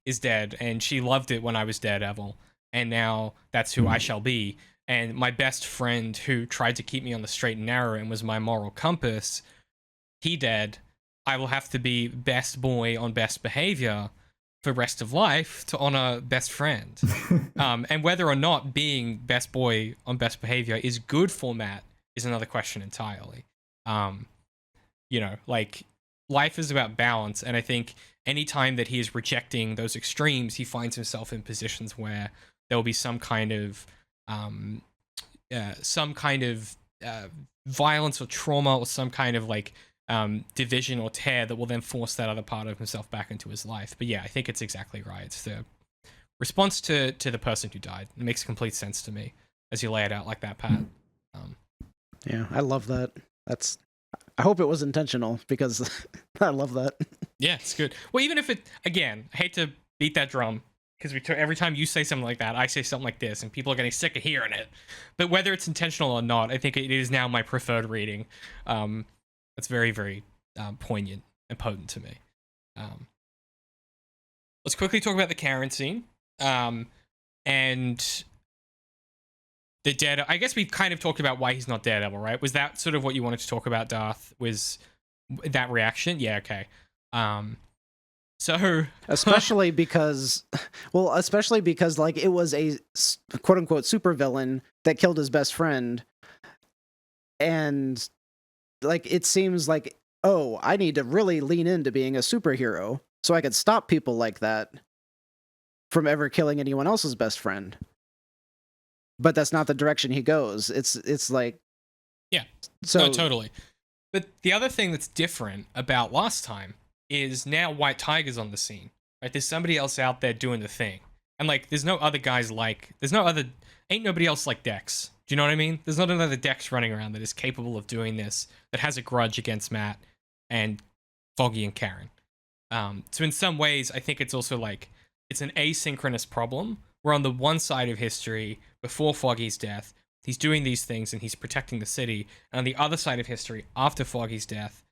Speaker 1: is dead, and she loved it when I was Daredevil, and now that's who I shall be. And my best friend, who tried to keep me on the straight and narrow and was my moral compass, he dead. I will have to be best boy on best behavior for rest of life to honor best friend. And whether or not being best boy on best behavior is good for Matt is another question entirely. You know, like, life is about balance, and I think anytime that he is rejecting those extremes, he finds himself in positions where there will be some kind of violence or trauma, or some kind of like division or tear that will then force that other part of himself back into his life. But yeah, I think it's exactly right. It's the response to the person who died. It makes complete sense to me as you lay it out like that, Pat.
Speaker 3: Yeah, I love that. I hope it was intentional, because I love that.
Speaker 1: Yeah, it's good. Well, even if again, I hate to beat that drum, because every time you say something like that, I say something like this, and people are getting sick of hearing it. But whether it's intentional or not, I think it is now my preferred reading. That's very, very poignant and potent to me. Let's quickly talk about the Karen scene. And the Daredevil. I guess we've kind of talked about why he's not Daredevil, right? Was that sort of what you wanted to talk about, Darth? Was that reaction? Yeah, okay. So
Speaker 3: especially because like it was a quote unquote supervillain that killed his best friend, and like it seems like, oh, I need to really lean into being a superhero so I could stop people like that from ever killing anyone else's best friend. But that's not the direction he goes. It's like,
Speaker 1: yeah,
Speaker 3: so
Speaker 1: no, totally. But the other thing that's different about last time is now White Tiger's on the scene, right? There's somebody else out there doing the thing. And like, there's no other guys ain't nobody else like Dex. Do you know what I mean? There's not another Dex running around that is capable of doing this, that has a grudge against Matt and Foggy and Karen. So in some ways, I think it's also like, it's an asynchronous problem, where on the one side of history, before Foggy's death, he's doing these things and he's protecting the city. And on the other side of history, after Foggy's death,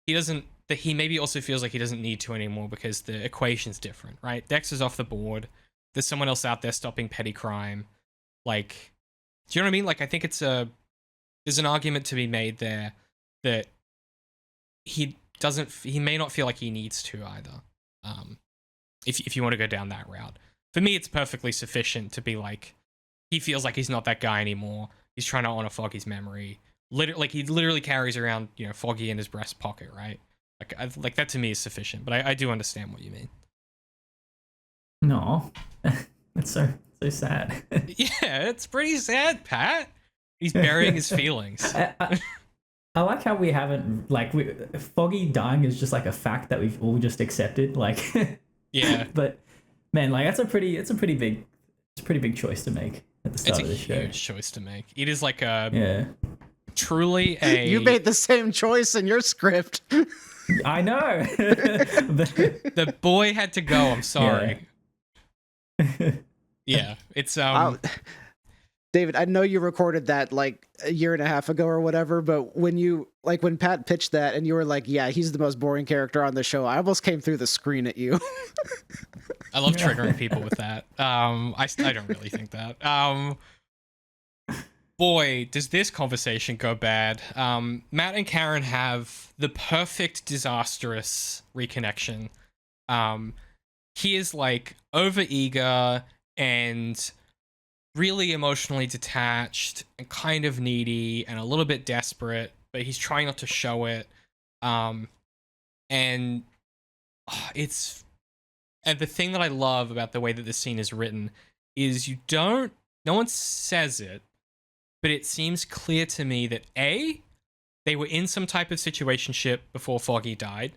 Speaker 1: he maybe also feels like he doesn't need to anymore because the equation's different, right? Dex is off the board. There's someone else out there stopping petty crime. Like, do you know what I mean? Like, I think there's an argument to be made there that he may not feel like he needs to either. If you want to go down that route. For me, it's perfectly sufficient to be like, he feels like he's not that guy anymore. He's trying to honor Foggy's memory. He literally carries around, you know, Foggy in his breast pocket, right? Like that to me is sufficient, but I do understand what you mean.
Speaker 2: No, that's so sad.
Speaker 1: Yeah, it's pretty sad, Pat. He's burying his feelings.
Speaker 2: I like how we haven't, like, Foggy dying is just like a fact that we've all just accepted. Like,
Speaker 1: yeah.
Speaker 2: But man, like, it's a pretty It's a pretty big choice to make at the start
Speaker 1: It's
Speaker 2: of
Speaker 1: a
Speaker 2: the show.
Speaker 1: huge choice to make. It is like a
Speaker 2: Yeah.
Speaker 1: truly a.
Speaker 3: You made the same choice in your script.
Speaker 2: I know.
Speaker 1: The boy had to go. I'm sorry. Yeah, it's
Speaker 3: David, I know you recorded that like a year and a half ago or whatever, but when Pat pitched that and you were like, yeah, he's the most boring character on the show, I almost came through the screen at you.
Speaker 1: I love triggering people with that. I don't really think that. Boy, does this conversation go bad. Matt and Karen have the perfect disastrous reconnection. He is like overeager and really emotionally detached and kind of needy and a little bit desperate, but he's trying not to show it. And the thing that I love about the way that this scene is written is no one says it, but it seems clear to me that A, they were in some type of situationship before Foggy died,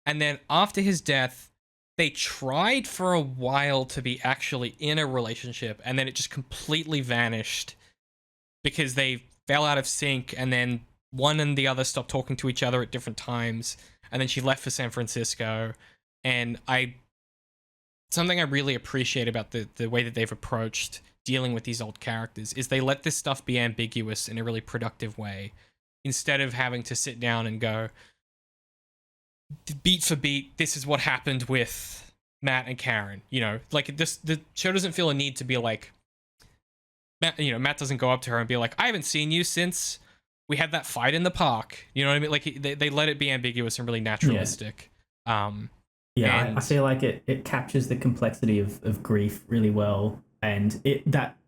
Speaker 1: and then after his death, they tried for a while to be actually in a relationship, and then it just completely vanished because they fell out of sync, and then one and the other stopped talking to each other at different times, and then she left for San Francisco. And something I really appreciate about the way that they've approached dealing with these old characters is they let this stuff be ambiguous in a really productive way, instead of having to sit down and go, beat for beat, this is what happened with Matt and Karen. You know, like the show doesn't feel a need to be like, Matt doesn't go up to her and be like, I haven't seen you since we had that fight in the park. You know what I mean? Like they let it be ambiguous and really naturalistic.
Speaker 2: Yeah, I feel like it captures the complexity of grief really well, and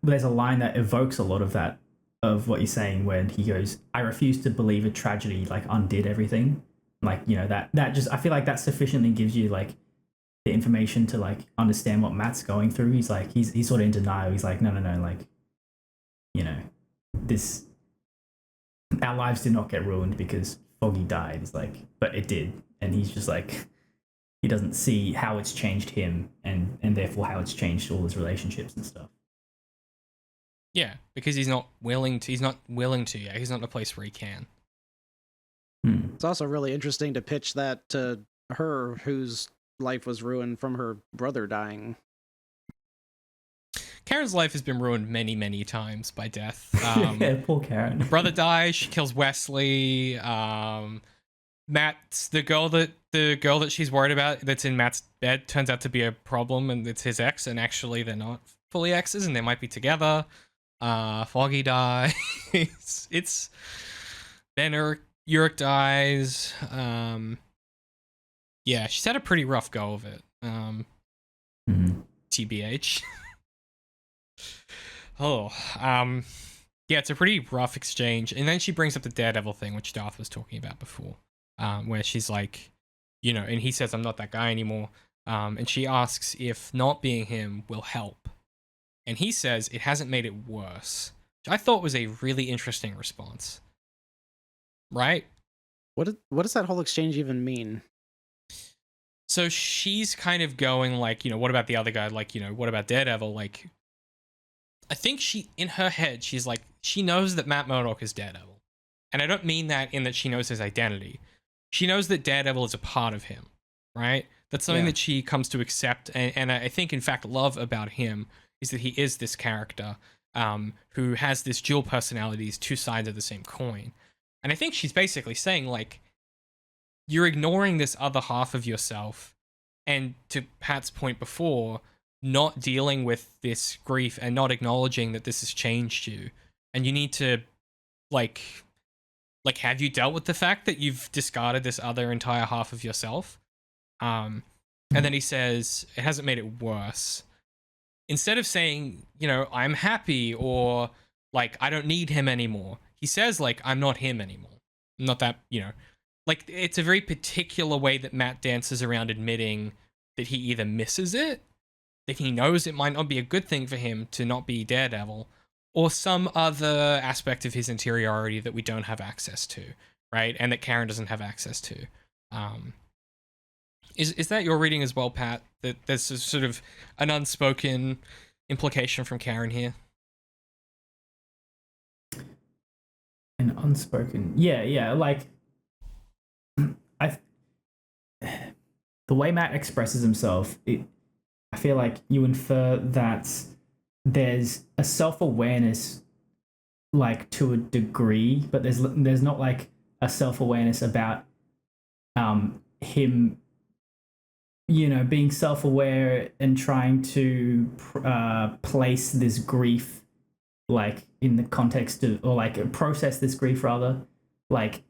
Speaker 2: there's a line that evokes a lot of that, of what you're saying, when he goes, I refuse to believe a tragedy like undid everything. Like, that just, I feel like that sufficiently gives you like the information to like understand what Matt's going through. He's like, he's sort of in denial. He's like, no, like, this, our lives did not get ruined because Foggy died. It's like, but it did. And he's just like, he doesn't see how it's changed him and therefore how it's changed all his relationships and stuff.
Speaker 1: Yeah, because he's not willing to yet. He's not in a place where he can.
Speaker 3: It's also really interesting to pitch that to her, whose life was ruined from her brother dying.
Speaker 1: Karen's life has been ruined many, many times by death.
Speaker 2: Yeah, poor Karen.
Speaker 1: Her brother dies. She kills Wesley. Matt's the girl that she's worried about that's in Matt's bed turns out to be a problem, and it's his ex. And actually, they're not fully exes, and they might be together. Foggy dies. it's Ben Urich dies. Yeah, she's had a pretty rough go of it. TBH. Yeah, it's a pretty rough exchange. And then she brings up the Daredevil thing, which Darth was talking about before, where she's like, and he says, I'm not that guy anymore. And she asks if not being him will help. And he says it hasn't made it worse, which I thought was a really interesting response. Right?
Speaker 3: What does that whole exchange even mean?
Speaker 1: So she's kind of going like, what about the other guy? Like, what about Daredevil? Like, I think in her head, she's like, she knows that Matt Murdock is Daredevil. And I don't mean that in that she knows his identity. She knows that Daredevil is a part of him, right? That's something that she comes to accept. And I think, in fact, love about him is that he is this character who has this dual personalities, two sides of the same coin. And I think she's basically saying, like, you're ignoring this other half of yourself. And to Pat's point before, not dealing with this grief and not acknowledging that this has changed you. And you need to, like, have you dealt with the fact that you've discarded this other entire half of yourself? And then he says, it hasn't made it worse. Instead of saying, I'm happy, or like, I don't need him anymore. He says, like, I'm not him anymore. I'm not that, like, it's a very particular way that Matt dances around admitting that he either misses it, that he knows it might not be a good thing for him to not be Daredevil, or some other aspect of his interiority that we don't have access to, right? And that Karen doesn't have access to. Is that your reading as well, Pat? That there's a sort of an unspoken implication from Karen here?
Speaker 2: An unspoken, yeah, like I, the way Matt expresses himself, I feel like you infer that there's a self-awareness, like to a degree, but there's not like a self-awareness about him, being self-aware and trying to place this grief, like in the context of, or like process this grief rather, like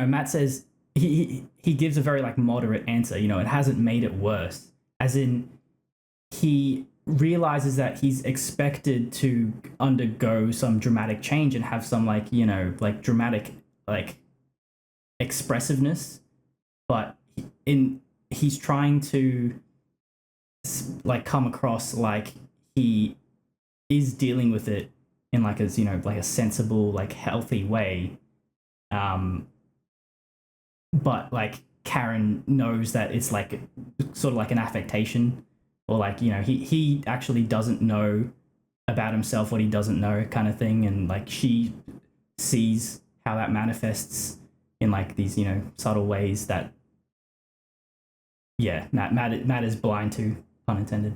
Speaker 2: Matt says he gives a very like moderate answer. It hasn't made it worse, as in he realizes that he's expected to undergo some dramatic change and have some like dramatic like expressiveness, but he's trying to like come across like he is dealing with it in like a like a sensible, like healthy way, but like Karen knows that it's like sort of like an affectation, or like he actually doesn't know about himself what he doesn't know, kind of thing, and like she sees how that manifests in like these subtle ways that Matt is blind to, pun intended.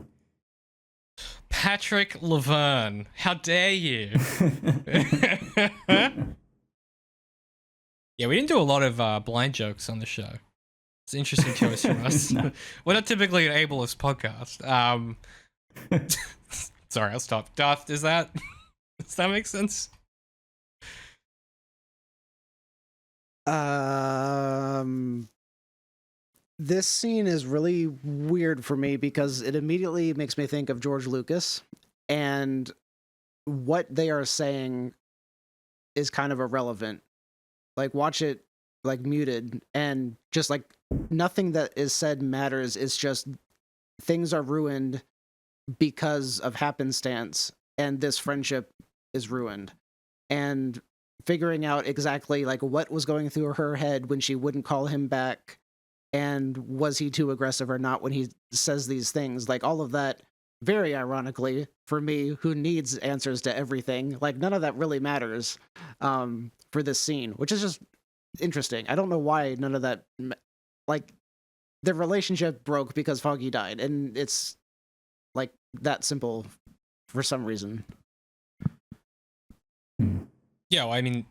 Speaker 1: Patrick Laverne, how dare you? Yeah, we didn't do a lot of blind jokes on the show. It's an interesting choice for us. No. We're not typically an ableist podcast. Sorry, I'll stop. Does that make sense?
Speaker 3: This scene is really weird for me because it immediately makes me think of George Lucas, and what they are saying is kind of irrelevant. Like, watch it like muted, and just like nothing that is said matters. It's just things are ruined because of happenstance, and this friendship is ruined. And figuring out exactly like what was going through her head when she wouldn't call him back, and was he too aggressive or not when he says these things, like all of that, very ironically for me, who needs answers to everything, like none of that really matters for this scene, which is just interesting. I don't know why none of that, like the relationship broke because Foggy died, and it's like that simple for some reason.
Speaker 1: Yeah, well, I mean,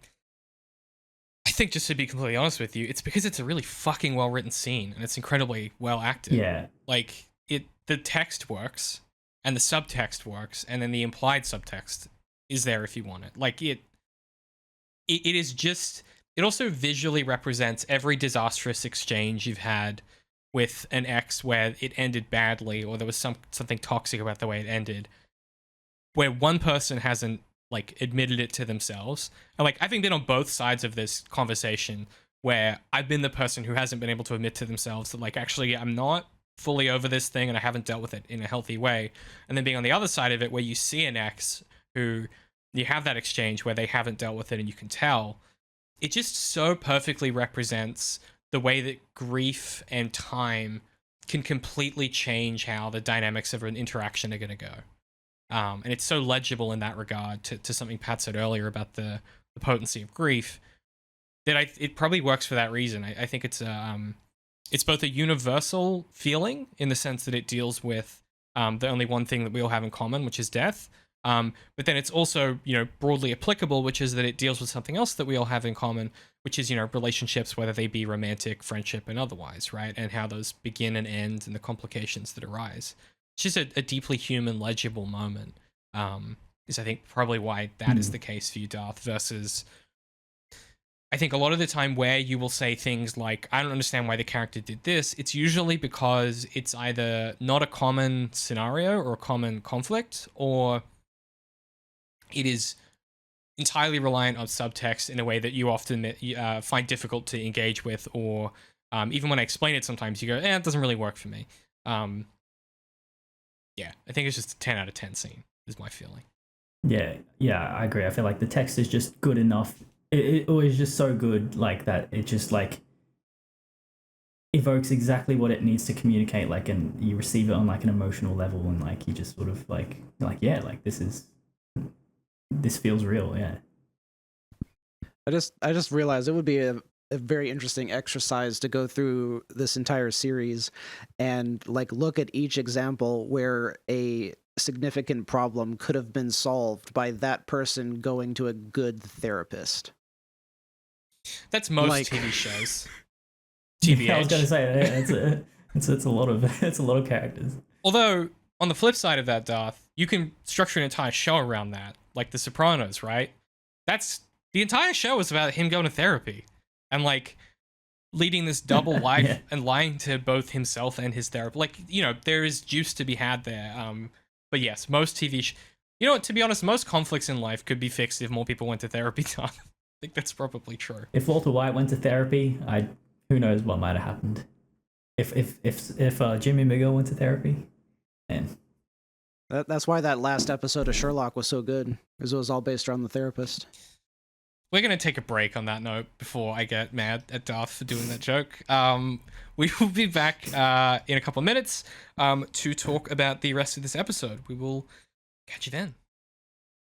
Speaker 1: I think, just to be completely honest with you, it's because it's a really fucking well written scene and it's incredibly well acted.
Speaker 2: Yeah.
Speaker 1: Like the text works and the subtext works, and then the implied subtext is there if you want it. Like it is just, it also visually represents every disastrous exchange you've had with an ex where it ended badly, or there was something toxic about the way it ended, where one person hasn't like admitted it to themselves. And like I've been on both sides of this conversation, where I've been the person who hasn't been able to admit to themselves that like, actually I'm not fully over this thing and I haven't dealt with it in a healthy way. And then being on the other side of it, where you see an ex who you have that exchange where they haven't dealt with it and you can tell. It just so perfectly represents the way that grief and time can completely change how the dynamics of an interaction are going to go. And it's so legible in that regard to something Pat said earlier about the potency of grief, that it probably works for that reason. I think it's both a universal feeling in the sense that it deals with the only one thing that we all have in common, which is death. But then it's also, broadly applicable, which is that it deals with something else that we all have in common, which is, relationships, whether they be romantic, friendship, and otherwise, right? And how those begin and end and the complications that arise. It's just a deeply human, legible moment. Is I think probably why that is the case for you, Darth, versus I think a lot of the time where you will say things like, I don't understand why the character did this, it's usually because it's either not a common scenario or a common conflict, or it is entirely reliant on subtext in a way that you often find difficult to engage with, or even when I explain it sometimes you go, it doesn't really work for me. Yeah, I think it's just a 10 out of 10 scene, is my feeling.
Speaker 2: Yeah, I agree. I feel like the text is just good enough. It is just so good, like that. It just like evokes exactly what it needs to communicate, like, and you receive it on like an emotional level, and like you just sort of like yeah, like this feels real. Yeah.
Speaker 3: I just realized it would be a very interesting exercise to go through this entire series and like look at each example where a significant problem could have been solved by that person going to a good therapist.
Speaker 1: That's most
Speaker 3: Like-
Speaker 1: TV shows.
Speaker 2: I was gonna
Speaker 1: TBH.
Speaker 2: say it's a lot of characters.
Speaker 1: Although, on the flip side of that, Darth, you can structure an entire show around that, like The Sopranos, right? That's the entire show is about him going to therapy and like leading this double life
Speaker 2: Yeah.
Speaker 1: and lying to both himself and his therapist. Like, you know, there is juice to be had there. But yes, most you know what, to be honest, most conflicts in life could be fixed if more people went to therapy. I think that's probably true.
Speaker 2: If Walter White went to therapy, who knows what might have happened. If Jimmy McGill went to therapy, man.
Speaker 3: That's why that last episode of Sherlock was so good, because it was all based around the therapist.
Speaker 1: We're going to take a break on that note before I get mad at Darth for doing that joke. We will be back in a couple of minutes to talk about the rest of this episode. We will catch you then.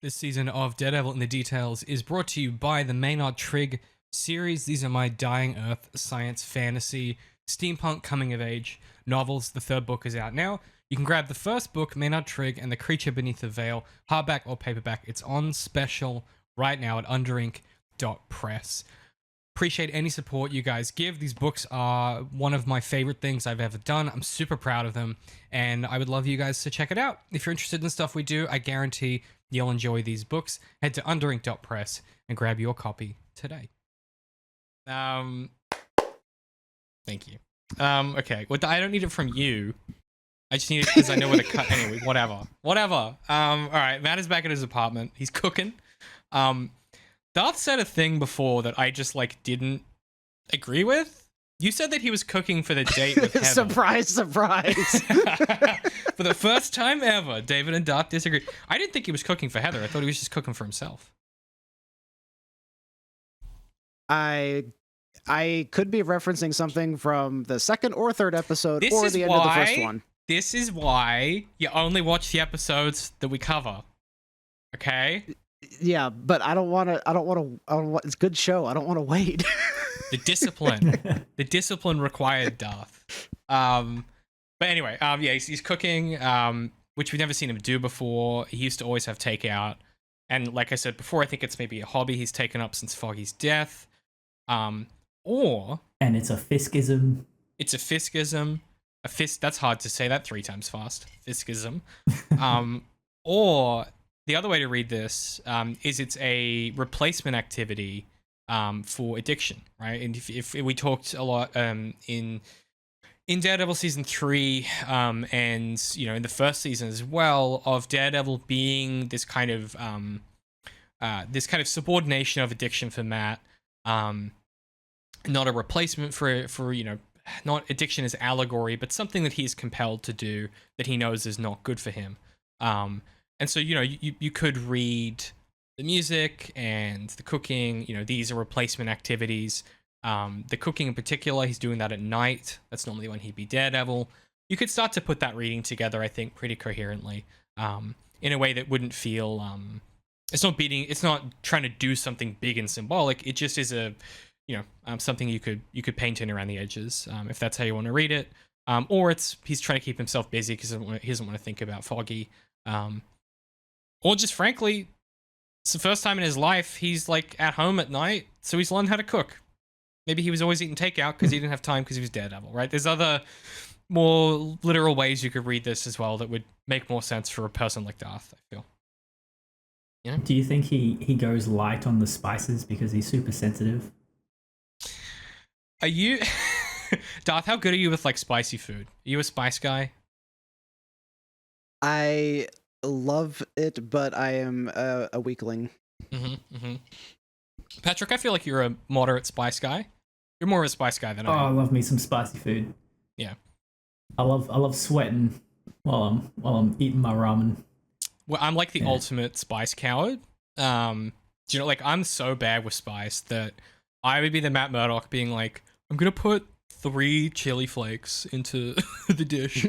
Speaker 1: This season of Daredevil in the Details is brought to you by the Maynard Trigg series. These are my Dying Earth science fantasy steampunk coming of age novels. The third book is out now. You can grab the first book, Maynard Trigg and the Creature Beneath the Veil, hardback or paperback. It's on special right now at underink.press. Appreciate any support you guys give. These books are one of my favorite things I've ever done. I'm super proud of them, and I would love you guys to check it out. If you're interested in the stuff we do, I guarantee you'll enjoy these books. Head to underink.press and grab your copy today. Thank you. Okay, well, I don't need it from you. I just need it because I know where to cut. Anyway, whatever. All right, Matt is back at his apartment. He's cooking. Darth said a thing before that I just like didn't agree with. You said that he was cooking for the date with Heather.
Speaker 3: Surprise, surprise.
Speaker 1: For the first time ever, David and Darth disagreed. I didn't think he was cooking for Heather. I thought he was just cooking for himself.
Speaker 3: I could be referencing something from the second or third episode
Speaker 1: This
Speaker 3: or
Speaker 1: is
Speaker 3: the end of the first
Speaker 1: why-
Speaker 3: one.
Speaker 1: This is why you only watch the episodes that we cover. Okay?
Speaker 3: Yeah, but I don't want to. It's a good show. I don't want to wait.
Speaker 1: The discipline required, Darth. But anyway, yeah, he's cooking, which we've never seen him do before. He used to always have takeout, and like I said before, I think it's maybe a hobby he's taken up since Foggy's death. Or
Speaker 2: And it's a Fiskism.
Speaker 1: it's a Fiskism. A Fisk. That's hard to say that 3 times fast. Fiskism. Or the other way to read this is it's a replacement activity for addiction, right? And if we talked a lot in Daredevil season 3 and you know in the first season as well of Daredevil being this kind of subordination of addiction for Matt, not a replacement for you know, not addiction as allegory, but something that he's compelled to do that he knows is not good for him. And so, you know, you could read the music and the cooking, you know, these are replacement activities. The cooking in particular, he's doing that at night. That's normally when he'd be Daredevil. You could start to put that reading together, I think, pretty coherently, in a way that wouldn't feel, it's not trying to do something big and symbolic. It just is a, you know, something you could paint in around the edges, if that's how you want to read it. Or he's trying to keep himself busy because he doesn't want to think about Foggy. Or just frankly, it's the first time in his life he's like at home at night, so he's learned how to cook. Maybe he was always eating takeout because he didn't have time because he was Daredevil, right? There's other more literal ways you could read this as well that would make more sense for a person like Darth, I feel. You know?
Speaker 2: Do you think he goes light on the spices because he's super sensitive?
Speaker 1: Are you... Darth, how good are you with like spicy food? Are you a spice guy?
Speaker 3: I love it, but I am a weakling.
Speaker 1: Patrick, I feel like you're a moderate spice guy. You're more of a spice guy than
Speaker 2: Oh,
Speaker 1: I
Speaker 2: I
Speaker 1: am.
Speaker 2: love me some spicy food.
Speaker 1: Yeah.
Speaker 2: I love sweating while I'm eating my ramen.
Speaker 1: Well, I'm like the
Speaker 2: Yeah.
Speaker 1: ultimate spice coward. Do you know, like I'm so bad with spice that I would be the Matt Murdock being like, I'm gonna put 3 chili flakes into the dish.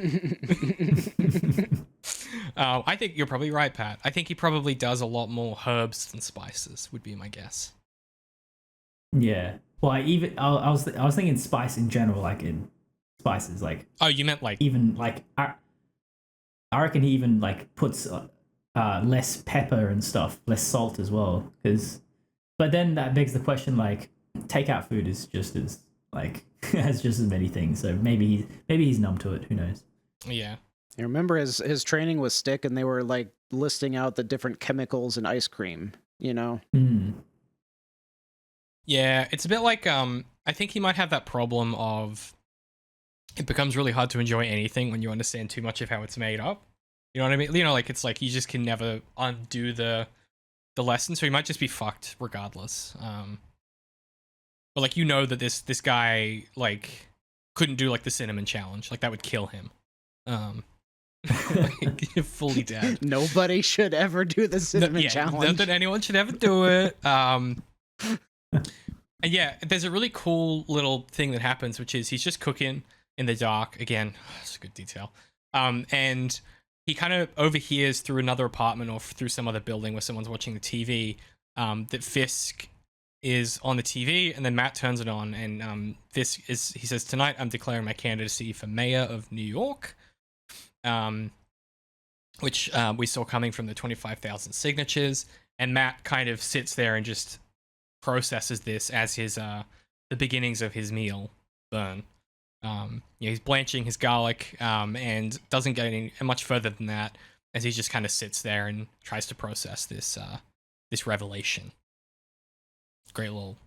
Speaker 1: I think you're probably right, Pat. I think he probably does a lot more herbs than spices, would be my guess.
Speaker 2: Yeah. Well, I was thinking spice in general, like in spices, like.
Speaker 1: Oh, you meant like
Speaker 2: even like I reckon he even like puts less pepper and stuff, less salt as well. But then that begs the question, like takeout food is just as like has just as many things. So maybe he's numb to it. Who knows?
Speaker 1: Yeah.
Speaker 3: I remember his training with Stick, and they were like listing out the different chemicals in ice cream. You know.
Speaker 2: Mm.
Speaker 1: Yeah, it's a bit like I think he might have that problem of it becomes really hard to enjoy anything when you understand too much of how it's made up. You know what I mean? You know, like it's like you just can never undo the lesson, so he might just be fucked regardless. But like you know that this guy like couldn't do like the cinnamon challenge, like that would kill him. Like, you're fully dead.
Speaker 3: Nobody should ever do the cinnamon challenge.
Speaker 1: Not that anyone should ever do it. And yeah, there's a really cool little thing that happens, which is he's just cooking in the dark. Again, it's a good detail. And he kind of overhears through another apartment or through some other building where someone's watching the TV, that Fisk is on the TV, and then Matt turns it on, and Fisk he says, "Tonight I'm declaring my candidacy for mayor of New York," which we saw coming from the 25,000 signatures, and Matt kind of sits there and just processes this as his the beginnings of his meal burn. He's blanching his garlic, and doesn't get any much further than that, as he just kind of sits there and tries to process this revelation. Great little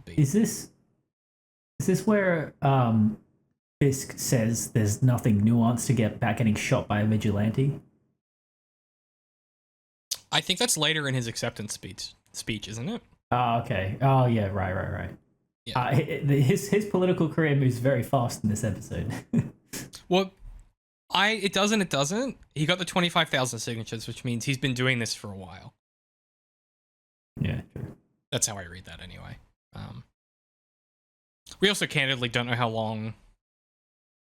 Speaker 1: beat.
Speaker 2: Is this where Fisk says there's nothing nuanced to get back getting shot by a vigilante?
Speaker 1: I think that's later in his acceptance speech, isn't it?
Speaker 2: Oh, okay. Oh, yeah. Right.
Speaker 1: Yeah.
Speaker 2: His political career moves very fast in this episode.
Speaker 1: Well, it doesn't. He got the 25,000 signatures, which means he's been doing this for a while.
Speaker 2: Yeah, true.
Speaker 1: That's how I read that anyway. We also candidly don't know how long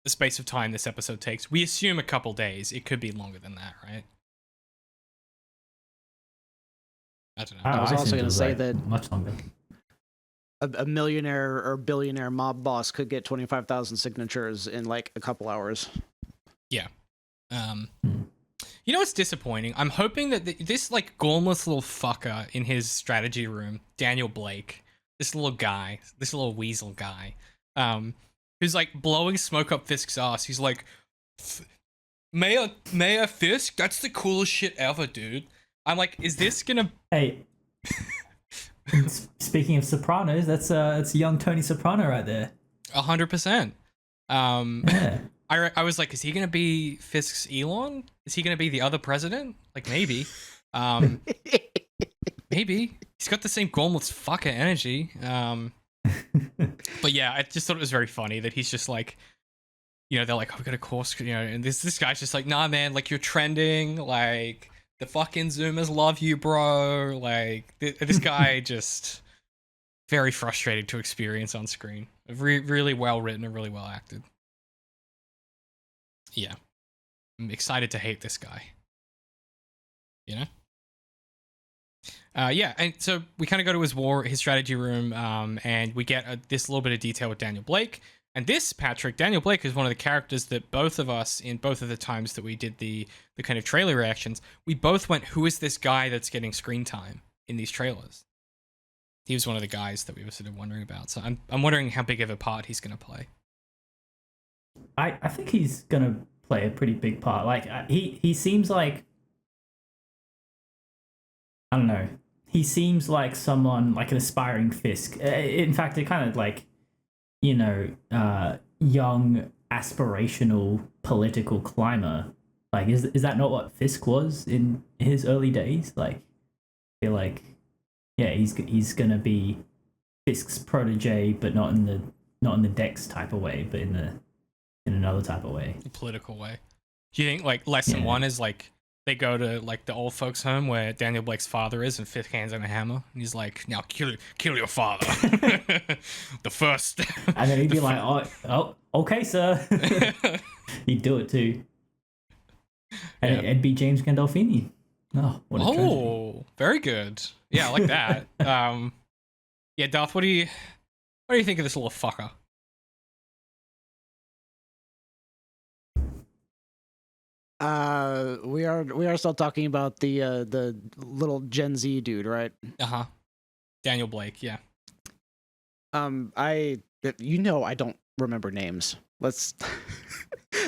Speaker 1: the space of time this episode takes. We assume a couple days. It could be longer than that, right? I don't know.
Speaker 3: I was also going to say
Speaker 2: like
Speaker 3: that
Speaker 2: much longer.
Speaker 3: A millionaire or billionaire mob boss could get 25,000 signatures in like a couple hours.
Speaker 1: Yeah. You know what's disappointing? I'm hoping that this like gormless little fucker in his strategy room, Daniel Blake, this little guy, this little weasel guy, who's like blowing smoke up Fisk's ass. He's like, Mayor Fisk, that's the coolest shit ever, dude. I'm like, is this gonna?
Speaker 2: Hey, speaking of Sopranos, that's young Tony Soprano right there.
Speaker 1: 100%.
Speaker 2: Yeah.
Speaker 1: I was like, is he gonna be Fisk's Elon? Is he gonna be the other president? Like maybe. Maybe. He's got the same gormless fucker energy. But yeah, I just thought it was very funny that he's just like, you know, they're like, oh, we got a course, you know, and this guy's just like, nah, man, like you're trending, like the fucking Zoomers love you, bro. Like this guy just very frustrating to experience on screen. Really well written and really well acted. Yeah. I'm excited to hate this guy. You know? Yeah, and so we kind of go to his strategy room, and we get this little bit of detail with Daniel Blake. And this, Patrick, Daniel Blake is one of the characters that both of us, in both of the times that we did the kind of trailer reactions, we both went, who is this guy that's getting screen time in these trailers? He was one of the guys that we were sort of wondering about. So I'm wondering how big of a part he's going to play.
Speaker 2: I think he's gonna play a pretty big part. Like he seems like, I don't know. He seems like someone like an aspiring Fisk. In fact, it kind of like, you know, young aspirational political climber. Like, is that not what Fisk was in his early days? Like, I feel like, yeah, he's gonna be Fisk's protege, but not in the Dex type of way, but in another type of way.
Speaker 1: A political way. Do you think like lesson one is like they go to like the old folks' home where Daniel Blake's father is, and Fisk hands him a hammer, and he's like, "Now kill your father." The first.
Speaker 2: And then he'd be like, "Oh, okay, sir." He'd do it too. And it'd be James Gandolfini. Oh, what a tragedy.
Speaker 1: Very good. Yeah, I like that. Yeah, Darth, what do you think of this little fucker?
Speaker 3: We are still talking about the little Gen Z dude, right?
Speaker 1: Daniel Blake, yeah.
Speaker 3: I don't remember names. Let's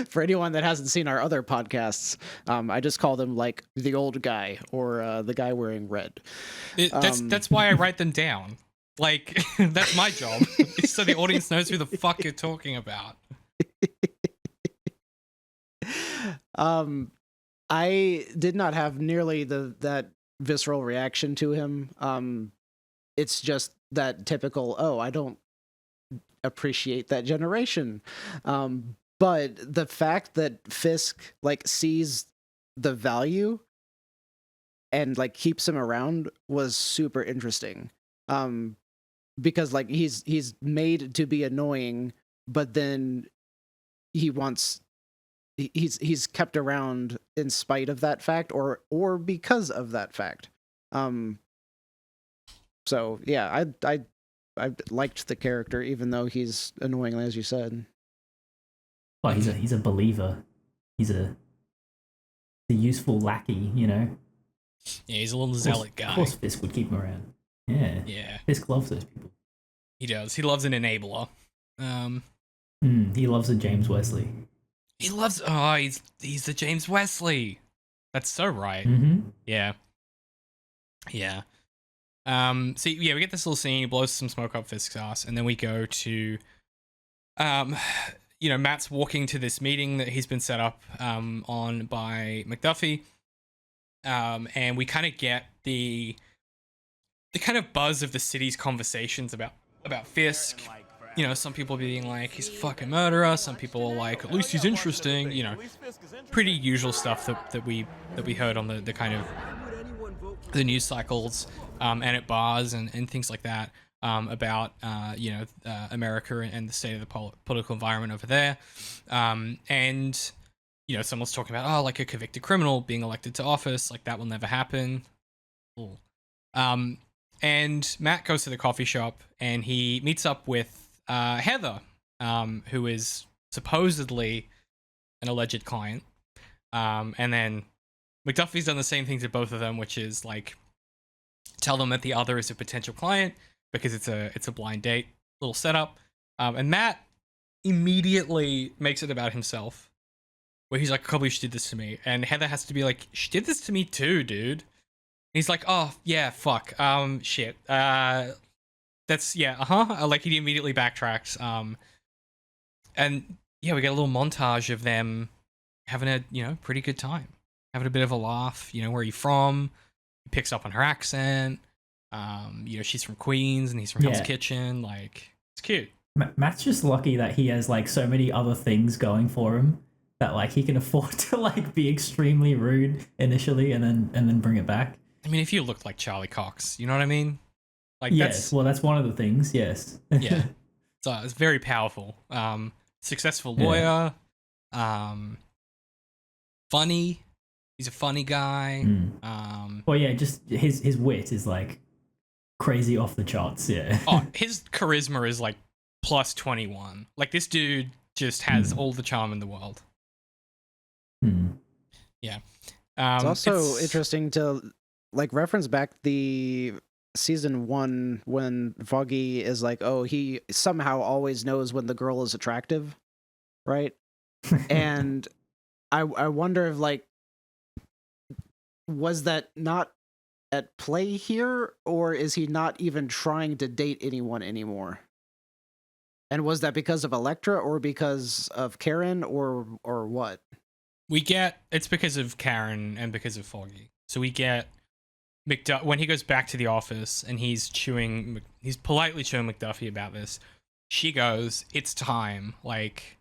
Speaker 3: for anyone that hasn't seen our other podcasts, I just call them like the old guy or the guy wearing red.
Speaker 1: That's why I write them down. Like that's my job, so the audience knows who the fuck you're talking about.
Speaker 3: I did not have nearly that visceral reaction to him. It's just that typical, oh, I don't appreciate that generation. But the fact that Fisk like sees the value and like keeps him around was super interesting. Because like he's made to be annoying, but then he's kept around in spite of that fact or because of that fact. So yeah, I liked the character even though he's annoying, as you said.
Speaker 2: Well, he's a believer. He's a useful lackey, you know.
Speaker 1: Yeah, he's a little zealot guy.
Speaker 2: Of course, Fisk would keep him around. Yeah.
Speaker 1: Yeah.
Speaker 2: Fisk loves those people.
Speaker 1: He does. He loves an enabler.
Speaker 2: He loves a James Wesley.
Speaker 1: He loves. Oh, he's the James Wesley. That's so right.
Speaker 2: Mm-hmm.
Speaker 1: Yeah. Yeah. So yeah, we get this little scene. He blows some smoke up Fisk's ass, and then we go to, Matt's walking to this meeting that he's been set up on by McDuffie, and we kind of get the kind of buzz of the city's conversations about Fisk. You know, some people being like, he's a fucking murderer. Some people are like, at least he's interesting. You know, pretty usual stuff that we heard on the kind of the news cycles and at bars and things like that about America and the state of the political environment over there. And someone's talking about like a convicted criminal being elected to office, like that will never happen. Ooh. And Matt goes to the coffee shop and he meets up with Heather, who is supposedly an alleged client. And then McDuffie's done the same thing to both of them, which is like tell them that the other is a potential client because it's a blind date, little setup. And Matt immediately makes it about himself, where he's like, I can't believe she did this to me. And Heather has to be like, she did this to me too, dude. And he's like, oh yeah, fuck, shit. That's like he immediately backtracks. And yeah, we get a little montage of them having a pretty good time, having a bit of a laugh. Where are you from? He picks up on her accent. She's from Queens and he's from Hell's Kitchen. Like, it's cute.
Speaker 2: Matt's just lucky that he has like so many other things going for him that like he can afford to like be extremely rude initially and then bring it back.
Speaker 1: I mean, if you looked like Charlie Cox, you know what I mean? Like,
Speaker 2: yes, that's one of the things. Yes.
Speaker 1: Yeah. So it's very powerful. Successful lawyer. Funny. He's a funny guy.
Speaker 2: Well, yeah, just his wit is like crazy off the charts. Yeah.
Speaker 1: Oh, his charisma is like plus 21. Like, this dude just has all the charm in the world. Yeah.
Speaker 3: It's also interesting to like reference back the season 1 when Foggy is like, oh, he somehow always knows when the girl is attractive, right? And I wonder if like, was that not at play here, or is he not even trying to date anyone anymore? And was that because of Elektra or because of Karen or what?
Speaker 1: It's because of Karen and because of Foggy. So we get when he goes back to the office and he's politely chewing McDuffie about this. She goes, "It's time." Like,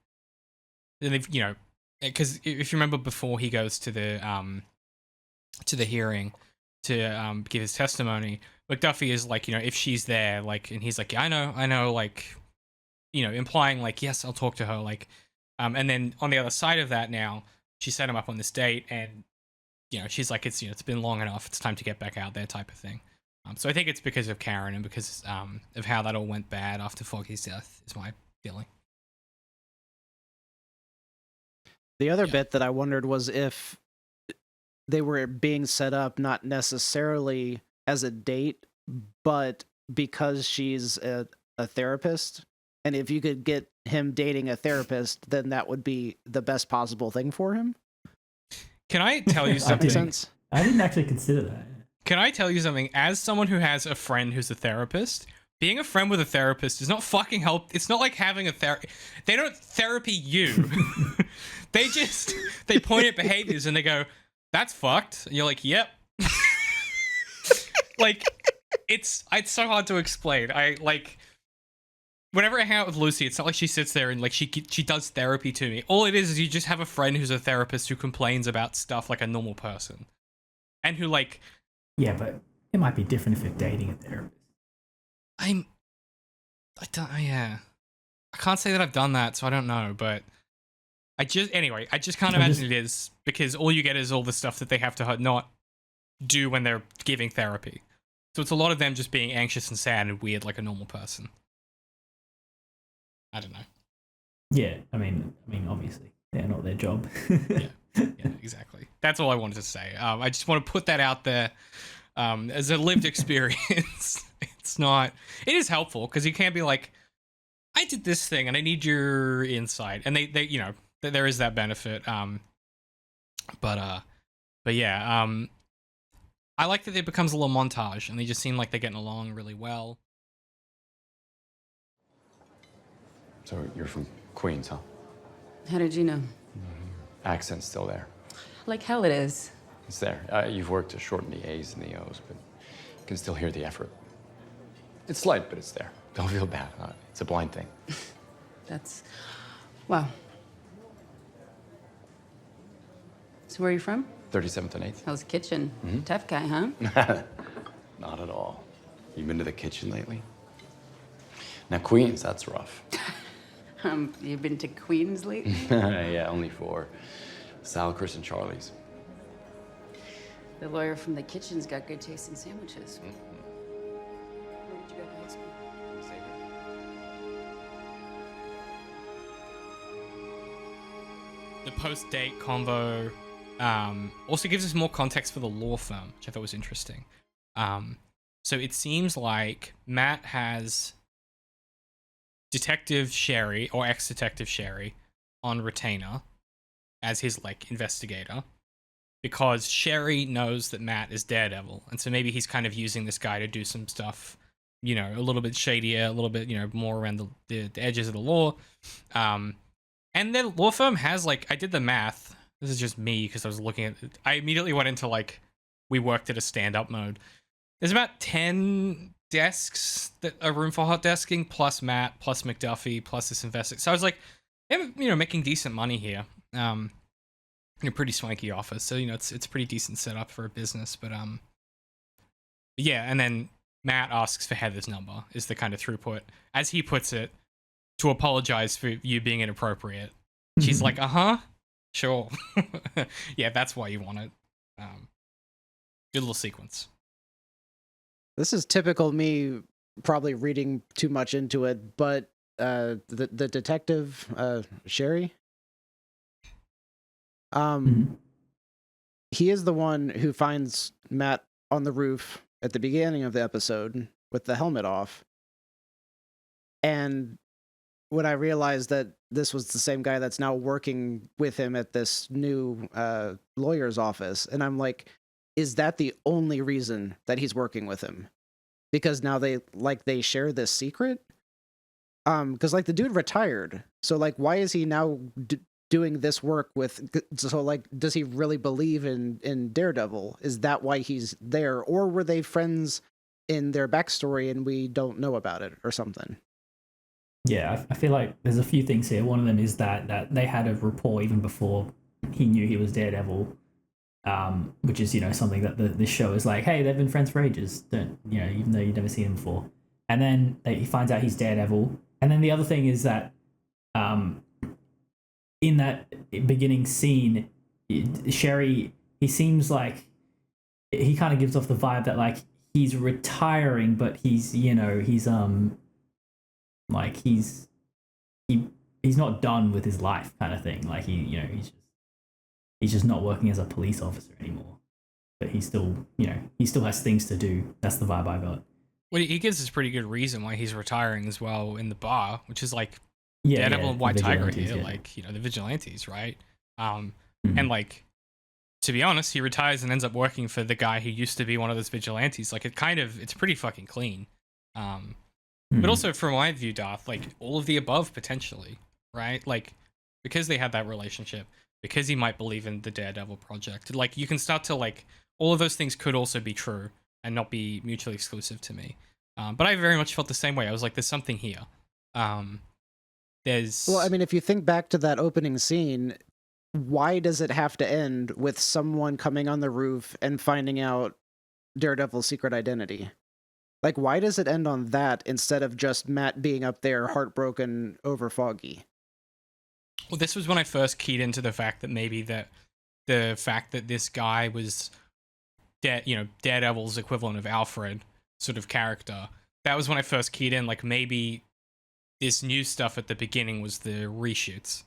Speaker 1: and they've, because if you remember before he goes to the to the hearing to give his testimony. McDuffie is like, if she's there, like, and he's like, yeah, I know, like, implying like, yes, I'll talk to her, like, and then on the other side of that now, she set him up on this date, and she's like, it's been long enough, it's time to get back out there, type of thing. So I think it's because of Karen and because of how that all went bad after Foggy's death, is my feeling.
Speaker 3: The other bit that I wondered was if they were being set up not necessarily as a date, but because she's a therapist. And if you could get him dating a therapist, then that would be the best possible thing for him.
Speaker 1: Can I tell you something?
Speaker 2: I didn't actually consider that.
Speaker 1: Can I tell you something? As someone who has a friend who's a therapist, being a friend with a therapist is not fucking help. It's not like having a therapy. They don't therapy you. They point at behaviors and they go, that's fucked. And you're like, yep. Like, it's so hard to explain. Whenever I hang out with Lucy, it's not like she sits there and like she does therapy to me. All it is you just have a friend who's a therapist who complains about stuff like a normal person. And who like...
Speaker 2: Yeah, but it might be different if you're dating a therapist.
Speaker 1: I can't say that I've done that, so I don't know, but I just can't imagine it is, because all you get is all the stuff that they have to not do when they're giving therapy. So it's a lot of them just being anxious and sad and weird like a normal person. I don't know.
Speaker 2: Yeah, I mean, obviously, they're not their job.
Speaker 1: Yeah, exactly. That's all I wanted to say. I just want to put that out there as a lived experience. It is helpful, because you can't be like, I did this thing and I need your insight. And they there is that benefit. But yeah, I like that it becomes a little montage and they just seem like they're getting along really well.
Speaker 4: So you're from Queens, huh?
Speaker 5: How did you know?
Speaker 4: Accent's still there.
Speaker 5: Like hell it is.
Speaker 4: It's there. You've worked to shorten the A's and the O's, but you can still hear the effort. It's slight, but it's there. Don't feel bad. It's a blind thing.
Speaker 5: Wow. So where are you from?
Speaker 4: 37th and 8th.
Speaker 5: Hell's Kitchen. Tough guy, huh?
Speaker 4: Not at all. You been to the kitchen lately? Now, Queens, that's rough.
Speaker 5: You've been to Queens lately?
Speaker 4: Yeah, only for Sal, Chris, and Charlie's.
Speaker 5: The lawyer from the kitchen's got good taste in sandwiches. Where did you go to high school?
Speaker 1: The post-date convo also gives us more context for the law firm, which I thought was interesting. So it seems like Matt has Detective Sherry, or ex-Detective Sherry, on retainer as his, like, investigator, because Sherry knows that Matt is Daredevil, and so maybe he's kind of using this guy to do some stuff, a little bit shadier, a little bit, more around the edges of the law. And the law firm has, like, I did the math. This is just me, because I was looking at it. I immediately went into, like, we worked at a stand-up mode. There's about 10 desks, that a room for hot desking, plus Matt, plus McDuffie, plus this investor. So I was like, making decent money here. In a pretty swanky office. So, it's pretty decent setup for a business. But, yeah, and then Matt asks for Heather's number, is the kind of throughput. As he puts it, to apologize for you being inappropriate. She's like, sure. Yeah, that's why you want it. Good little sequence.
Speaker 3: This is typical me probably reading too much into it, but the detective, Sherry, he is the one who finds Matt on the roof at the beginning of the episode with the helmet off. And when I realized that this was the same guy that's now working with him at this new lawyer's office, and I'm like, is that the only reason that he's working with him? Because now they share this secret? Because like the dude retired, so like why is he now doing this work with? So like, does he really believe in Daredevil? Is that why he's there, or were they friends in their backstory and we don't know about it or something?
Speaker 2: Yeah, I feel like there's a few things here. One of them is that they had a rapport even before he knew he was Daredevil. which is something that this show is like, hey, they've been friends for ages, don't even though you've never seen him before. And then he finds out he's Daredevil. And then the other thing is that in that beginning scene, Sherry, he seems like he kind of gives off the vibe that like he's retiring, but he's like he's not done with his life kind of thing. Like he's just not working as a police officer anymore. But he still has things to do. That's the vibe I got.
Speaker 1: Well, he gives us pretty good reason why he's retiring as well in the bar, which is like Daredevil and White Tiger here, like the vigilantes, right? And like, to be honest, he retires and ends up working for the guy who used to be one of those vigilantes. Like it's pretty fucking clean. But also from my view, Darth, like all of the above potentially, right? Like because they had that relationship, because he might believe in the Daredevil project, like you can start to like all of those things could also be true and not be mutually exclusive to me. But I very much felt the same way. I was like, there's something here. Well,
Speaker 3: I mean, if you think back to that opening scene, why does it have to end with someone coming on the roof and finding out Daredevil's secret identity? Like, why does it end on that instead of just Matt being up there heartbroken over Foggy?
Speaker 1: Well, this was when I first keyed into the fact that maybe the fact that this guy was Daredevil's equivalent of Alfred sort of character. That was when I first keyed in, like maybe this new stuff at the beginning was the reshoots.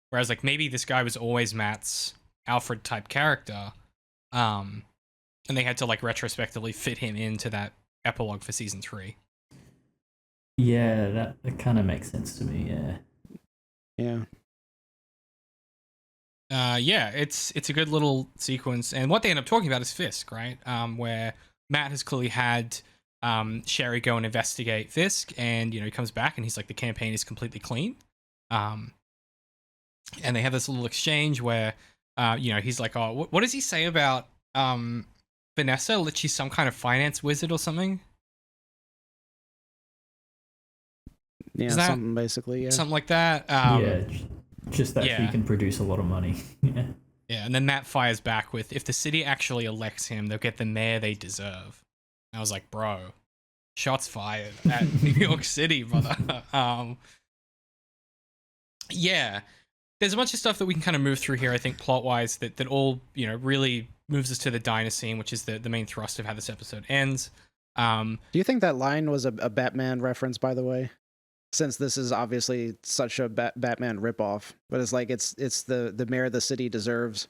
Speaker 1: Whereas like maybe this guy was always Matt's Alfred type character. And they had to like retrospectively fit him into that epilogue for season 3.
Speaker 2: Yeah, that kind of makes sense to me,
Speaker 3: Yeah.
Speaker 1: Yeah, it's a good little sequence, and what they end up talking about is Fisk, right? Where Matt has clearly had Sherry go and investigate Fisk, and he comes back and he's like, the campaign is completely clean. And they have this little exchange where he's like, oh, what does he say about Vanessa? That she's some kind of finance wizard or something?
Speaker 3: Yeah, something basically, yeah.
Speaker 1: Something like that.
Speaker 2: Just that she can produce a lot of money. Yeah,
Speaker 1: and then Matt fires back with, if the city actually elects him, they'll get the mayor they deserve. And I was like, bro, shots fired at New York City, brother. Yeah, there's a bunch of stuff that we can kind of move through here, I think, plot-wise, that all, really moves us to the diner scene, which is the main thrust of how this episode ends.
Speaker 3: Do you think that line was a Batman reference, by the way? Since this is obviously such a Batman ripoff, but it's like it's the mayor the city deserves.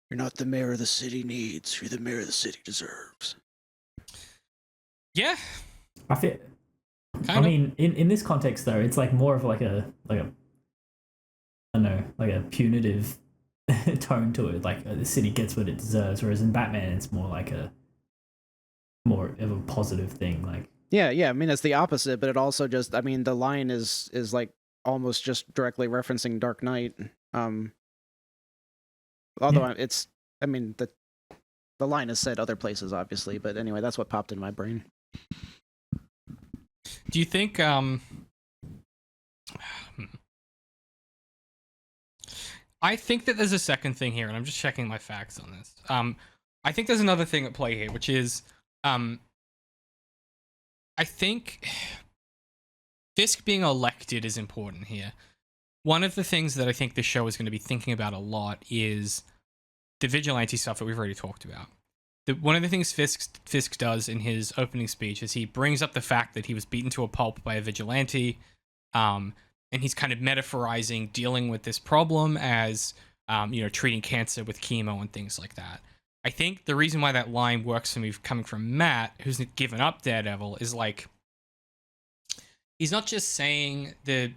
Speaker 3: You're not the mayor the city needs. You're the mayor the city deserves.
Speaker 1: Yeah,
Speaker 2: I mean, in this context though, it's like more of like a I don't know, like a punitive tone to it. Like the city gets what it deserves, whereas in Batman, it's more like more of a positive thing, like.
Speaker 3: Yeah. I mean, it's the opposite, but it also just, I mean, the line is like almost just directly referencing Dark Knight. Although it's, I mean, the line is said other places, obviously, but anyway, that's what popped in my brain.
Speaker 1: Do you think, I think that there's a second thing here, and I'm just checking my facts on this. I think there's another thing at play here, which is, I think Fisk being elected is important here. One of the things that I think this show is going to be thinking about a lot is the vigilante stuff that we've already talked about. One of the things Fisk does in his opening speech is he brings up the fact that he was beaten to a pulp by a vigilante, and he's kind of metaphorizing dealing with this problem as, treating cancer with chemo and things like that. I think the reason why that line works for me coming from Matt, who's given up Daredevil, is like, he's not just saying I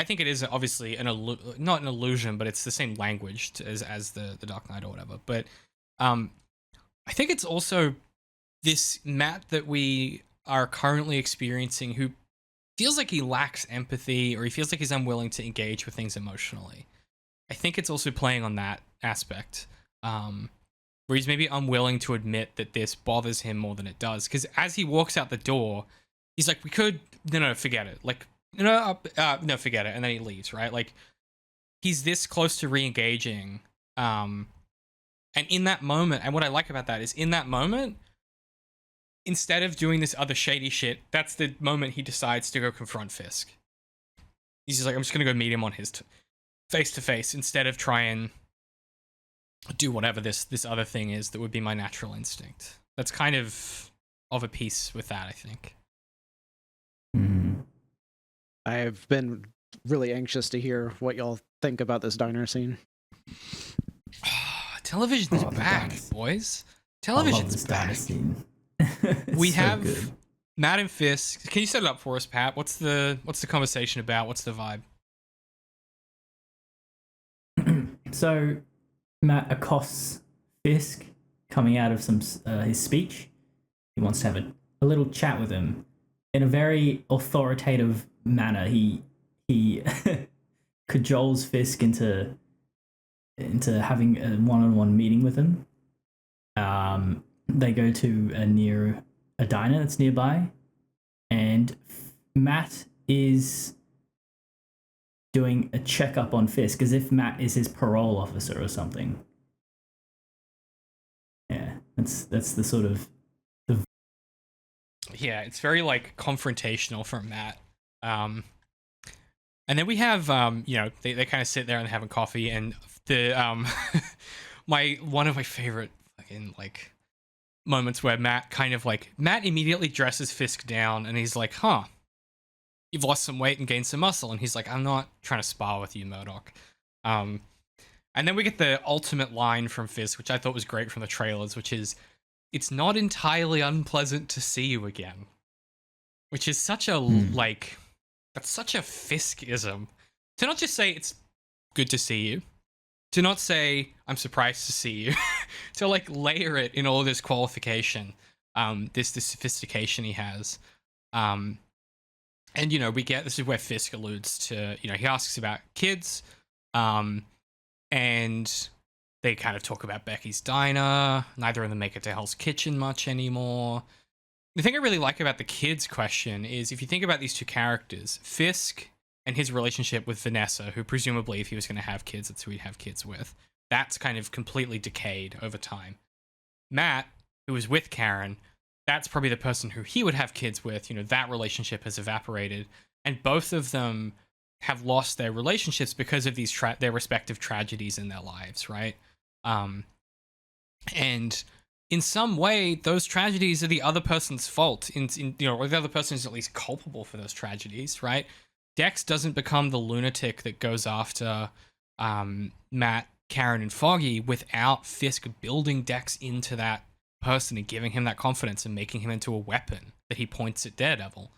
Speaker 1: think it is obviously not an illusion, but it's the same language as the Dark Knight or whatever. But I think it's also this Matt that we are currently experiencing who feels like he lacks empathy, or he feels like he's unwilling to engage with things emotionally. I think it's also playing on that aspect. Where he's maybe unwilling to admit that this bothers him more than it does. Because as he walks out the door, he's like, no, forget it. Like, no, forget it. And then he leaves, right? Like, he's this close to re-engaging And in that moment, and what I like about that is in that moment, instead of doing this other shady shit, that's the moment he decides to go confront Fisk. He's just like, I'm just going to go meet him on his face to face instead of try and do whatever this other thing is that would be my natural instinct. That's kind of a piece with that, I think.
Speaker 3: I've been really anxious to hear what y'all think about this diner scene.
Speaker 1: Television's back, boys. Television's back. We
Speaker 2: so
Speaker 1: have
Speaker 2: good.
Speaker 1: Matt and Fisk. Can you set it up for us, Pat? What's the conversation about? What's the vibe?
Speaker 2: So Matt accosts Fisk coming out of his speech. He wants to have a little chat with him in a very authoritative manner. He cajoles Fisk into having a one-on-one meeting with him. They go to near a diner that's nearby, and Matt is doing a checkup on Fisk as if Matt is his parole officer or something. Yeah, that's the sort of
Speaker 1: Yeah, it's very like confrontational from Matt. And then we have they kind of sit there and having coffee, and the one of my favorite fucking like moments where Matt immediately dresses Fisk down, and he's like, "Huh, you've lost some weight and gained some muscle," and he's like, "I'm not trying to spar with you, Murdock." And then we get the ultimate line from Fisk, which I thought was great from the trailers, which is, "It's not entirely unpleasant to see you again," which is such a that's such a Fiskism. To not just say it's good to see you, to not say I'm surprised to see you, to like layer it in all this qualification, this sophistication he has. And we get, this is where Fisk alludes to, he asks about kids, and they kind of talk about Becky's diner. Neither of them make it to Hell's Kitchen much anymore. The thing I really like about the kids question is, if you think about these two characters, Fisk and his relationship with Vanessa, who presumably, if he was going to have kids, that's who he'd have kids with, that's kind of completely decayed over time. Matt, who was with Karen, that's probably the person who he would have kids with. That relationship has evaporated, and both of them have lost their relationships because of these their respective tragedies in their lives, right? And in some way, those tragedies are the other person's fault. Or the other person is at least culpable for those tragedies, right? Dex doesn't become the lunatic that goes after Matt, Karen, and Foggy without Fisk building Dex into that person and giving him that confidence and making him into a weapon that he points at Daredevil.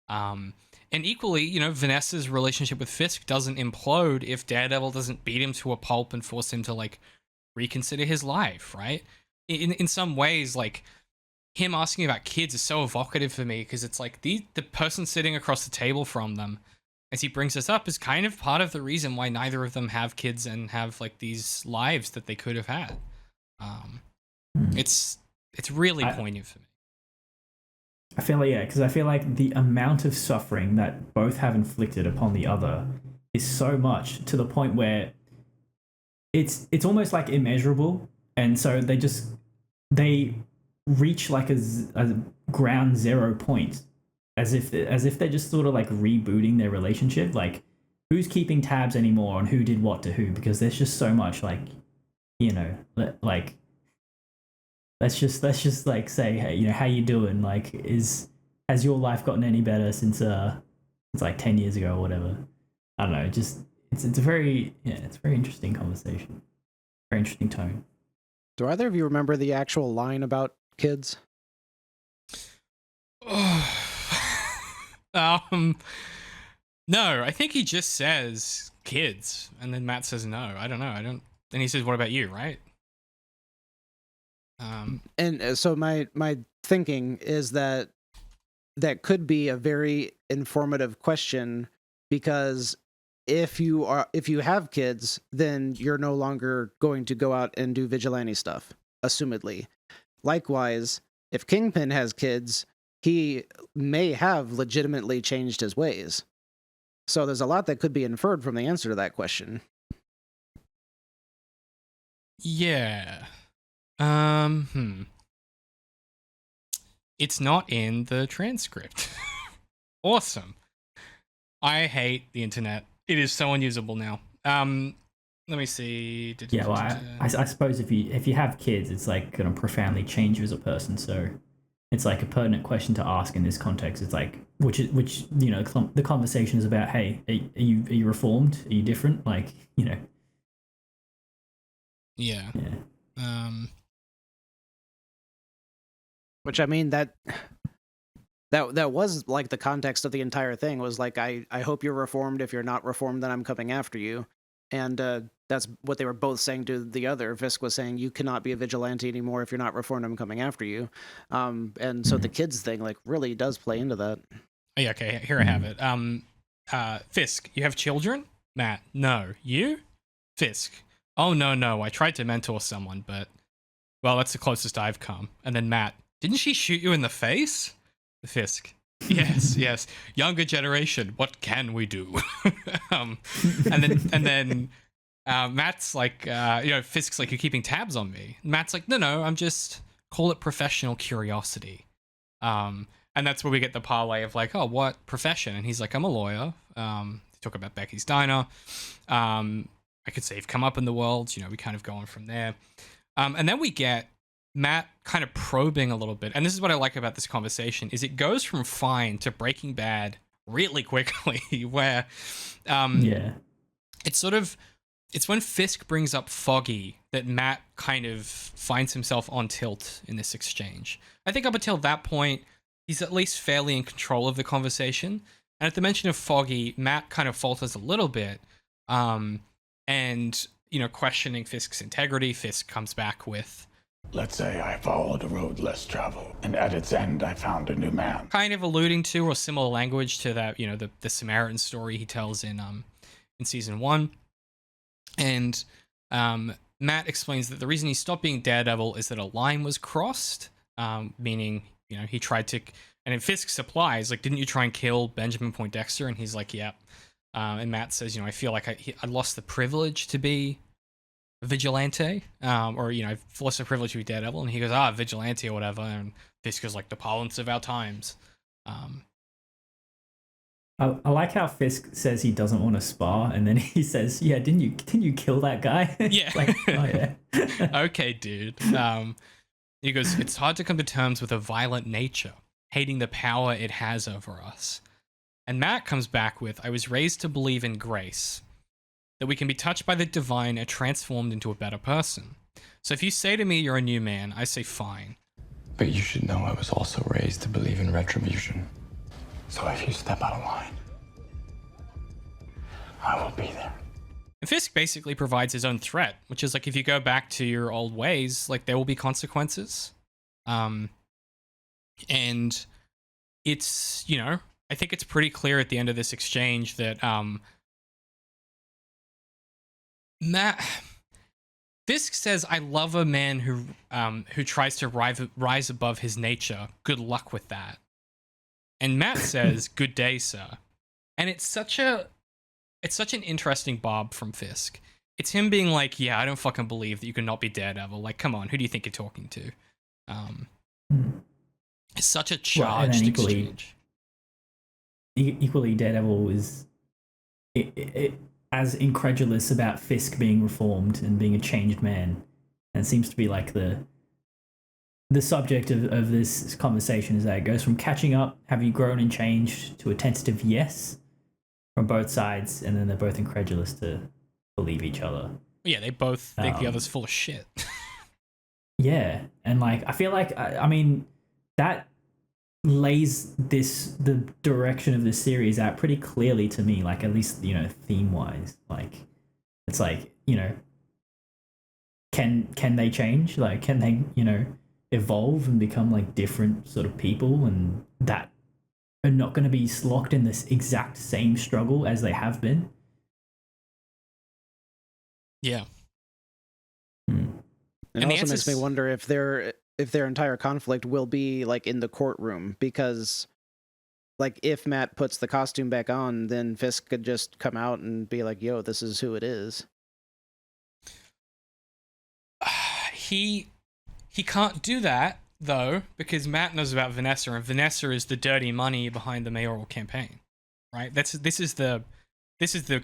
Speaker 1: And equally, Vanessa's relationship with Fisk doesn't implode if Daredevil doesn't beat him to a pulp and force him to like reconsider his life, right? In some ways, like, him asking about kids is so evocative for me, because it's like the person sitting across the table from them, as he brings this up, is kind of part of the reason why neither of them have kids and have like these lives that they could have had. It's really poignant for me.
Speaker 2: I feel because I feel like the amount of suffering that both have inflicted upon the other is so much, to the point where it's almost like immeasurable, and so they reach like a ground zero point, as if they're just sort of like rebooting their relationship, like who's keeping tabs anymore on who did what to who, because there's just so much like, like let's just like say, hey, how you doing, like has your life gotten any better since like 10 years ago or whatever. I don't know, it's a very interesting conversation, very interesting tone.
Speaker 3: Do either of you remember the actual line about kids?
Speaker 1: No, I think he just says kids, and then Matt says no. I don't know. Then he says, "What about you?" Right?
Speaker 3: And so my thinking is that could be a very informative question, because if you have kids, then you're no longer going to go out and do vigilante stuff, assumedly. Likewise, if Kingpin has kids, he may have legitimately changed his ways. So there's a lot that could be inferred from the answer to that question.
Speaker 1: Yeah. It's not in the transcript. Awesome. I hate the internet. It is so unusable now. Let me see.
Speaker 2: Yeah, well, I suppose if you have kids, it's like going to profoundly change you as a person. So it's like a pertinent question to ask in this context. It's like which you know the conversation is about. Hey, are you reformed? Are you different? Like, you know.
Speaker 1: Yeah.
Speaker 3: Which, I mean, that was like the context of the entire thing was like, I hope you're reformed. If you're not reformed, then I'm coming after you. And that's what they were both saying to the other. Fisk was saying, you cannot be a vigilante anymore. If you're not reformed, I'm coming after you. And so the kids thing like really does play into that.
Speaker 1: Oh, yeah, okay, here I have it. Fisk, you have children? Matt, no. You? Fisk, oh, no, I tried to mentor someone, but, well, that's the closest I've come. And then Matt, didn't she shoot you in the face? Fisk, yes. Younger generation, what can we do? And then Matt's like, Fisk's like, you're keeping tabs on me. Matt's like, no, I'm just, call it professional curiosity. And that's where we get the parlay of like, oh, what profession? And he's like, I'm a lawyer. Talk about Becky's Diner. I could say you've come up in the world. We kind of go on from there. And then we get Matt kind of probing a little bit. And this is what I like about this conversation, is it goes from fine to Breaking Bad really quickly, where it's when Fisk brings up Foggy that Matt kind of finds himself on tilt in this exchange. I think up until that point, he's at least fairly in control of the conversation. And at the mention of Foggy, Matt kind of falters a little bit. And, questioning Fisk's integrity, Fisk comes back with,
Speaker 6: let's say I followed a road less traveled, and at its end I found a new man.
Speaker 1: Kind of alluding to or similar language to that, the Samaritan story he tells in season 1. And Matt explains that the reason he stopped being Daredevil is that a line was crossed, meaning, he tried to, and in Fisk supplies, like, didn't you try and kill Benjamin Poindexter? And he's like, yep. And Matt says, I feel like I lost the privilege to be a vigilante, or, I've lost the privilege to be Daredevil. And he goes, vigilante or whatever. And Fisk goes like, the parlance of our times.
Speaker 2: I like how Fisk says he doesn't want to spar, and then he says, yeah, didn't you kill that guy?
Speaker 1: Yeah.
Speaker 2: Like, oh, yeah.
Speaker 1: Okay, dude. He goes, it's hard to come to terms with a violent nature, hating the power it has over us. And Matt comes back with, I was raised to believe in grace, that we can be touched by the divine and transformed into a better person. So if you say to me you're a new man, I say fine.
Speaker 4: But you should know I was also raised to believe in retribution. So if you step out of line, I will be there.
Speaker 1: And Fisk basically provides his own threat, which is like, if you go back to your old ways, like, there will be consequences. And it's, I think it's pretty clear at the end of this exchange that Fisk says, I love a man who tries to rise above his nature. Good luck with that. And Matt says, good day, sir. And it's such an interesting bob from Fisk. It's him being like, yeah, I don't fucking believe that you can not be Daredevil. Like, come on, who do you think you're talking to? It's such a charged exchange.
Speaker 2: Equally, Daredevil is as incredulous about Fisk being reformed and being a changed man, and seems to be like the subject of this conversation is that it goes from catching up, have you grown and changed, to a tentative yes from both sides, and then they're both incredulous to believe each other.
Speaker 1: Yeah, they both think the other's full of shit.
Speaker 2: Yeah, and like I feel like I mean that lays the direction of this series out pretty clearly to me, like, at least theme wise. Like, it's like, can they change, like, can they evolve and become like different sort of people, and that are not going to be locked in this exact same struggle as they have been.
Speaker 1: Yeah.
Speaker 3: It also makes me wonder if their entire conflict will be like in the courtroom, because like if Matt puts the costume back on, then Fisk could just come out and be like, yo, this is who it is.
Speaker 1: He can't do that though because Matt knows about Vanessa, and Vanessa is the dirty money behind the mayoral campaign, right? This is the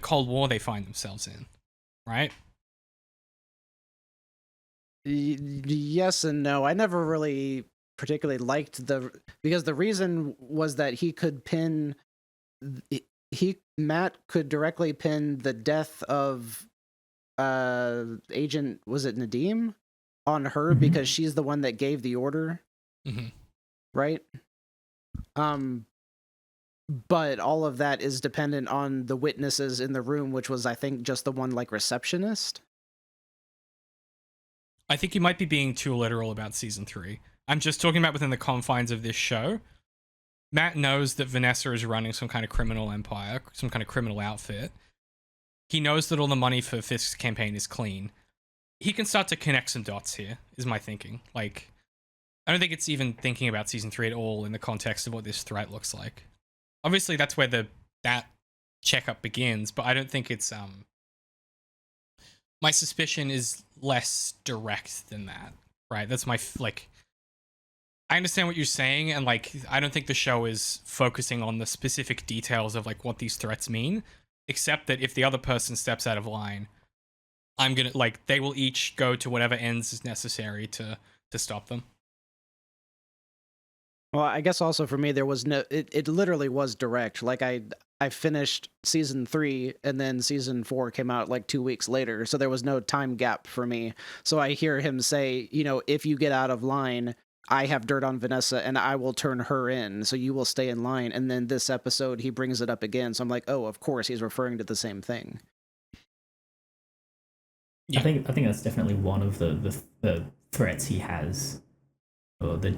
Speaker 1: Cold War they find themselves in, right?
Speaker 3: Yes and no. I never really particularly liked because the reason was that he could pin Matt could directly pin the death of Agent, was it Nadim, on her because she's the one that gave the order, right? But all of that is dependent on the witnesses in the room, which was, I think, just the one like receptionist.
Speaker 1: I think you might be being too literal about season 3. I'm just talking about within the confines of this show. Matt knows that Vanessa is running some kind of criminal empire, some kind of criminal outfit. He knows that all the money for Fisk's campaign is clean. He can start to connect some dots here, is my thinking. Like, I don't think it's even thinking about season 3 at all in the context of what this threat looks like. Obviously, that's where that checkup begins, but I don't think it's my suspicion is less direct than that, right? That's my I understand what you're saying, and like I don't think the show is focusing on the specific details of like what these threats mean, except that if the other person steps out of line, I'm gonna they will each go to whatever ends is necessary to stop them.
Speaker 3: Well, I guess also for me there was no it literally was direct. Like I finished season 3 and then season 4 came out like 2 weeks later, so there was no time gap for me. So I hear him say, if you get out of line, I have dirt on Vanessa and I will turn her in, so you will stay in line. And then this episode he brings it up again, so I'm like, oh, of course he's referring to the same thing.
Speaker 2: Yeah. I think that's definitely one of the threats he has, or the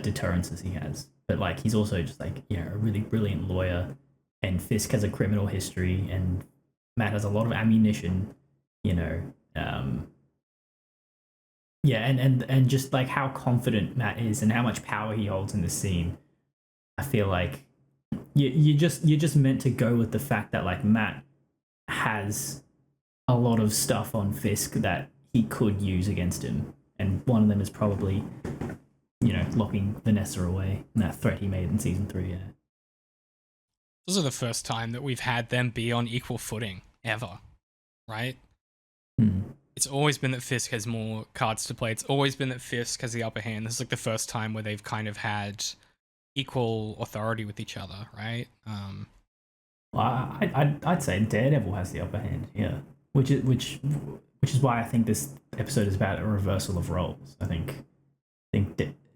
Speaker 2: deterrences he has. But like he's also just like a really brilliant lawyer, and Fisk has a criminal history, and Matt has a lot of ammunition. And just like how confident Matt is and how much power he holds in this scene, I feel like you're just meant to go with the fact that like Matt has a lot of stuff on Fisk that he could use against him, and one of them is probably locking Vanessa away, and that threat he made in season 3. Yeah,
Speaker 1: this is the first time that we've had them be on equal footing ever, right? It's always been that Fisk has more cards to play. It's always been that Fisk has the upper hand. This is like the first time where they've kind of had equal authority with each other, right?
Speaker 2: Well, I'd say Daredevil has the upper hand, yeah. Which is why I think this episode is about a reversal of roles. I think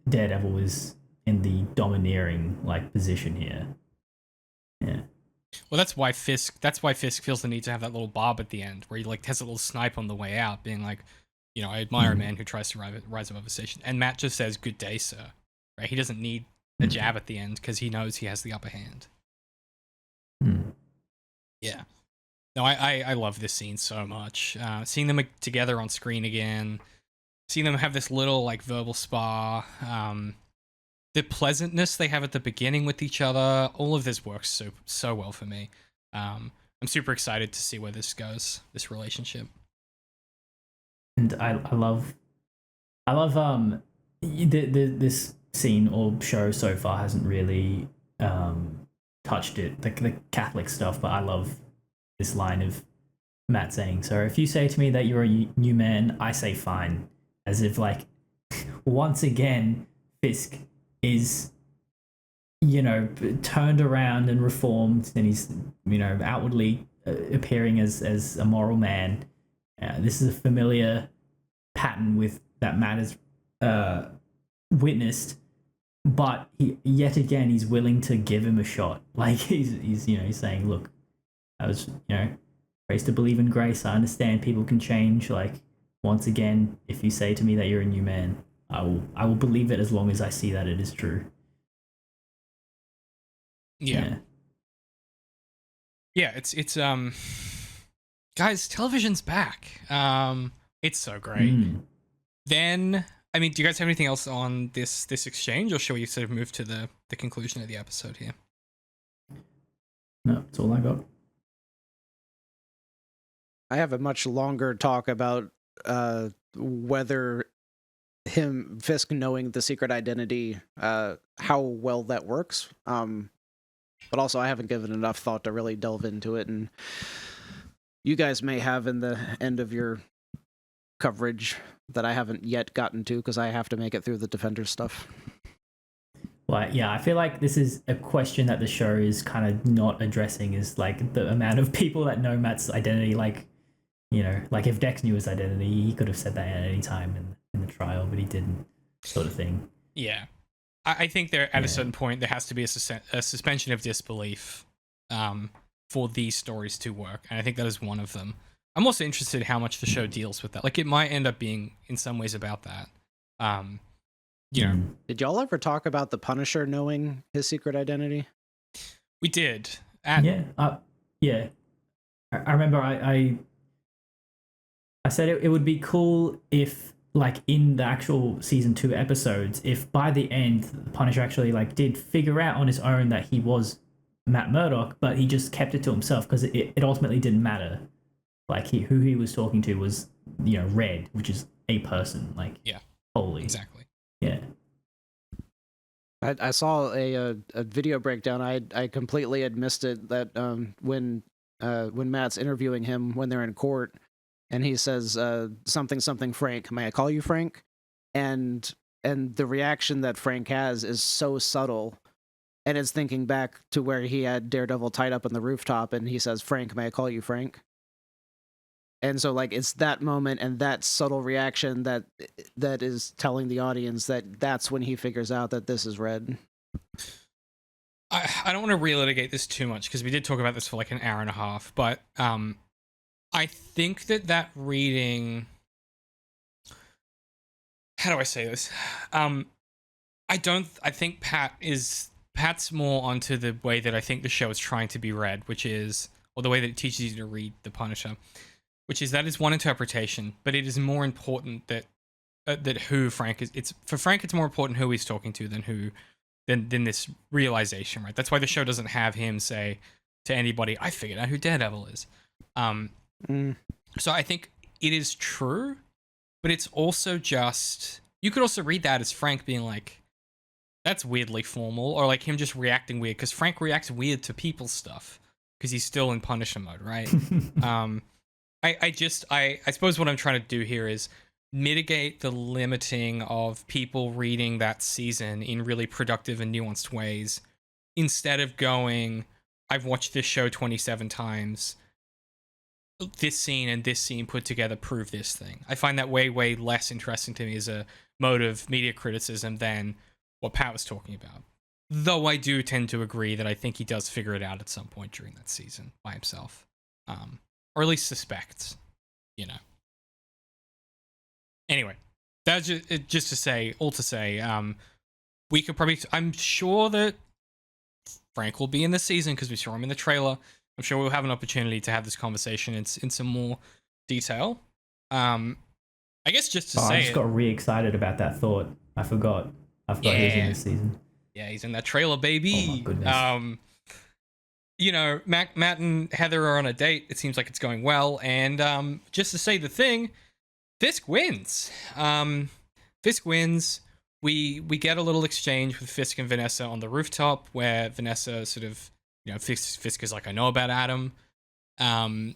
Speaker 2: Daredevil is in the domineering position here. Yeah.
Speaker 1: Well, that's why Fisk feels the need to have that little bob at the end, where he has a little snipe on the way out, being like, I admire a man who tries to rise above the station. And Matt just says, "Good day, sir." Right? He doesn't need a jab at the end because he knows he has the upper hand. Yeah. No, I love this scene so much. Seeing them together on screen again, seeing them have this little verbal spar, the pleasantness they have at the beginning with each other, all of this works so well for me. I'm super excited to see where this goes, this relationship.
Speaker 2: And I love this scene or show so far hasn't really touched it, the Catholic stuff, but I love this line of Matt saying, "So if you say to me that you're a new man, I say fine," as if once again Fisk is turned around and reformed, and he's outwardly appearing as a moral man. This is a familiar pattern with that Matt has witnessed, but yet again he's willing to give him a shot. He's saying, "Look, I was raised to believe in grace. I understand people can change. Once again, if you say to me that you're a new man, I will believe it as long as I see that it is true."
Speaker 1: Yeah, it's guys, television's back. It's so great. Then, do you guys have anything else on this exchange, or shall we sort of move to the conclusion of the episode here?
Speaker 2: No, that's all I got. I
Speaker 3: have a much longer talk about whether him Fisk knowing the secret identity, how well that works. But also I haven't given enough thought to really delve into it, and you guys may have in the end of your coverage that I haven't yet gotten to because I have to make it through the Defenders stuff.
Speaker 2: Well, yeah, I feel like this is a question that the show is kind of not addressing, is like the amount of people that know Matt's identity. Like, you know, like if Dex knew his identity, he could have said that at any time in the trial, but he didn't, sort of thing.
Speaker 1: Yeah. I think there at a certain point there has to be a suspension of disbelief for these stories to work, and I think that is one of them. I'm also interested in how much the show deals with that. Like, it might end up being in some ways about that. You know,
Speaker 3: did y'all ever talk about the Punisher knowing his secret identity?
Speaker 1: We did.
Speaker 2: Yeah. I remember I said it would be cool if, like, in the actual season 2 episodes, if by the end the Punisher actually like did figure out on his own that he was Matt Murdock, but he just kept it to himself because it ultimately didn't matter. Like, who he was talking to was, you know, Red, which is a person. Like,
Speaker 1: yeah,
Speaker 2: holy,
Speaker 1: exactly.
Speaker 2: Yeah.
Speaker 3: I saw a video breakdown. I completely had missed it, that when Matt's interviewing him when they're in court, and he says something Frank, may I call you Frank? And the reaction that Frank has is so subtle, and it's thinking back to where he had Daredevil tied up on the rooftop, and he says, Frank, may I call you Frank? And so, like, it's that moment and that subtle reaction that is telling the audience that that's when he figures out that this is Red.
Speaker 1: I don't want to relitigate this too much because we did talk about this for like an hour and a half, but I think that reading... How do I say this? I think Pat's more onto the way that I think the show is trying to be read, which is, or the way that it teaches you to read the Punisher, which is that is one interpretation, but it is more important that who Frank is. It's for Frank, it's more important who he's talking to than this realization, right? That's why the show doesn't have him say to anybody, "I figured out who Daredevil is." So I think it is true, but it's also just, you could also read that as Frank being like, "That's weirdly formal," or like him just reacting weird, because Frank reacts weird to people's stuff because he's still in Punisher mode, right? I suppose what I'm trying to do here is mitigate the limiting of people reading that season in really productive and nuanced ways, instead of going, I've watched this show 27 times, this scene and this scene put together prove this thing. I find that way, way less interesting to me as a mode of media criticism than what Pat was talking about. Though I do tend to agree that I think he does figure it out at some point during that season by himself. Or at least suspects, you know. Anyway, that's just to say, we could probably, I'm sure that Frank will be in this season because we saw him in the trailer. I'm sure we'll have an opportunity to have this conversation in some more detail. I guess just to say,
Speaker 2: I just got re-excited about that thought. I forgot he was in this season.
Speaker 1: Yeah, he's in that trailer, baby.
Speaker 2: Oh my goodness.
Speaker 1: You know, Matt and Heather are on a date. It seems like it's going well. And just to say the thing, Fisk wins. Fisk wins. We get a little exchange with Fisk and Vanessa on the rooftop where Vanessa sort of, you know, Fisk is like, I know about Adam. You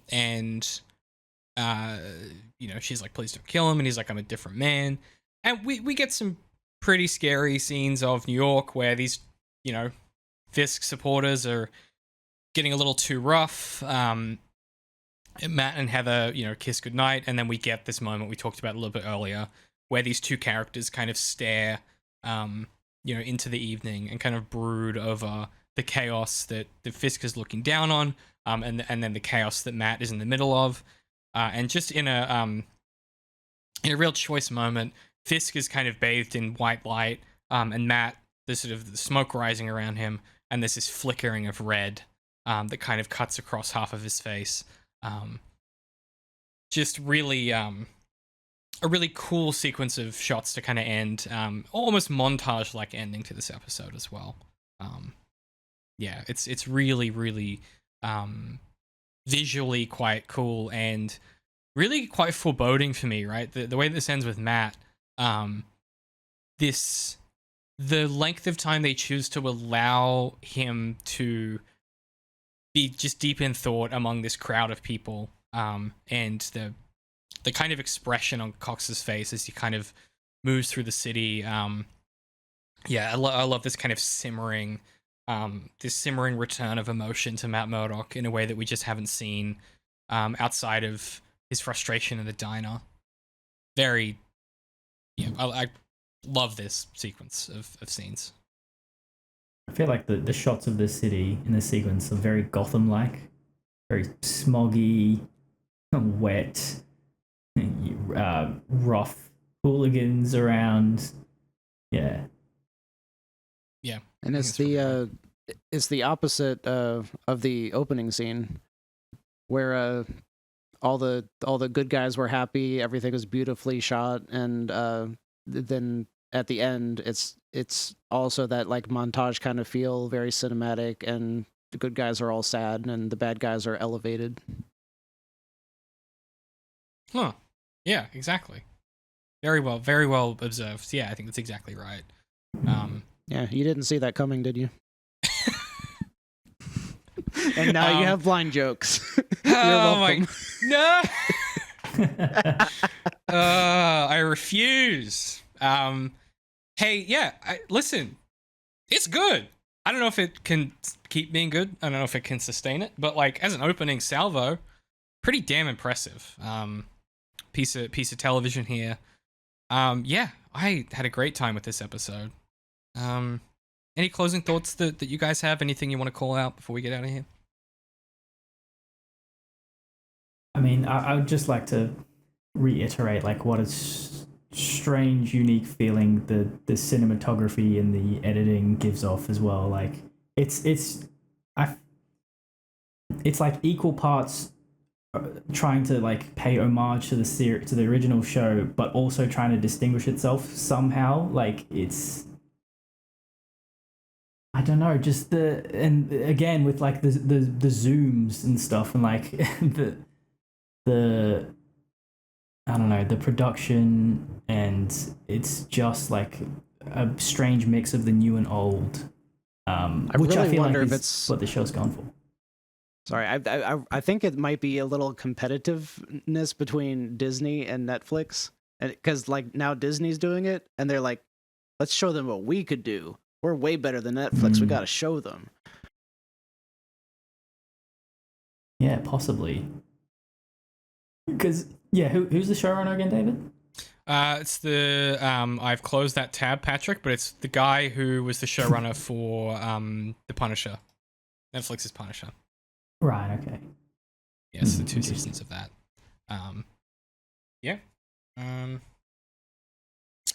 Speaker 1: know, she's like, please don't kill him. And he's like, I'm a different man. And we get some pretty scary scenes of New York where these, you know, Fisk supporters are getting a little too rough. Matt and Heather, you know, kiss goodnight, and then we get this moment we talked about a little bit earlier, where these two characters kind of stare, you know, into the evening and kind of brood over the chaos that the Fisk is looking down on, and then the chaos that Matt is in the middle of, and just in a real choice moment, Fisk is kind of bathed in white light, and Matt, there's sort of the smoke rising around him, and there's this flickering of red that kind of cuts across half of his face. Just really a really cool sequence of shots to kind of end, almost montage-like ending to this episode as well. Yeah, it's really, really visually quite cool and really quite foreboding for me, right? The way this ends with Matt, the length of time they choose to allow him to be just deep in thought among this crowd of people, and the kind of expression on Cox's face as he kind of moves through the city. I love this kind of simmering return of emotion to Matt Murdock in a way that we just haven't seen outside of his frustration in the diner. I love this sequence of scenes.
Speaker 2: I feel like the shots of the city in the sequence are very Gotham-like, very smoggy, wet, rough hooligans around. Yeah.
Speaker 3: And it's the opposite of the opening scene, where all the good guys were happy, everything was beautifully shot, and then at the end it's also that like montage kind of feel, very cinematic, and the good guys are all sad and the bad guys are elevated.
Speaker 1: Huh. Yeah, exactly. Very well observed. Yeah, I think that's exactly right.
Speaker 3: Yeah, you didn't see that coming, did you? And now you have blind jokes. You're welcome.
Speaker 1: No. I refuse. Hey, yeah, listen, it's good. I don't know if it can keep being good. I don't know if it can sustain it, but like as an opening salvo, pretty damn impressive. Piece of television here. Yeah, I had a great time with this episode. Any closing thoughts that you guys have? Anything you want to call out before we get out of here?
Speaker 2: I mean, I would just like to reiterate like what a strange, unique feeling the cinematography and the editing gives off as well. Like it's like equal parts trying to like pay homage to the original show, but also trying to distinguish itself somehow. Like it's, I don't know, just and again with like the zooms and stuff, and like the I don't know, the production, and it's just like a strange mix of the new and old. Which
Speaker 3: really
Speaker 2: I feel
Speaker 3: wonder
Speaker 2: like
Speaker 3: if
Speaker 2: is
Speaker 3: it's
Speaker 2: what the show's gone for.
Speaker 3: Sorry, I think it might be a little competitiveness between Disney and Netflix, because like now Disney's doing it, and they're like, let's show them what we could do. We're way better than Netflix. We got to show them.
Speaker 2: Yeah, possibly. Because who's the showrunner again, David?
Speaker 1: It's the I've closed that tab, Patrick, but it's the guy who was the showrunner for the Punisher, Netflix's Punisher.
Speaker 2: Right. Okay.
Speaker 1: Yes, the 2 seasons of that. Yeah.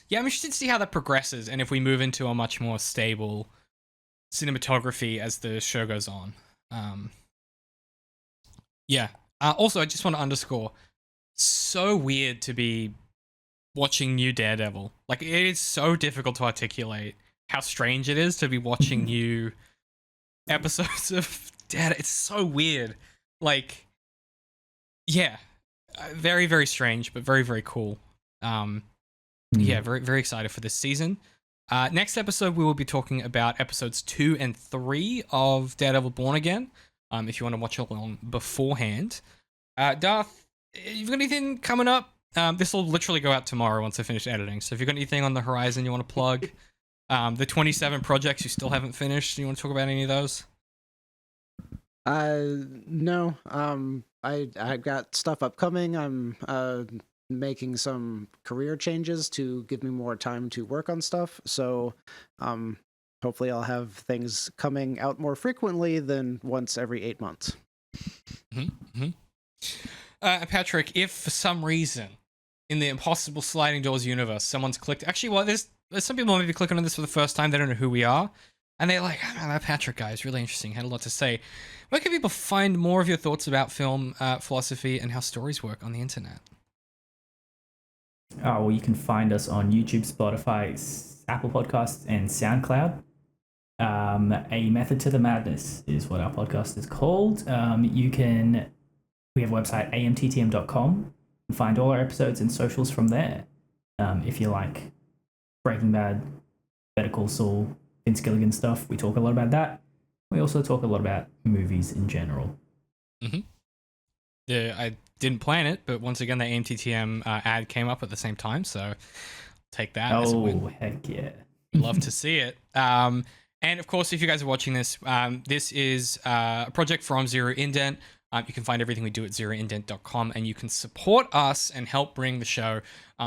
Speaker 1: Yeah, I'm interested to see how that progresses, and if we move into a much more stable cinematography as the show goes on. Yeah. Also, I just want to underscore, so weird to be watching new Daredevil. Like, it is so difficult to articulate how strange it is to be watching new episodes of Daredevil. It's so weird. Like, yeah. Very, very strange, but very, very cool. Yeah, very, very excited for this season. Next episode, we will be talking about episodes 2 and 3 of Daredevil Born Again. If you want to watch along beforehand. Darth, you've got anything coming up? This will literally go out tomorrow once I finish editing. So if you've got anything on the horizon you want to plug, the 27 projects you still haven't finished, you want to talk about any of those?
Speaker 3: No. I got stuff upcoming. I'm making some career changes to give me more time to work on stuff. So, hopefully I'll have things coming out more frequently than once every 8 months.
Speaker 1: Patrick, if for some reason in the Impossible Sliding Doors universe someone's clicked, actually, well, there's some people maybe clicking on this for the first time, they don't know who we are, and they're like, oh, that Patrick guy is really interesting, had a lot to say. Where can people find more of your thoughts about film, philosophy, and how stories work on the internet?
Speaker 2: Oh, well, you can find us on YouTube, Spotify, Apple Podcasts, and SoundCloud. A Method to the Madness is what our podcast is called. We have a website, AMTTM.com. You can find all our episodes and socials from there. If you like Breaking Bad, Better Call Saul, Vince Gilligan stuff. We talk a lot about that. We also talk a lot about movies in general.
Speaker 1: Mm-hmm. Yeah, I didn't plan it, but once again, the AMTTM ad came up at the same time, so take that as a win.
Speaker 2: Oh, heck yeah.
Speaker 1: Love to see it. And of course, if you guys are watching this, this is a project from ZeroIndent. You can find everything we do at ZeroIndent.com, and you can support us and help bring the show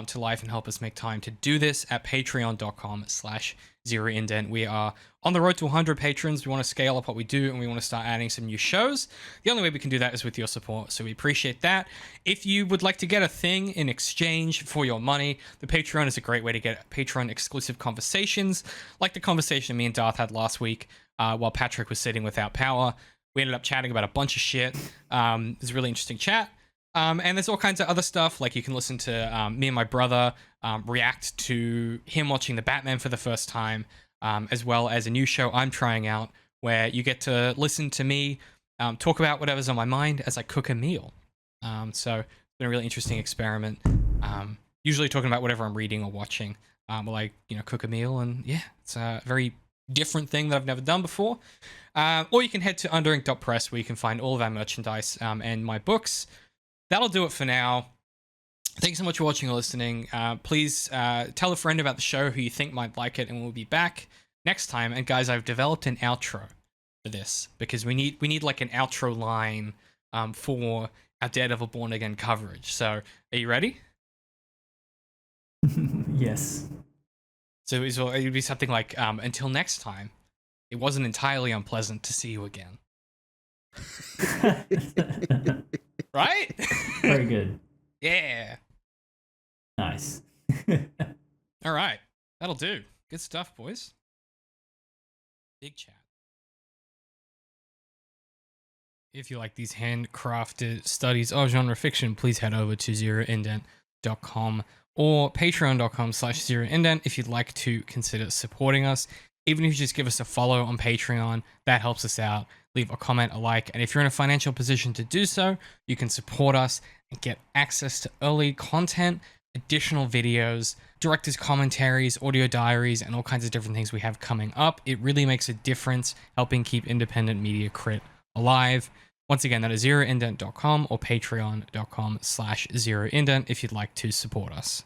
Speaker 1: to life and help us make time to do this at patreon.com/ZeroIndent. We are on the road to 100 patrons. We want to scale up what we do, and we want to start adding some new shows. The only way we can do that is with your support, so we appreciate that. If you would like to get a thing in exchange for your money, the Patreon is a great way to get Patreon exclusive conversations, like the conversation me and Darth had last week while Patrick was sitting without power. We ended up chatting about a bunch of shit. It was a really interesting chat. And there's all kinds of other stuff, like you can listen to me and my brother react to him watching the Batman for the first time, as well as a new show I'm trying out where you get to listen to me talk about whatever's on my mind as I cook a meal. So it's been a really interesting experiment. Usually talking about whatever I'm reading or watching while I cook a meal. And yeah, it's a very different thing that I've never done before. Or you can head to underink.press where you can find all of our merchandise and my books. That'll do it for now. Thanks so much for watching or listening. Please tell a friend about the show who you think might like it, and we'll be back next time. And guys, I've developed an outro for this because we need like an outro line for our Daredevil Born Again coverage. So are you ready?
Speaker 2: Yes.
Speaker 1: So it would be something like, until next time, it wasn't entirely unpleasant to see you again. Right?
Speaker 2: Very good.
Speaker 1: Yeah.
Speaker 2: Nice.
Speaker 1: All right. That'll do. Good stuff, boys. Big chat. If you like these handcrafted studies of genre fiction, please head over to ZeroIndent.com or patreon.com/ZeroIndent if you'd like to consider supporting us. Even if you just give us a follow on Patreon, that helps us out. Leave a comment, a like, and if you're in a financial position to do so, you can support us and get access to early content, additional videos, director's commentaries, audio diaries, and all kinds of different things we have coming up. It really makes a difference helping keep independent media crit alive. Once again, that is ZeroIndent.com or patreon.com/ZeroIndent if you'd like to support us.